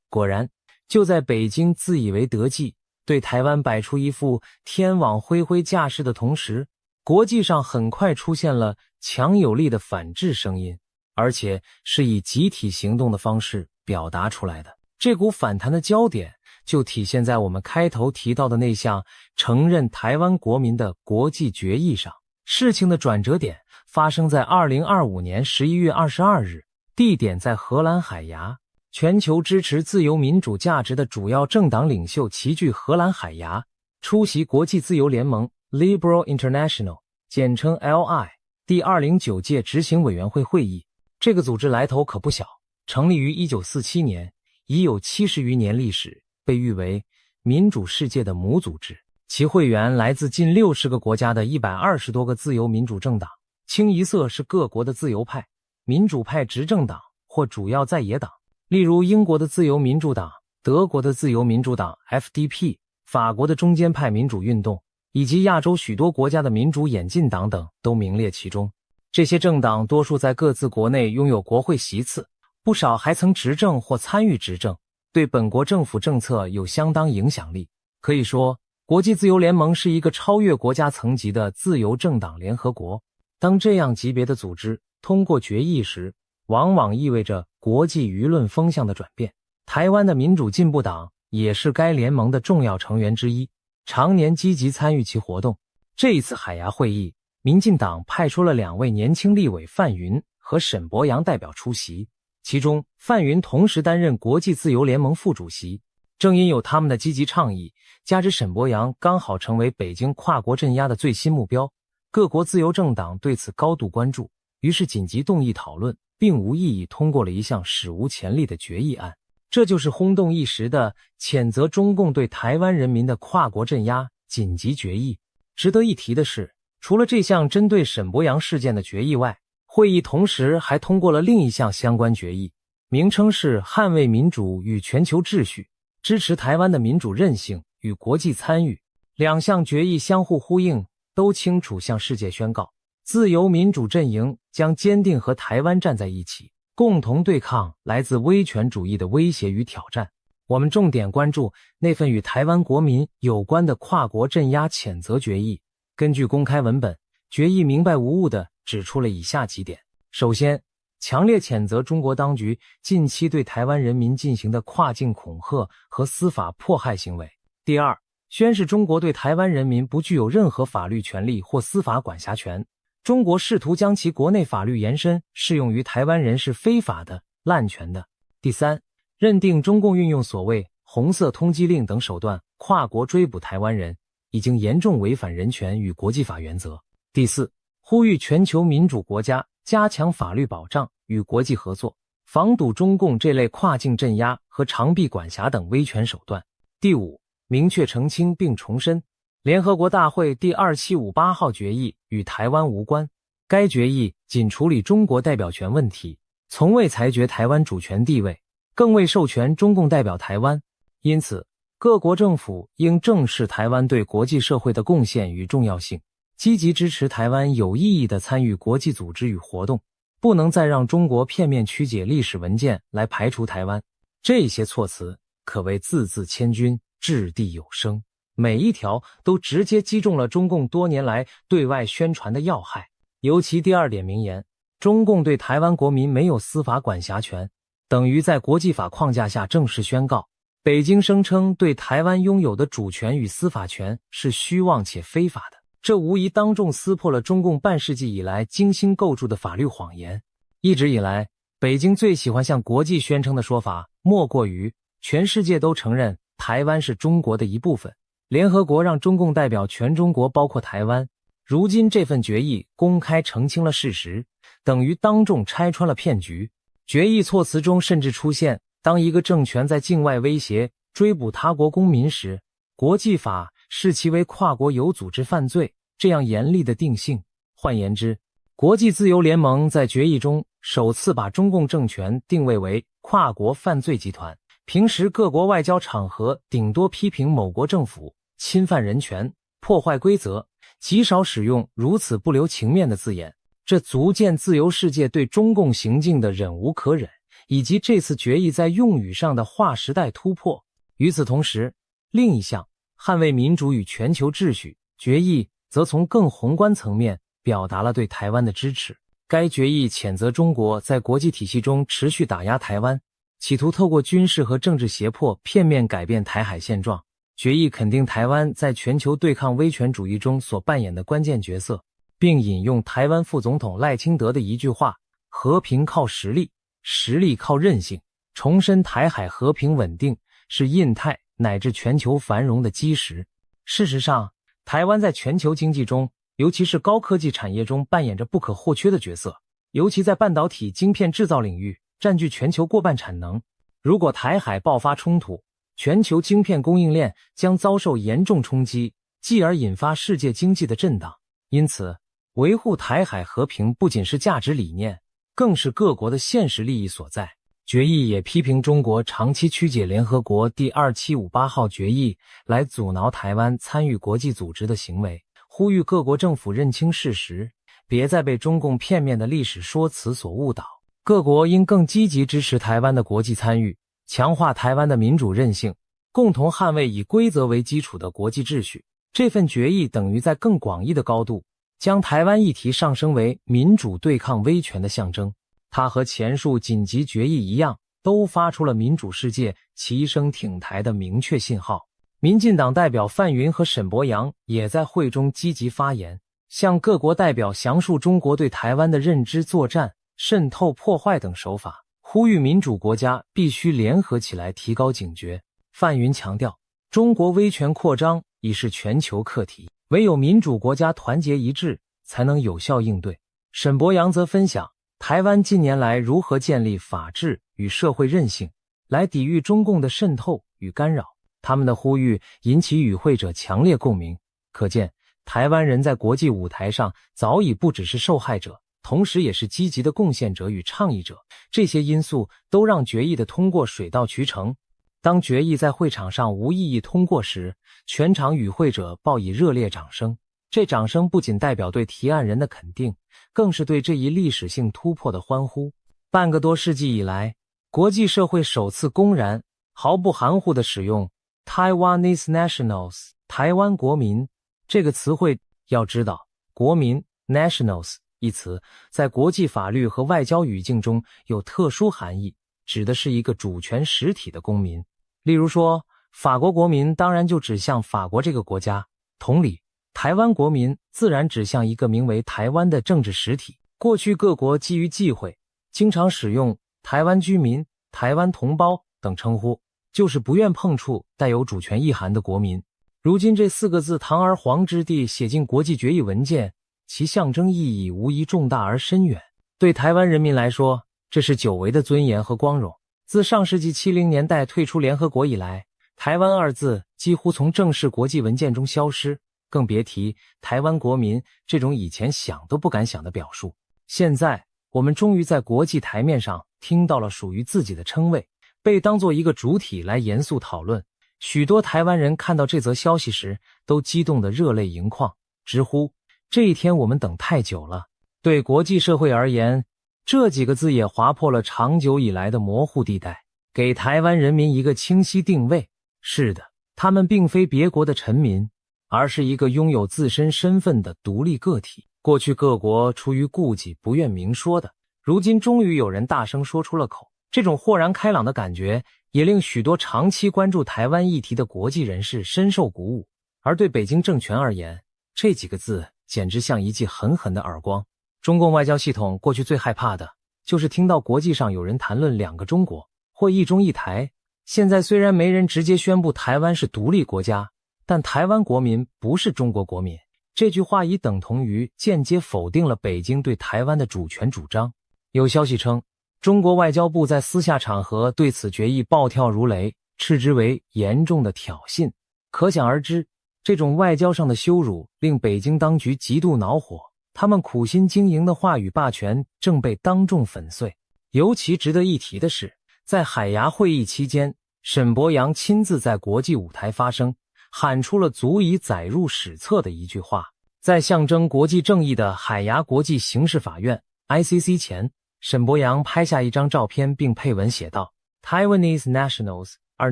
Speaker 1: 果然，就在北京自以为得计，对台湾摆出一副天网恢恢架势的同时，国际上很快出现了强有力的反制声音，而且是以集体行动的方式表达出来的。这股反弹的焦点就体现在我们开头提到的那项承认台湾国民的国际决议上。事情的转折点发生在2025年11月22日，地点在荷兰海牙。全球支持自由民主价值的主要政党领袖齐聚荷兰海牙，出席国际自由联盟 Liberal International 简称 LI 第209届执行委员会会议。这个组织来头可不小，成立于1947年，已有70余年历史，被誉为民主世界的母组织。其会员来自近60个国家的120多个自由民主政党，清一色是各国的自由派、民主派执政党或主要在野党，例如英国的自由民主党、德国的自由民主党 FDP、法国的中间派民主运动，以及亚洲许多国家的民主演进党等都名列其中。这些政党多数在各自国内拥有国会席次，不少还曾执政或参与执政，对本国政府政策有相当影响力。可以说，国际自由联盟是一个超越国家层级的自由政党联合国。当这样级别的组织通过决议时，往往意味着国际舆论风向的转变。台湾的民主进步党也是该联盟的重要成员之一，常年积极参与其活动。这一次海牙会议，民进党派出了2位年轻立委范云和沈伯洋代表出席，其中范云同时担任国际自由联盟副主席。正因有他们的积极倡议，加之沈伯洋刚好成为北京跨国镇压的最新目标，各国自由政党对此高度关注，于是紧急动议讨论，并无异议通过了一项史无前例的决议案。这就是轰动一时的谴责中共对台湾人民的跨国镇压紧急决议。值得一提的是，除了这项针对沈伯洋事件的决议外，会议同时还通过了另一项相关决议，名称是捍卫民主与全球秩序，支持台湾的民主韧性与国际参与。2项决议相互呼应，都清楚向世界宣告，自由民主阵营将坚定和台湾站在一起，共同对抗来自威权主义的威胁与挑战。我们重点关注那份与台湾国民有关的跨国镇压谴责决议。根据公开文本，决议明白无误地指出了以下几点。首先，强烈谴责中国当局近期对台湾人民进行的跨境恐吓和司法迫害行为。第二，宣示中国对台湾人民不具有任何法律权利或司法管辖权，中国试图将其国内法律延伸适用于台湾人是非法的、滥权的。第三，认定中共运用所谓红色通缉令等手段跨国追捕台湾人，已经严重违反人权与国际法原则。第四，呼吁全球民主国家加强法律保障与国际合作，防堵中共这类跨境镇压和长臂管辖等威权手段。第五，明确澄清并重申，联合国大会第2758号决议与台湾无关，该决议仅处理中国代表权问题，从未裁决台湾主权地位，更未授权中共代表台湾。因此，各国政府应正视台湾对国际社会的贡献与重要性，积极支持台湾有意义地参与国际组织与活动，不能再让中国片面曲解历史文件来排除台湾。这些措辞可谓字字千钧，掷地有声，每一条都直接击中了中共多年来对外宣传的要害。尤其第二点明言，中共对台湾国民没有司法管辖权，等于在国际法框架下正式宣告，北京声称对台湾拥有的主权与司法权是虚妄且非法的，这无疑当众撕破了中共半世纪以来精心构筑的法律谎言。一直以来，北京最喜欢向国际宣称的说法，莫过于全世界都承认台湾是中国的一部分，联合国让中共代表全中国包括台湾。如今这份决议公开澄清了事实，等于当众拆穿了骗局。决议措辞中甚至出现，当一个政权在境外威胁、追捕他国公民时，国际法视其为跨国有组织犯罪，这样严厉的定性。换言之，国际自由联盟在决议中首次把中共政权定位为跨国犯罪集团。平时各国外交场合顶多批评某国政府侵犯人权、破坏规则，极少使用如此不留情面的字眼，这足见自由世界对中共行径的忍无可忍，以及这次决议在用语上的划时代突破。与此同时，另一项捍卫民主与全球秩序决议则从更宏观层面表达了对台湾的支持。该决议谴责中国在国际体系中持续打压台湾，企图透过军事和政治胁迫片面改变台海现状。决议肯定台湾在全球对抗威权主义中所扮演的关键角色，并引用台湾副总统赖清德的一句话：和平靠实力，实力靠韧性，重申台海和平稳定是印太乃至全球繁荣的基石。事实上，台湾在全球经济中，尤其是高科技产业中扮演着不可或缺的角色，尤其在半导体晶片制造领域占据全球过半产能。如果台海爆发冲突，全球晶片供应链将遭受严重冲击，继而引发世界经济的震荡。因此，维护台海和平不仅是价值理念，更是各国的现实利益所在。决议也批评中国长期曲解联合国第2758号决议来阻挠台湾参与国际组织的行为，呼吁各国政府认清事实，别再被中共片面的历史说辞所误导。各国应更积极支持台湾的国际参与，强化台湾的民主韧性，共同捍卫以规则为基础的国际秩序。这份决议等于在更广义的高度将台湾议题上升为民主对抗威权的象征。它和前述紧急决议一样，都发出了民主世界齐声挺台的明确信号。民进党代表范云和沈伯洋也在会中积极发言，向各国代表详述中国对台湾的认知作战、渗透破坏等手法，呼吁民主国家必须联合起来提高警觉。范云强调，中国威权扩张已是全球课题，唯有民主国家团结一致，才能有效应对。沈伯洋则分享台湾近年来如何建立法治与社会韧性，来抵御中共的渗透与干扰。他们的呼吁引起与会者强烈共鸣，可见台湾人在国际舞台上早已不只是受害者，同时也是积极的贡献者与倡议者。这些因素都让决议的通过水到渠成。当决议在会场上无异议通过时，全场与会者报以热烈掌声。这掌声不仅代表对提案人的肯定，更是对这一历史性突破的欢呼。半个多世纪以来，国际社会首次公然、毫不含糊地使用 Taiwanese nationals 台湾国民这个词汇。要知道，国民 nationals 一词在国际法律和外交语境中有特殊含义，指的是一个主权实体的公民。例如说，法国国民当然就指向法国这个国家，同理，台湾国民自然指向一个名为台湾的政治实体。过去各国基于忌讳，经常使用台湾居民、台湾同胞等称呼，就是不愿碰触带有主权意涵的国民。如今这四个字堂而皇之地写进国际决议文件，其象征意义无疑重大而深远。对台湾人民来说，这是久违的尊严和光荣。自上世纪70年代退出联合国以来，台湾二字几乎从正式国际文件中消失，更别提台湾国民这种以前想都不敢想的表述。现在我们终于在国际台面上听到了属于自己的称谓，被当作一个主体来严肃讨论。许多台湾人看到这则消息时都激动得热泪盈眶，直呼这一天我们等太久了。对国际社会而言，这几个字也划破了长久以来的模糊地带，给台湾人民一个清晰定位。是的，他们并非别国的臣民，而是一个拥有自身身份的独立个体。过去各国出于顾忌不愿明说的，如今终于有人大声说出了口。这种豁然开朗的感觉也令许多长期关注台湾议题的国际人士深受鼓舞。而对北京政权而言，这几个字简直像一记狠狠的耳光。中共外交系统过去最害怕的就是听到国际上有人谈论两个中国或一中一台。现在虽然没人直接宣布台湾是独立国家，但台湾国民不是中国国民，这句话已等同于间接否定了北京对台湾的主权主张。有消息称，中国外交部在私下场合对此决议暴跳如雷，斥之为严重的挑衅。可想而知，这种外交上的羞辱令北京当局极度恼火，他们苦心经营的话语霸权正被当众粉碎。尤其值得一提的是，在海牙会议期间，沈伯洋亲自在国际舞台发声，喊出了足以载入史册的一句话。在象征国际正义的海牙国际刑事法院 ICC 前，沈伯洋拍下一张照片并配文写道 Taiwanese nationals are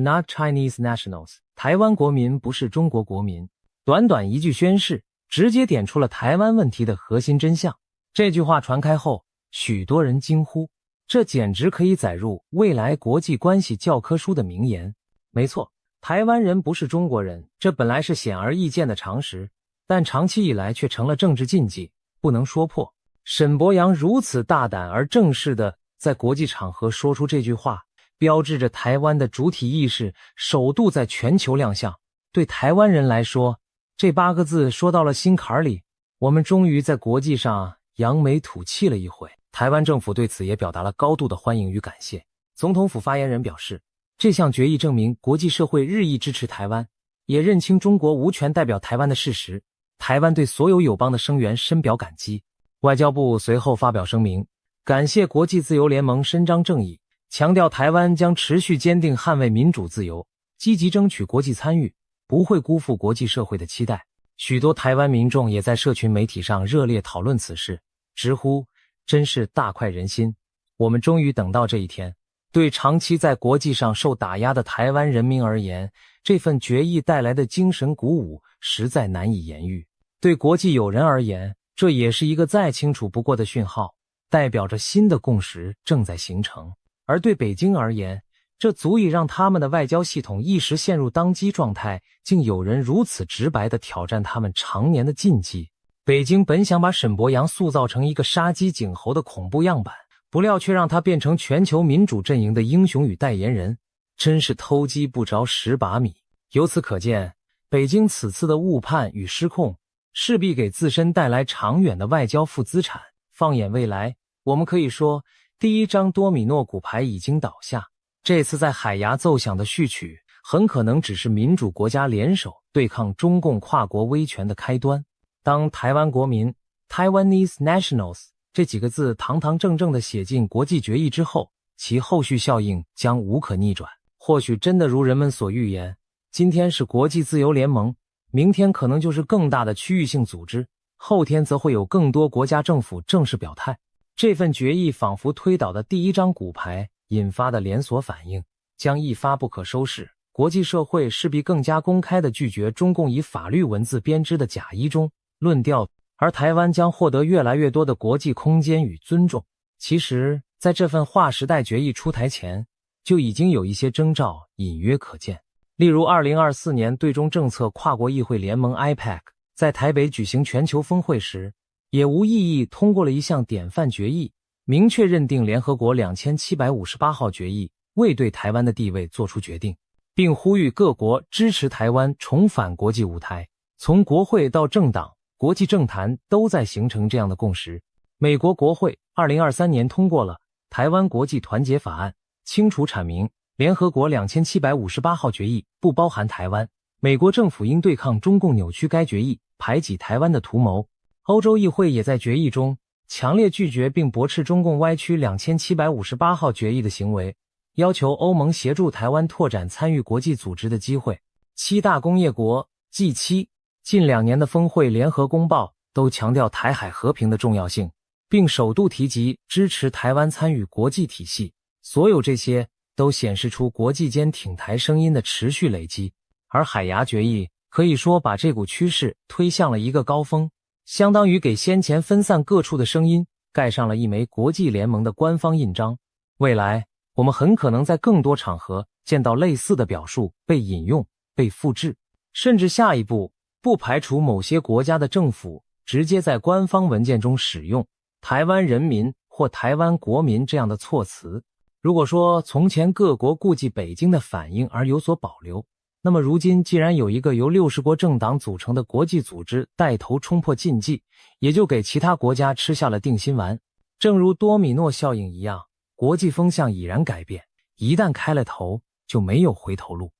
Speaker 1: not Chinese nationals， 台湾国民不是中国国民。短短一句宣誓，直接点出了台湾问题的核心真相。这句话传开后，许多人惊呼，这简直可以载入未来国际关系教科书的名言。没错，台湾人不是中国人，这本来是显而易见的常识，但长期以来却成了政治禁忌，不能说破。沈伯洋如此大胆而正式地在国际场合说出这句话，标志着台湾的主体意识首度在全球亮相。对台湾人来说，这8个字说到了心坎里，我们终于在国际上扬眉吐气了一回。台湾政府对此也表达了高度的欢迎与感谢。总统府发言人表示，这项决议证明国际社会日益支持台湾，也认清中国无权代表台湾的事实。台湾对所有友邦的声援深表感激。外交部随后发表声明，感谢国际自由联盟伸张正义，强调台湾将持续坚定捍卫民主自由，积极争取国际参与，不会辜负国际社会的期待。许多台湾民众也在社群媒体上热烈讨论此事，直呼真是大快人心，我们终于等到这一天。对长期在国际上受打压的台湾人民而言，这份决议带来的精神鼓舞实在难以言喻。对国际友人而言，这也是一个再清楚不过的讯号，代表着新的共识正在形成。而对北京而言，这足以让他们的外交系统一时陷入当机状态，竟有人如此直白地挑战他们常年的禁忌。北京本想把沈伯洋塑造成一个杀鸡儆猴的恐怖样板，不料却让他变成全球民主阵营的英雄与代言人，真是偷鸡不着蚀把米。由此可见，北京此次的误判与失控势必给自身带来长远的外交负资产。放眼未来，我们可以说，第一张多米诺骨牌已经倒下。这次在海牙奏响的序曲，很可能只是民主国家联手对抗中共跨国威权的开端。当台湾国民 Taiwanese nationals 这几个字堂堂正正地写进国际决议之后，其后续效应将无可逆转。或许真的如人们所预言，今天是国际自由联盟，明天可能就是更大的区域性组织，后天则会有更多国家政府正式表态。这份决议仿佛推倒的第一张骨牌引发的连锁反应将一发不可收拾，国际社会势必更加公开地拒绝中共以法律文字编织的假一中论调，而台湾将获得越来越多的国际空间与尊重。其实，在这份划时代决议出台前，就已经有一些征兆隐约可见。例如2024年对中政策跨国议会联盟 IPAC 在台北举行全球峰会时，也无异议通过了一项典范决议，明确认定联合国2758号决议未对台湾的地位做出决定，并呼吁各国支持台湾重返国际舞台。从国会到政党，国际政坛都在形成这样的共识。美国国会2023年通过了台湾国际团结法案清楚阐明，联合国2758号决议不包含台湾，美国政府应对抗中共扭曲该决议、排挤台湾的图谋。欧洲议会也在决议中强烈拒绝并驳斥中共歪曲2758号决议的行为，要求欧盟协助台湾拓展参与国际组织的机会。七大工业国 G7 近2年的峰会联合公报都强调台海和平的重要性，并首度提及支持台湾参与国际体系。所有这些都显示出国际间挺台声音的持续累积，而海牙决议可以说把这股趋势推向了一个高峰，相当于给先前分散各处的声音盖上了一枚国际联盟的官方印章。未来我们很可能在更多场合见到类似的表述被引用、被复制，甚至下一步不排除某些国家的政府直接在官方文件中使用台湾人民或台湾国民这样的措辞。如果说从前各国顾忌北京的反应而有所保留，那么如今既然有一个由60国政党组成的国际组织带头冲破禁忌，也就给其他国家吃下了定心丸。正如多米诺效应一样，国际风向已然改变，一旦开了头就没有回头路。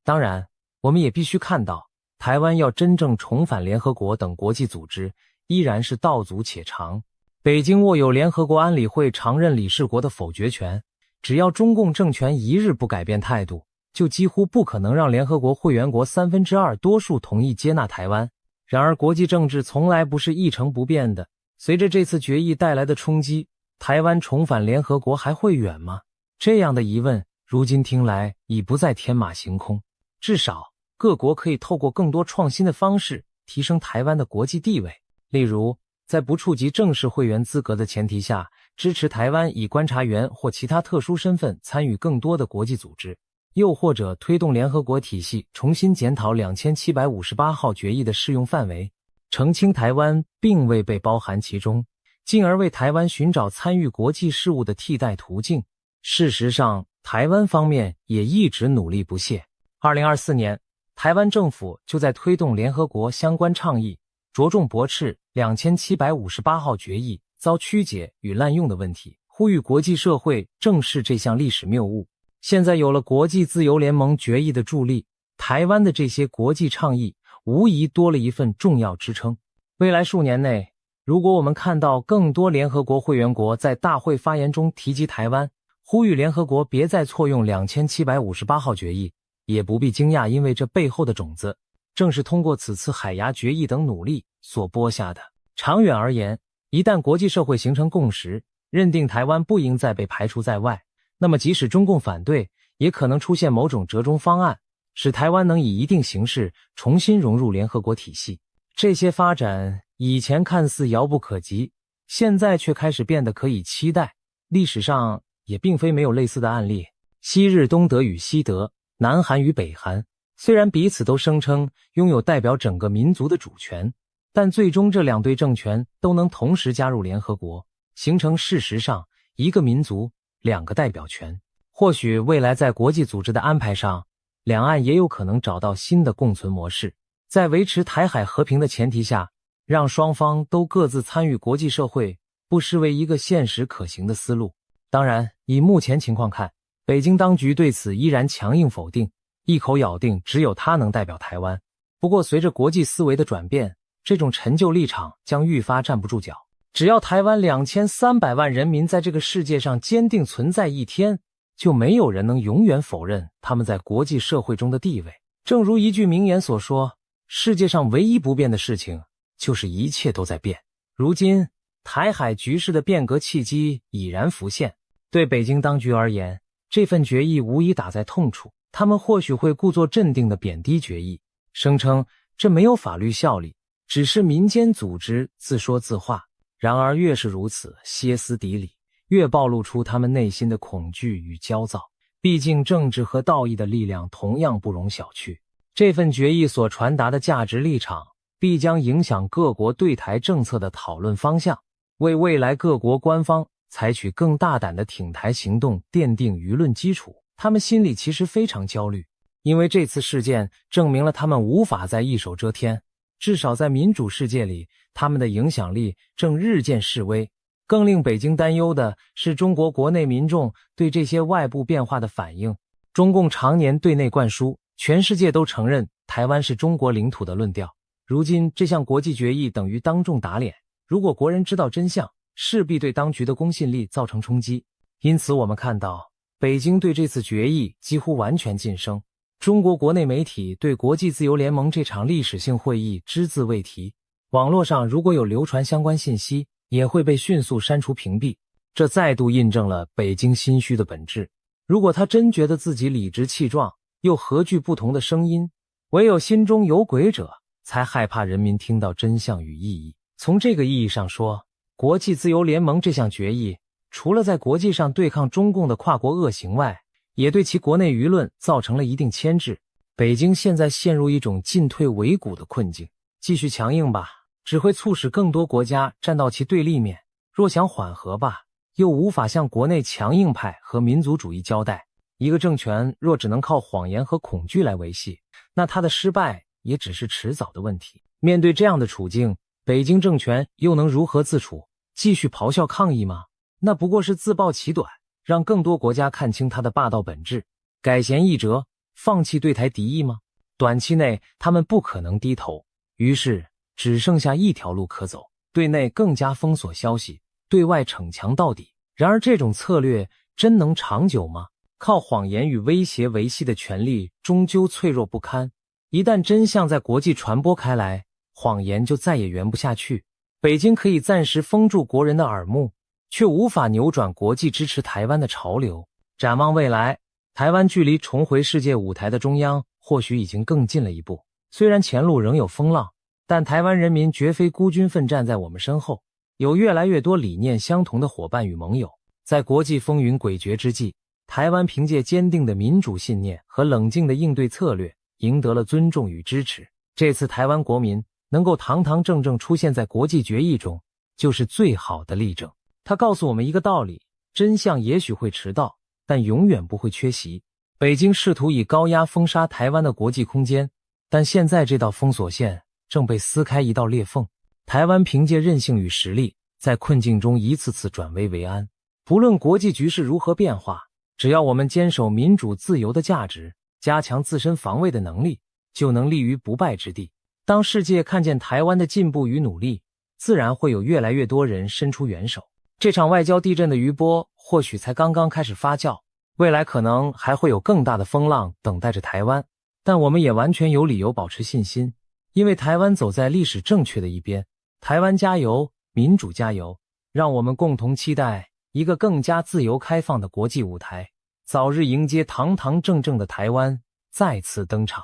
Speaker 1: 当然我们也必须看到，台湾要真正重返联合国等国际组织依然是道阻且长。北京握有联合国安理会常任理事国的否决权，只要中共政权一日不改变态度，就几乎不可能让联合国会员国2/3多数同意接纳台湾。然而国际政治从来不是一成不变的，随着这次决议带来的冲击，台湾重返联合国还会远吗？这样的疑问如今听来已不再天马行空。至少各国可以透过更多创新的方式提升台湾的国际地位，例如在不触及正式会员资格的前提下，支持台湾以观察员或其他特殊身份参与更多的国际组织，又或者推动联合国体系重新检讨2758号决议的适用范围，澄清台湾并未被包含其中，进而为台湾寻找参与国际事务的替代途径。事实上，台湾方面也一直努力不懈。2024年，台湾政府就在推动联合国相关倡议，着重驳斥2758号决议遭曲解与滥用的问题，呼吁国际社会正视这项历史谬误。现在有了国际自由联盟决议的助力，台湾的这些国际倡议无疑多了一份重要支撑。未来数年内，如果我们看到更多联合国会员国在大会发言中提及台湾，呼吁联合国别再错用2758号决议，也不必惊讶，因为这背后的种子正是通过此次海牙决议等努力所播下的。长远而言，一旦国际社会形成共识，认定台湾不应再被排除在外，那么即使中共反对，也可能出现某种折中方案，使台湾能以一定形式重新融入联合国体系。这些发展以前看似遥不可及，现在却开始变得可以期待。历史上也并非没有类似的案例，昔日东德与西德，南韩与北韩，虽然彼此都声称拥有代表整个民族的主权，但最终这两对政权都能同时加入联合国，形成事实上一个民族两个代表权。或许未来在国际组织的安排上，两岸也有可能找到新的共存模式，在维持台海和平的前提下，让双方都各自参与国际社会，不失为一个现实可行的思路。当然，以目前情况看，北京当局对此依然强硬否定，一口咬定只有他能代表台湾。不过随着国际思维的转变，这种陈旧立场将愈发站不住脚。只要台湾2300万人民在这个世界上坚定存在一天，就没有人能永远否认他们在国际社会中的地位。正如一句名言所说，世界上唯一不变的事情，就是一切都在变。如今，台海局势的变革契机已然浮现。对北京当局而言，这份决议无疑打在痛处，他们或许会故作镇定地贬低决议，声称这没有法律效力，只是民间组织自说自话。然而越是如此歇斯底里，越暴露出他们内心的恐惧与焦躁。毕竟政治和道义的力量同样不容小觑。这份决议所传达的价值立场，必将影响各国对台政策的讨论方向，为未来各国官方采取更大胆的挺台行动奠定舆论基础。他们心里其实非常焦虑，因为这次事件证明了他们无法再一手遮天，至少在民主世界里，他们的影响力正日渐式微。更令北京担忧的是中国国内民众对这些外部变化的反应。中共常年对内灌输全世界都承认台湾是中国领土的论调，如今这项国际决议等于当众打脸，如果国人知道真相，势必对当局的公信力造成冲击。因此我们看到北京对这次决议几乎完全噤声，中国国内媒体对国际自由联盟这场历史性会议只字未提，网络上如果有流传相关信息，也会被迅速删除屏蔽。这再度印证了北京心虚的本质。如果他真觉得自己理直气壮，又何惧不同的声音？唯有心中有鬼者，才害怕人民听到真相与意义。从这个意义上说，国际自由联盟这项决议，除了在国际上对抗中共的跨国恶行外，也对其国内舆论造成了一定牵制。北京现在陷入一种进退维谷的困境，继续强硬吧，只会促使更多国家站到其对立面；若想缓和吧，又无法向国内强硬派和民族主义交代。一个政权若只能靠谎言和恐惧来维系，那它的失败也只是迟早的问题。面对这样的处境，北京政权又能如何自处？继续咆哮抗议吗？那不过是自暴其短，让更多国家看清它的霸道本质，改弦易辙，放弃对台敌意吗？短期内他们不可能低头，于是只剩下一条路可走，对内更加封锁消息，对外逞强到底。然而这种策略真能长久吗？靠谎言与威胁维系的权力终究脆弱不堪，一旦真相在国际传播开来，谎言就再也圆不下去。北京可以暂时封住国人的耳目，却无法扭转国际支持台湾的潮流。展望未来，台湾距离重回世界舞台的中央或许已经更近了一步。虽然前路仍有风浪，但台湾人民绝非孤军奋战在我们身后，有越来越多理念相同的伙伴与盟友。在国际风云诡谲之际，台湾凭借坚定的民主信念和冷静的应对策略，赢得了尊重与支持。这次台湾国民能够堂堂正正出现在国际决议中，就是最好的例证。它告诉我们一个道理，真相也许会迟到，但永远不会缺席。北京试图以高压封杀台湾的国际空间，但现在这道封锁线正被撕开一道裂缝。台湾凭借韧性与实力，在困境中一次次转危为安。不论国际局势如何变化，只要我们坚守民主自由的价值，加强自身防卫的能力，就能立于不败之地。当世界看见台湾的进步与努力，自然会有越来越多人伸出援手。这场外交地震的余波或许才刚刚开始发酵，未来可能还会有更大的风浪等待着台湾，但我们也完全有理由保持信心，因为台湾走在历史正确的一边。台湾加油，民主加油，让我们共同期待一个更加自由开放的国际舞台，早日迎接堂堂正正的台湾再次登场。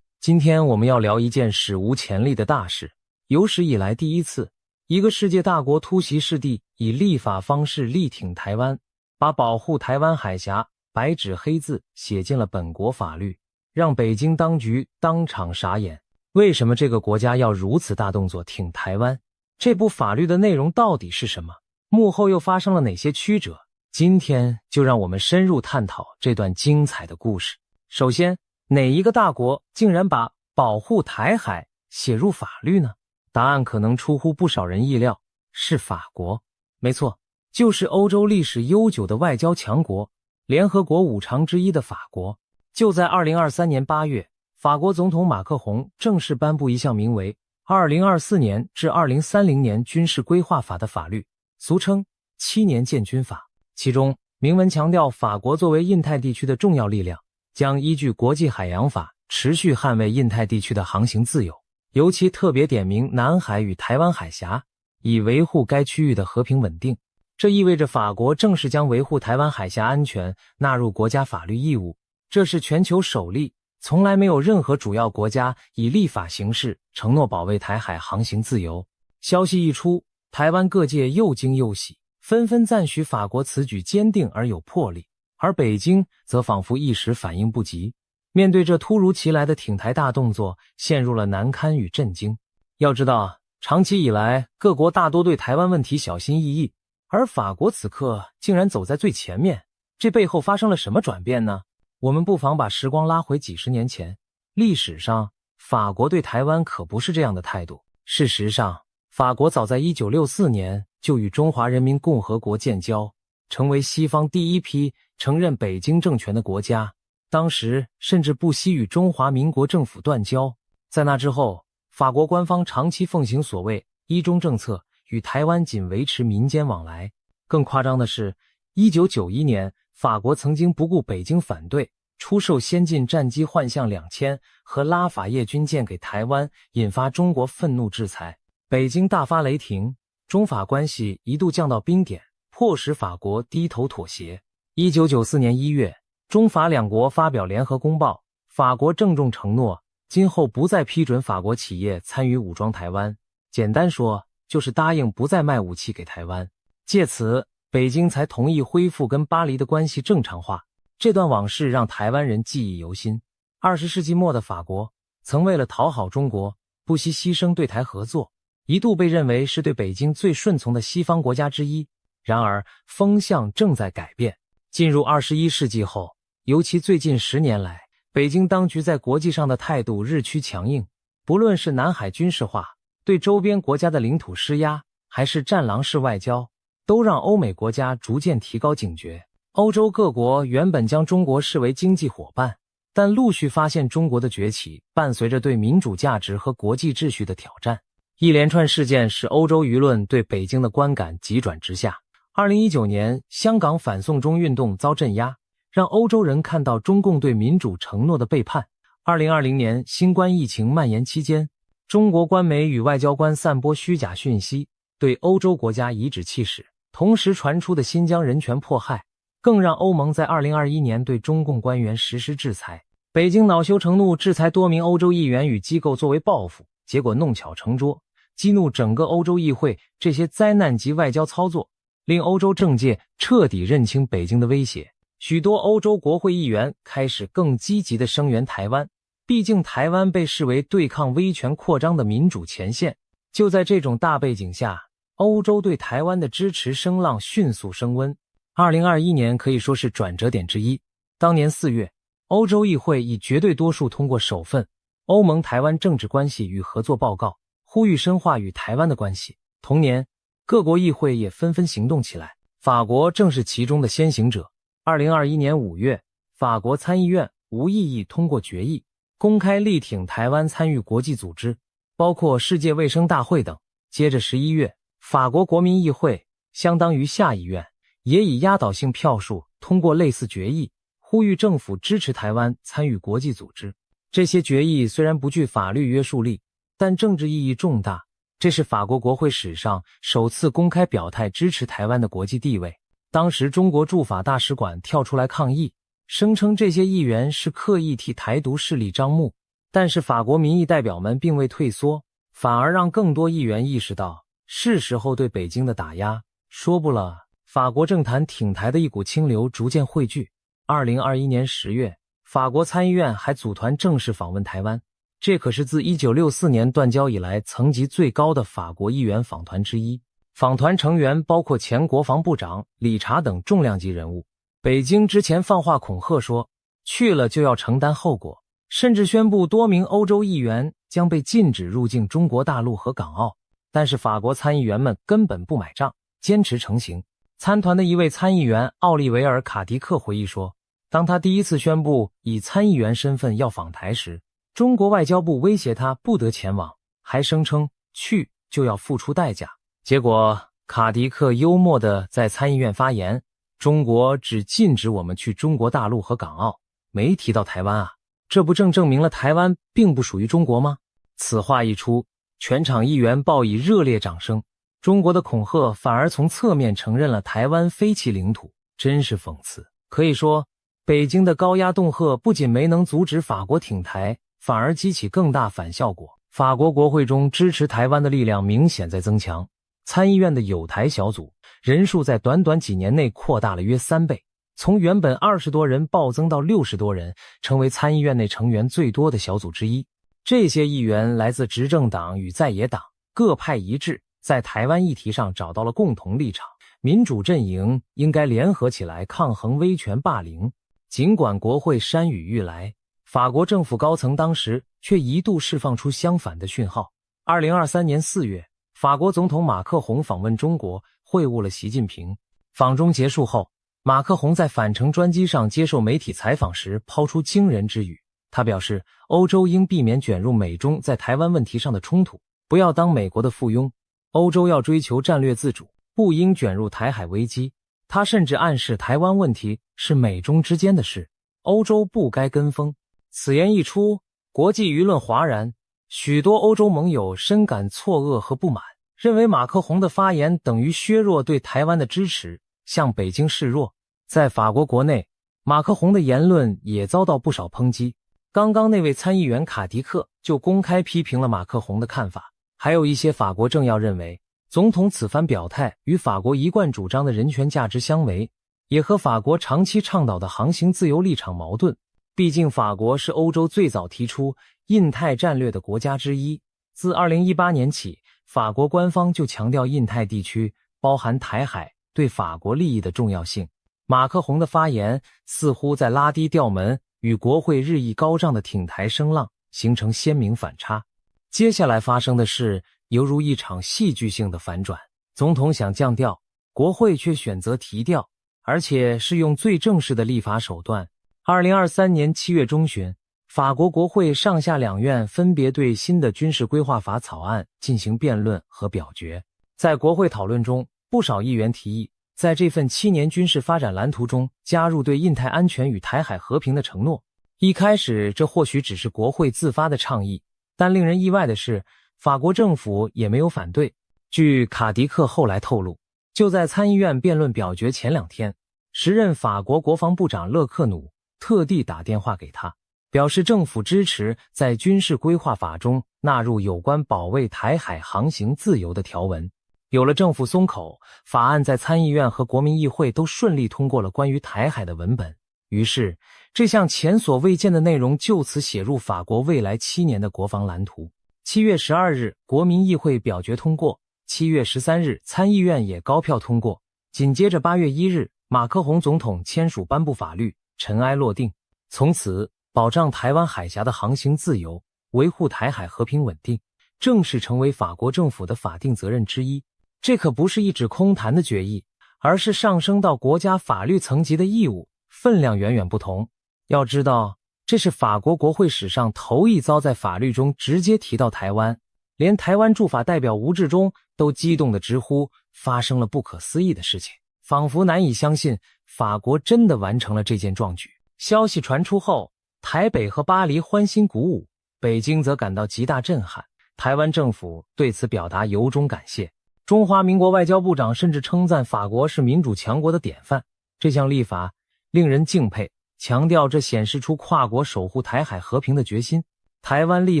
Speaker 1: 今天我们要聊一件史无前例的大事，有史以来第一次，一个世界大国突袭世地，以立法方式力挺台湾，把保护台湾海峡白纸黑字写进了本国法律，让北京当局当场傻眼。为什么这个国家要如此大动作挺台湾？这部法律的内容到底是什么？幕后又发生了哪些曲折？今天就让我们深入探讨这段精彩的故事。首先，哪一个大国竟然把保护台海写入法律呢？答案可能出乎不少人意料，是法国。没错，就是欧洲历史悠久的外交强国，联合国五常之一的法国。就在2023年8月，法国总统马克宏正式颁布一项名为2024年至2030年军事规划法的法律，俗称7年建军法。其中明文强调，法国作为印太地区的重要力量，将依据国际海洋法持续捍卫印太地区的航行自由，尤其特别点名南海与台湾海峡，以维护该区域的和平稳定。这意味着法国正式将维护台湾海峡安全纳入国家法律义务，这是全球首例，从来没有任何主要国家以立法形式承诺保卫台海航行自由。消息一出，台湾各界又惊又喜，纷纷赞许法国此举坚定而有魄力，而北京则仿佛一时反应不及，面对这突如其来的挺台大动作，陷入了难堪与震惊。要知道，长期以来各国大多对台湾问题小心翼翼，而法国此刻竟然走在最前面，这背后发生了什么转变呢？我们不妨把时光拉回几十年前，历史上法国对台湾可不是这样的态度。事实上，法国早在1964年就与中华人民共和国建交，成为西方第一批承认北京政权的国家。当时甚至不惜与中华民国政府断交。在那之后，法国官方长期奉行所谓一中政策，与台湾仅维持民间往来。更夸张的是，1991年，法国曾经不顾北京反对，出售先进战机幻象2000和拉法叶军舰给台湾，引发中国愤怒制裁。北京大发雷霆，中法关系一度降到冰点，迫使法国低头妥协。1994年1月，中法两国发表联合公报，法国郑重承诺今后不再批准法国企业参与武装台湾，简单说就是答应不再卖武器给台湾。借此，北京才同意恢复跟巴黎的关系正常化。这段往事让台湾人记忆犹新。20世纪末的法国曾为了讨好中国，不惜牺牲对台合作，一度被认为是对北京最顺从的西方国家之一。然而风向正在改变，进入21世纪后，尤其最近10年来，北京当局在国际上的态度日趋强硬，不论是南海军事化，对周边国家的领土施压，还是战狼式外交，都让欧美国家逐渐提高警觉。欧洲各国原本将中国视为经济伙伴，但陆续发现中国的崛起伴随着对民主价值和国际秩序的挑战。一连串事件使欧洲舆论对北京的观感急转直下。2019年，香港反送中运动遭镇压，让欧洲人看到中共对民主承诺的背叛。2020年，新冠疫情蔓延期间，中国官媒与外交官散播虚假讯息，对欧洲国家颐指气使。同时传出的新疆人权迫害，更让欧盟在2021年对中共官员实施制裁。北京恼羞成怒，制裁多名欧洲议员与机构作为报复，结果弄巧成拙，激怒整个欧洲议会。这些灾难级外交操作令欧洲政界彻底认清北京的威胁，许多欧洲国会议员开始更积极地声援台湾，毕竟台湾被视为对抗威权扩张的民主前线。就在这种大背景下，欧洲对台湾的支持声浪迅速升温。2021年可以说是转折点之一。当年4月，欧洲议会以绝对多数通过首份欧盟台湾政治关系与合作报告，呼吁深化与台湾的关系。同年，各国议会也纷纷行动起来，法国正是其中的先行者。2021年5月，法国参议院无异议通过决议，公开力挺台湾参与国际组织，包括世界卫生大会等。接着11月，法国国民议会相当于下议院也以压倒性票数通过类似决议，呼吁政府支持台湾参与国际组织。这些决议虽然不具法律约束力，但政治意义重大。这是法国国会史上首次公开表态支持台湾的国际地位。当时中国驻法大使馆跳出来抗议，声称这些议员是刻意替台独势力张目。但是法国民意代表们并未退缩，反而让更多议员意识到是时候对北京的打压说不了。法国政坛挺台的一股清流逐渐汇聚。2021年10月，法国参议院还组团正式访问台湾，这可是自1964年断交以来层级最高的法国议员访团之一。访团成员包括前国防部长理查等重量级人物。北京之前放话恐吓说，去了就要承担后果，甚至宣布多名欧洲议员将被禁止入境中国大陆和港澳。但是法国参议员们根本不买账，坚持成行。参团的一位参议员奥利维尔·卡迪克回忆说，当他第一次宣布以参议员身份要访台时，中国外交部威胁他不得前往，还声称去就要付出代价。结果卡迪克幽默地在参议院发言，中国只禁止我们去中国大陆和港澳，没提到台湾啊，这不正证明了台湾并不属于中国吗？此话一出，全场议员报以热烈掌声。中国的恐吓反而从侧面承认了台湾非其领土，真是讽刺。可以说，北京的高压恫吓不仅没能阻止法国挺台，反而激起更大反效果。法国国会中支持台湾的力量明显在增强，参议院的友台小组人数在短短几年内扩大了约3倍，从原本20多人暴增到60多人，成为参议院内成员最多的小组之一。这些议员来自执政党与在野党，各派一致，在台湾议题上找到了共同立场。民主阵营应该联合起来抗衡威权霸凌。尽管国会山雨欲来，法国政府高层当时却一度释放出相反的讯号。2023年4月，法国总统马克宏访问中国，会晤了习近平。访中结束后，马克宏在返程专机上接受媒体采访时抛出惊人之语。他表示，欧洲应避免卷入美中在台湾问题上的冲突，不要当美国的附庸。欧洲要追求战略自主，不应卷入台海危机。他甚至暗示台湾问题是美中之间的事，欧洲不该跟风。此言一出，国际舆论哗然，许多欧洲盟友深感错愕和不满，认为马克宏的发言等于削弱对台湾的支持，向北京示弱。在法国国内，马克宏的言论也遭到不少抨击。刚刚那位参议员卡迪克就公开批评了马克宏的看法，还有一些法国政要认为，总统此番表态与法国一贯主张的人权价值相违，也和法国长期倡导的航行自由立场矛盾。毕竟法国是欧洲最早提出印太战略的国家之一，自2018年起，法国官方就强调印太地区，包含台海，对法国利益的重要性。马克宏的发言似乎在拉低调门，与国会日益高涨的挺台声浪形成鲜明反差。接下来发生的事犹如一场戏剧性的反转，总统想降调，国会却选择提调，而且是用最正式的立法手段。2023年7月中旬，法国国会上下两院分别对新的军事规划法草案进行辩论和表决。在国会讨论中，不少议员提议在这份7年军事发展蓝图中加入对印太安全与台海和平的承诺。一开始，这或许只是国会自发的倡议，但令人意外的是，法国政府也没有反对。据卡迪克后来透露，就在参议院辩论表决前2天，时任法国国防部长勒克努特地打电话给他，表示政府支持在军事规划法中纳入有关保卫台海航行自由的条文。有了政府松口，法案在参议院和国民议会都顺利通过了关于台海的文本。于是，这项前所未见的内容就此写入法国未来7年的国防蓝图。7月12日，国民议会表决通过；7月13日，参议院也高票通过。紧接着8月1日，马克宏总统签署颁布法律，尘埃落定。从此，保障台湾海峡的航行自由，维护台海和平稳定，正式成为法国政府的法定责任之一。这可不是一纸空谈的决议，而是上升到国家法律层级的义务，分量远远不同。要知道，这是法国国会史上头一遭在法律中直接提到台湾，连台湾驻法代表吴志忠都激动地直呼发生了不可思议的事情，仿佛难以相信法国真的完成了这件壮举。消息传出后，台北和巴黎欢欣鼓舞，北京则感到极大震撼。台湾政府对此表达由衷感谢。中华民国外交部长甚至称赞法国是民主强国的典范。这项立法令人敬佩，强调这显示出跨国守护台海和平的决心。台湾立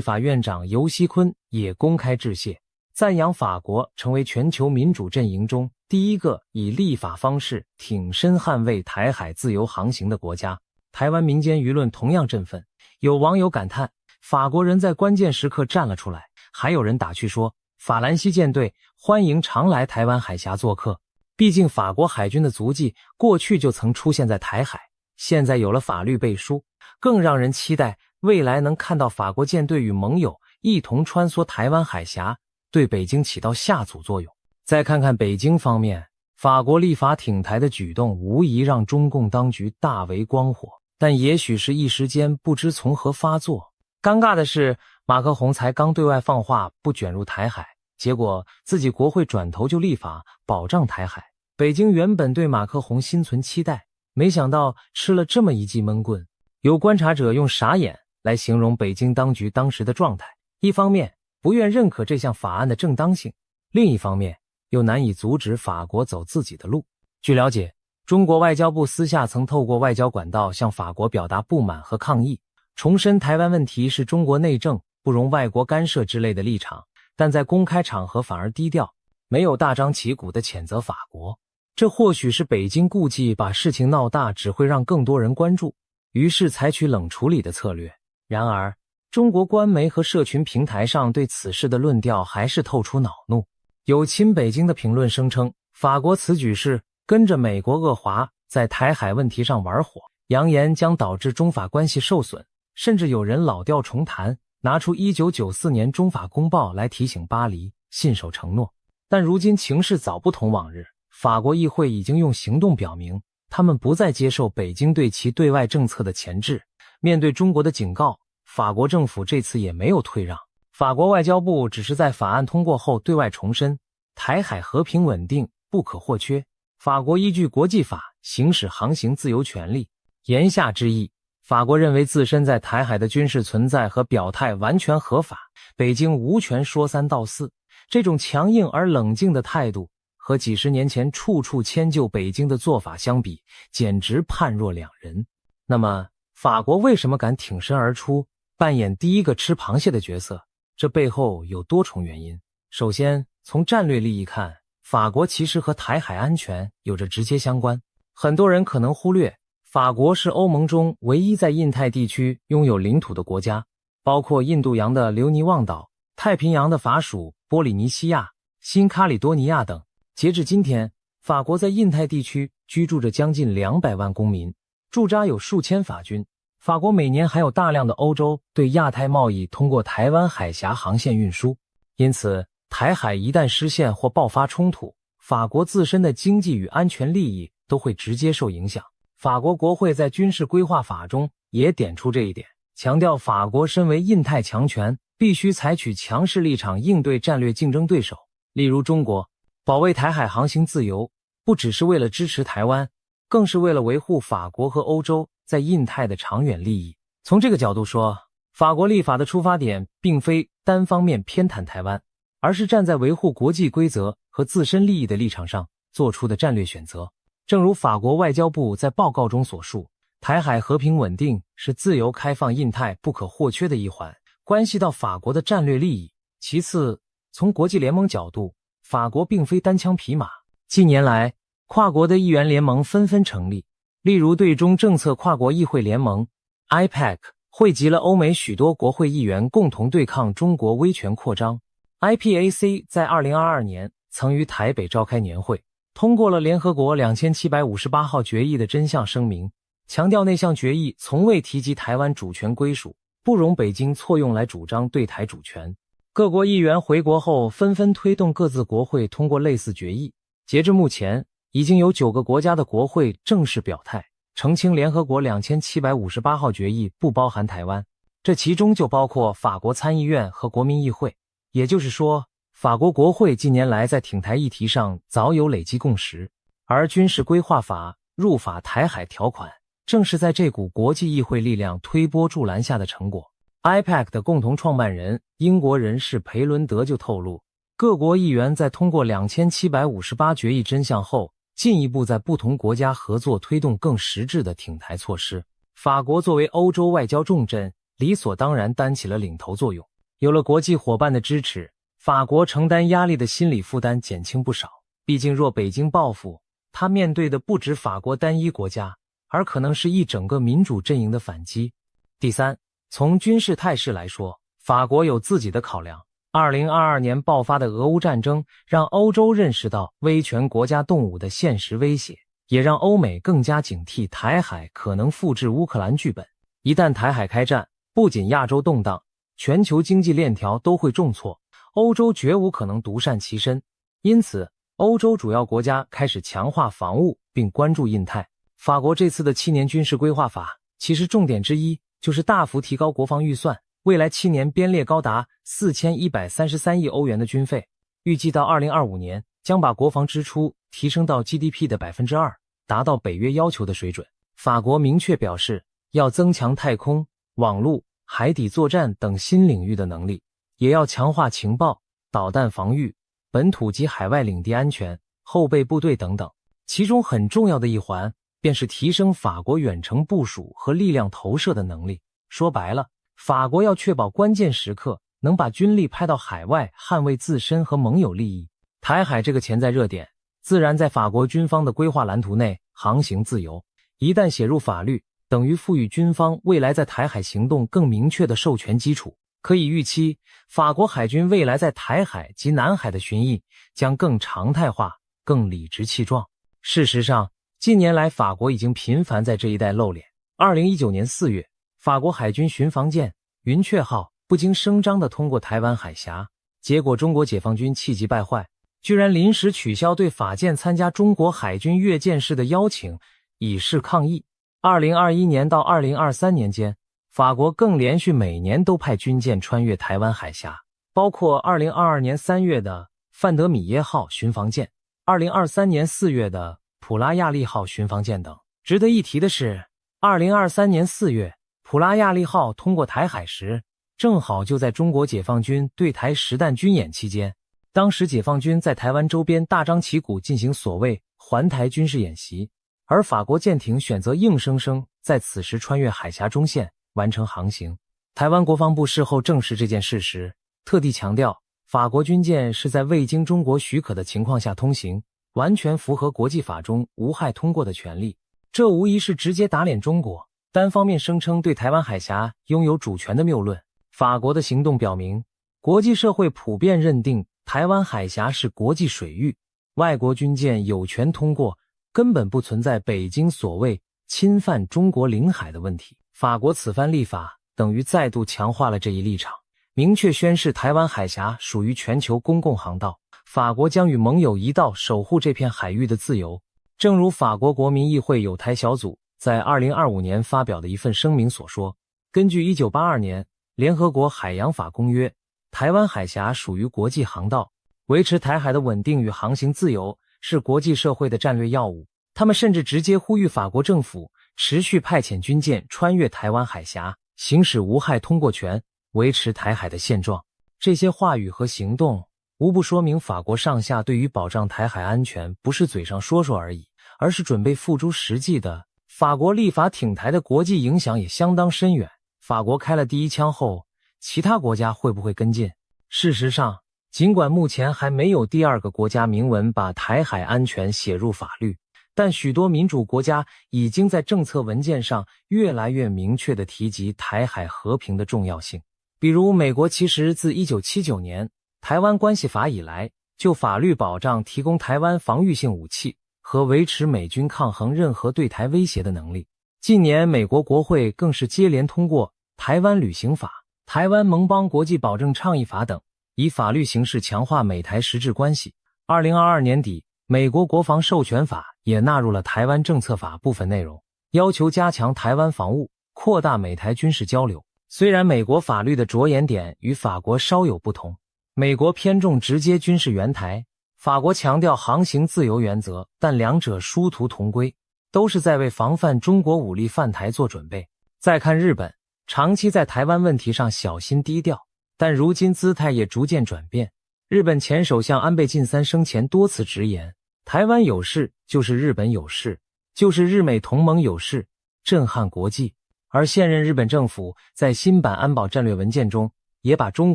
Speaker 1: 法院长游锡堃也公开致谢，赞扬法国成为全球民主阵营中第一个以立法方式挺身捍卫台海自由航行的国家。台湾民间舆论同样振奋，有网友感叹法国人在关键时刻站了出来，还有人打趣说法兰西舰队欢迎常来台湾海峡做客。毕竟法国海军的足迹过去就曾出现在台海，现在有了法律背书，更让人期待未来能看到法国舰队与盟友一同穿梭台湾海峡，对北京起到下阻作用。再看看北京方面，法国立法挺台的举动无疑让中共当局大为光火，但也许是一时间不知从何发作。尴尬的是，马克宏才刚对外放话不卷入台海，结果自己国会转头就立法保障台海。北京原本对马克宏心存期待，没想到吃了这么一记闷棍。有观察者用傻眼来形容北京当局当时的状态，一方面不愿认可这项法案的正当性，另一方面又难以阻止法国走自己的路。据了解，中国外交部私下曾透过外交管道向法国表达不满和抗议，重申台湾问题是中国内政，不容外国干涉之类的立场，但在公开场合反而低调，没有大张旗鼓地谴责法国。这或许是北京顾忌把事情闹大只会让更多人关注，于是采取冷处理的策略。然而，中国官媒和社群平台上对此事的论调还是透出恼怒。有亲北京的评论声称，法国此举是跟着美国恶华在台海问题上玩火，扬言将导致中法关系受损，甚至有人老调重弹，拿出1994年中法公报来提醒巴黎信守承诺。但如今情势早不同往日，法国议会已经用行动表明，他们不再接受北京对其对外政策的钳制。面对中国的警告，法国政府这次也没有退让。法国外交部只是在法案通过后对外重申，台海和平稳定不可或缺，法国依据国际法行使航行自由权利。言下之意，法国认为自身在台海的军事存在和表态完全合法，北京无权说三道四。这种强硬而冷静的态度，和几十年前处处迁就北京的做法相比，简直判若两人。那么，法国为什么敢挺身而出，扮演第一个吃螃蟹的角色？这背后有多重原因。首先，从战略利益看，法国其实和台海安全有着直接相关。很多人可能忽略，法国是欧盟中唯一在印太地区拥有领土的国家，包括印度洋的留尼旺岛、太平洋的法属波利尼西亚、新卡里多尼亚等。截至今天，法国在印太地区居住着将近200万公民，驻扎有数千法军。法国每年还有大量的欧洲对亚太贸易通过台湾海峡航线运输，因此台海一旦失陷或爆发冲突，法国自身的经济与安全利益都会直接受影响。法国国会在军事规划法中也点出这一点，强调法国身为印太强权，必须采取强势立场应对战略竞争对手，例如中国。保卫台海航行自由，不只是为了支持台湾，更是为了维护法国和欧洲在印太的长远利益。从这个角度说，法国立法的出发点并非单方面偏袒台湾，而是站在维护国际规则和自身利益的立场上做出的战略选择。正如法国外交部在报告中所述，台海和平稳定是自由开放印太不可或缺的一环，关系到法国的战略利益。其次，从国际联盟角度，法国并非单枪匹马。近年来，跨国的议员联盟纷纷成立，例如对中政策跨国议会联盟 IPEC 汇集了欧美许多国会议员共同对抗中国威权扩张。IPAC 在2022年曾于台北召开年会，通过了联合国2758号决议的真相声明，强调那项决议从未提及台湾主权归属，不容北京错用来主张对台主权。各国议员回国后纷纷推动各自国会通过类似决议。截至目前，已经有9个国家的国会正式表态，澄清联合国2758号决议不包含台湾，这其中就包括法国参议院和国民议会。也就是说，法国国会近年来在挺台议题上早有累积共识，而军事规划法入法台海条款，正是在这股国际议会力量推波助澜下的成果。IPEC 的共同创办人英国人士裴伦德就透露，各国议员在通过2758决议真相后，进一步在不同国家合作推动更实质的挺台措施。法国作为欧洲外交重镇，理所当然担起了领头作用。有了国际伙伴的支持，法国承担压力的心理负担减轻不少。毕竟若北京报复，他面对的不止法国单一国家，而可能是一整个民主阵营的反击。第三，从军事态势来说，法国有自己的考量。2022年爆发的俄乌战争让欧洲认识到威权国家动武的现实威胁，也让欧美更加警惕台海可能复制乌克兰剧本。一旦台海开战，不仅亚洲动荡，全球经济链条都会重挫，欧洲绝无可能独善其身。因此，欧洲主要国家开始强化防务并关注印太。法国这次的7年军事规划法，其实重点之一就是大幅提高国防预算，未来7年编列高达4133亿欧元的军费，预计到2025年将把国防支出提升到 GDP 的 2%， 达到北约要求的水准。法国明确表示要增强太空、网络、海底作战等新领域的能力，也要强化情报、导弹防御、本土及海外领地安全、后备部队等等。其中很重要的一环便是提升法国远程部署和力量投射的能力。说白了，法国要确保关键时刻能把军力派到海外，捍卫自身和盟友利益。台海这个潜在热点，自然在法国军方的规划蓝图内航行自由。一旦写入法律，等于赋予军方未来在台海行动更明确的授权基础。可以预期，法国海军未来在台海及南海的巡弋将更常态化、更理直气壮。事实上，近年来法国已经频繁在这一带露脸。2019年4月，法国海军巡防舰云雀号不经声张地通过台湾海峡，结果中国解放军气急败坏，居然临时取消对法舰参加中国海军阅舰式的邀请，以示抗议。2021年到2023年间，法国更连续每年都派军舰穿越台湾海峡，包括2022年3月的范德米耶号巡防舰，2023年4月的普拉亚利号巡防舰等。值得一提的是，2023年4月，普拉亚利号通过台海时，正好就在中国解放军对台实弹军演期间。当时解放军在台湾周边大张旗鼓进行所谓环台军事演习，而法国舰艇选择硬生生在此时穿越海峡中线完成航行。台湾国防部事后证实这件事时，特地强调法国军舰是在未经中国许可的情况下通行，完全符合国际法中无害通过的权利。这无疑是直接打脸中国，单方面声称对台湾海峡拥有主权的谬论。法国的行动表明，国际社会普遍认定台湾海峡是国际水域，外国军舰有权通过，根本不存在北京所谓侵犯中国领海的问题。法国此番立法等于再度强化了这一立场，明确宣示台湾海峡属于全球公共航道，法国将与盟友一道守护这片海域的自由。正如法国国民议会友台小组在2025年发表的一份声明所说，根据1982年联合国海洋法公约，台湾海峡属于国际航道，维持台海的稳定与航行自由是国际社会的战略要务。他们甚至直接呼吁法国政府持续派遣军舰穿越台湾海峡，行使无害通过权，维持台海的现状。这些话语和行动无不说明法国上下对于保障台海安全不是嘴上说说而已，而是准备付诸实际的。法国立法挺台的国际影响也相当深远，法国开了第一枪后，其他国家会不会跟进？事实上，尽管目前还没有第二个国家明文把台海安全写入法律，但许多民主国家已经在政策文件上越来越明确地提及台海和平的重要性。比如美国其实自1979年台湾关系法以来，就法律保障提供台湾防御性武器和维持美军抗衡任何对台威胁的能力。近年美国国会更是接连通过台湾旅行法、台湾盟邦国际保证倡议法等，以法律形式强化美台实质关系。2022年底，美国国防授权法也纳入了台湾政策法部分内容，要求加强台湾防务，扩大美台军事交流。虽然美国法律的着眼点与法国稍有不同，美国偏重直接军事援台，法国强调航行自由原则，但两者殊途同归，都是在为防范中国武力犯台做准备。再看日本，长期在台湾问题上小心低调，但如今姿态也逐渐转变。日本前首相安倍晋三生前多次直言，台湾有事就是日本有事，就是日美同盟有事，震撼国际。而现任日本政府在新版安保战略文件中，也把中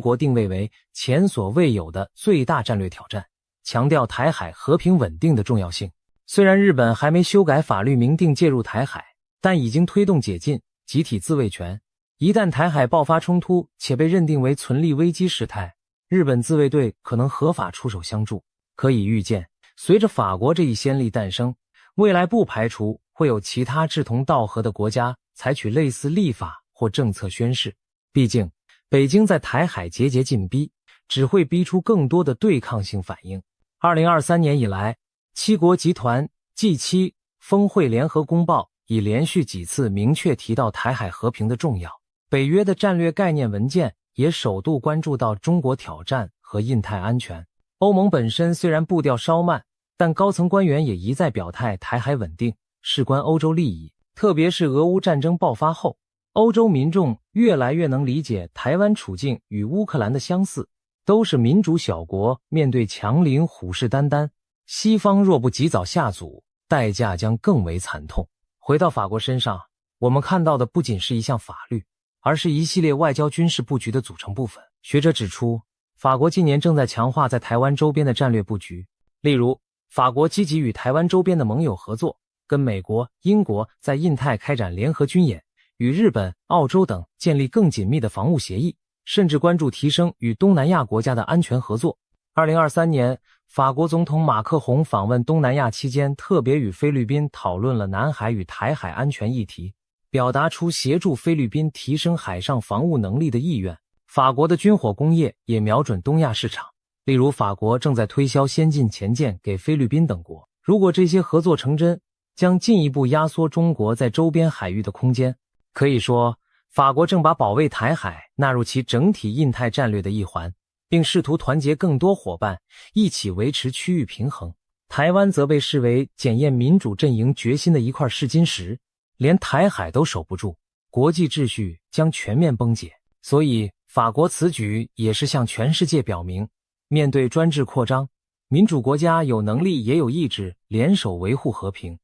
Speaker 1: 国定位为前所未有的最大战略挑战，强调台海和平稳定的重要性。虽然日本还没修改法律明定介入台海，但已经推动解禁集体自卫权。一旦台海爆发冲突且被认定为存立危机事态，日本自卫队可能合法出手相助。可以预见，随着法国这一先例诞生，未来不排除会有其他志同道合的国家采取类似立法或政策宣示。毕竟，北京在台海节节进逼，只会逼出更多的对抗性反应。2023年以来，7国集团 G7 峰会联合公报已连续几次明确提到台海和平的重要。北约的战略概念文件也首度关注到中国挑战和印太安全。欧盟本身虽然步调稍慢，但高层官员也一再表态台海稳定事关欧洲利益。特别是俄乌战争爆发后，欧洲民众越来越能理解台湾处境与乌克兰的相似，都是民主小国，面对强邻虎视眈眈，西方若不及早下阻，代价将更为惨痛。回到法国身上，我们看到的不仅是一项法律，而是一系列外交军事布局的组成部分。学者指出，法国近年正在强化在台湾周边的战略布局，例如，法国积极与台湾周边的盟友合作，跟美国、英国在印太开展联合军演，与日本、澳洲等建立更紧密的防务协议，甚至关注提升与东南亚国家的安全合作。2023年，法国总统马克宏访问东南亚期间，特别与菲律宾讨论了南海与台海安全议题，表达出协助菲律宾提升海上防务能力的意愿。法国的军火工业也瞄准东亚市场。例如法国正在推销先进潜舰给菲律宾等国，如果这些合作成真，将进一步压缩中国在周边海域的空间。可以说，法国正把保卫台海纳入其整体印太战略的一环，并试图团结更多伙伴，一起维持区域平衡。台湾则被视为检验民主阵营决心的一块试金石，连台海都守不住，国际秩序将全面崩解。所以，法国此举也是向全世界表明，面对专制扩张，民主国家有能力也有意志联手维护和平。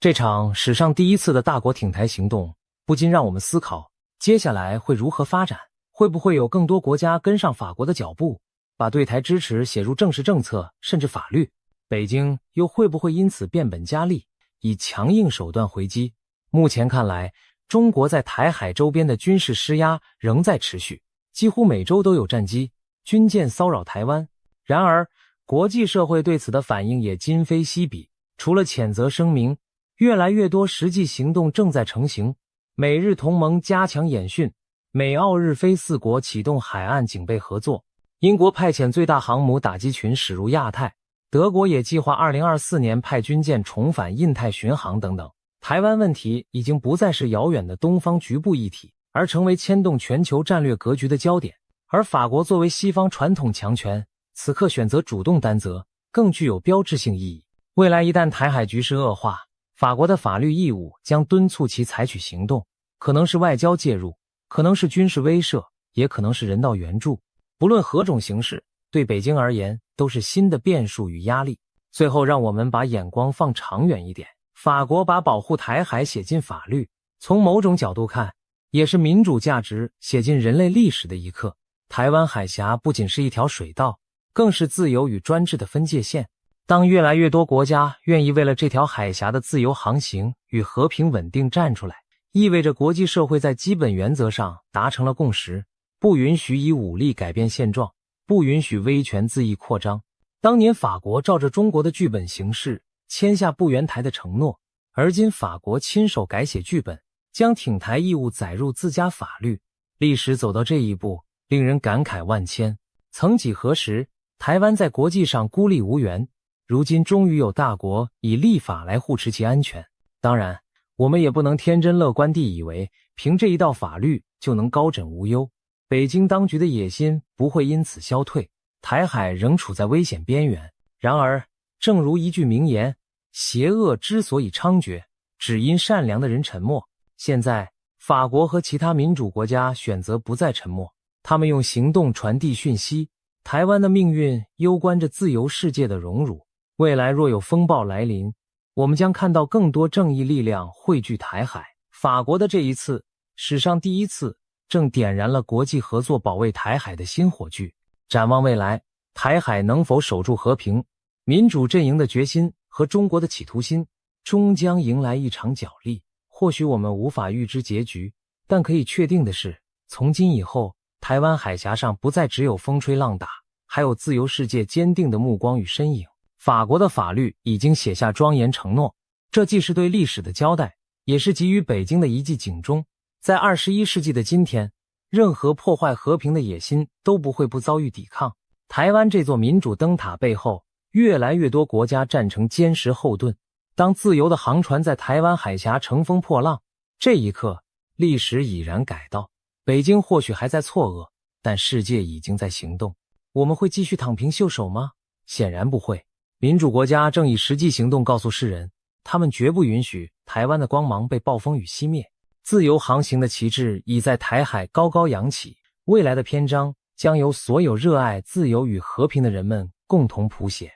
Speaker 1: 这场史上第一次的大国挺台行动，不禁让我们思考，接下来会如何发展？会不会有更多国家跟上法国的脚步，把对台支持写入正式政策甚至法律？北京又会不会因此变本加厉，以强硬手段回击？目前看来，中国在台海周边的军事施压仍在持续，几乎每周都有战机、军舰骚扰台湾。然而，国际社会对此的反应也今非昔比，除了谴责声明，越来越多实际行动正在成型。美日同盟加强演训，美澳日菲4国启动海岸警备合作，英国派遣最大航母打击群驶入亚太，德国也计划2024年派军舰重返印太巡航等等。台湾问题已经不再是遥远的东方局部议题，而成为牵动全球战略格局的焦点。而法国作为西方传统强权，此刻选择主动担责，更具有标志性意义。未来一旦台海局势恶化，法国的法律义务将敦促其采取行动，可能是外交介入，可能是军事威慑，也可能是人道援助。不论何种形式，对北京而言都是新的变数与压力。最后，让我们把眼光放长远一点。法国把保护台海写进法律，从某种角度看，也是民主价值写进人类历史的一刻。台湾海峡不仅是一条水道，更是自由与专制的分界线。当越来越多国家愿意为了这条海峡的自由航行与和平稳定站出来，意味着国际社会在基本原则上达成了共识，不允许以武力改变现状，不允许威权恣意扩张。当年法国照着中国的剧本行事，签下不援台的承诺，而今法国亲手改写剧本，将挺台义务载入自家法律。历史走到这一步，令人感慨万千。曾几何时，台湾在国际上孤立无援，如今终于有大国以立法来护持其安全。当然，我们也不能天真乐观地以为凭这一道法律就能高枕无忧。北京当局的野心不会因此消退，台海仍处在危险边缘。然而，正如一句名言，邪恶之所以猖獗，只因善良的人沉默。现在，法国和其他民主国家选择不再沉默，他们用行动传递讯息。台湾的命运攸关着自由世界的荣辱。未来若有风暴来临，我们将看到更多正义力量汇聚台海。法国的这一次，史上第一次，正点燃了国际合作保卫台海的新火炬。展望未来，台海能否守住和平，民主阵营的决心和中国的企图心终将迎来一场角力。或许我们无法预知结局，但可以确定的是，从今以后，台湾海峡上不再只有风吹浪打，还有自由世界坚定的目光与身影。法国的法律已经写下庄严承诺，这既是对历史的交代，也是给予北京的一记警钟。在21世纪的今天，任何破坏和平的野心都不会不遭遇抵抗。台湾这座民主灯塔背后，越来越多国家站成坚实后盾。当自由的航船在台湾海峡乘风破浪，这一刻，历史已然改道。北京或许还在错愕，但世界已经在行动。我们会继续躺平袖手吗？显然不会。民主国家正以实际行动告诉世人，他们绝不允许台湾的光芒被暴风雨熄灭。自由航行的旗帜已在台海高高扬起，未来的篇章将由所有热爱自由与和平的人们共同谱写。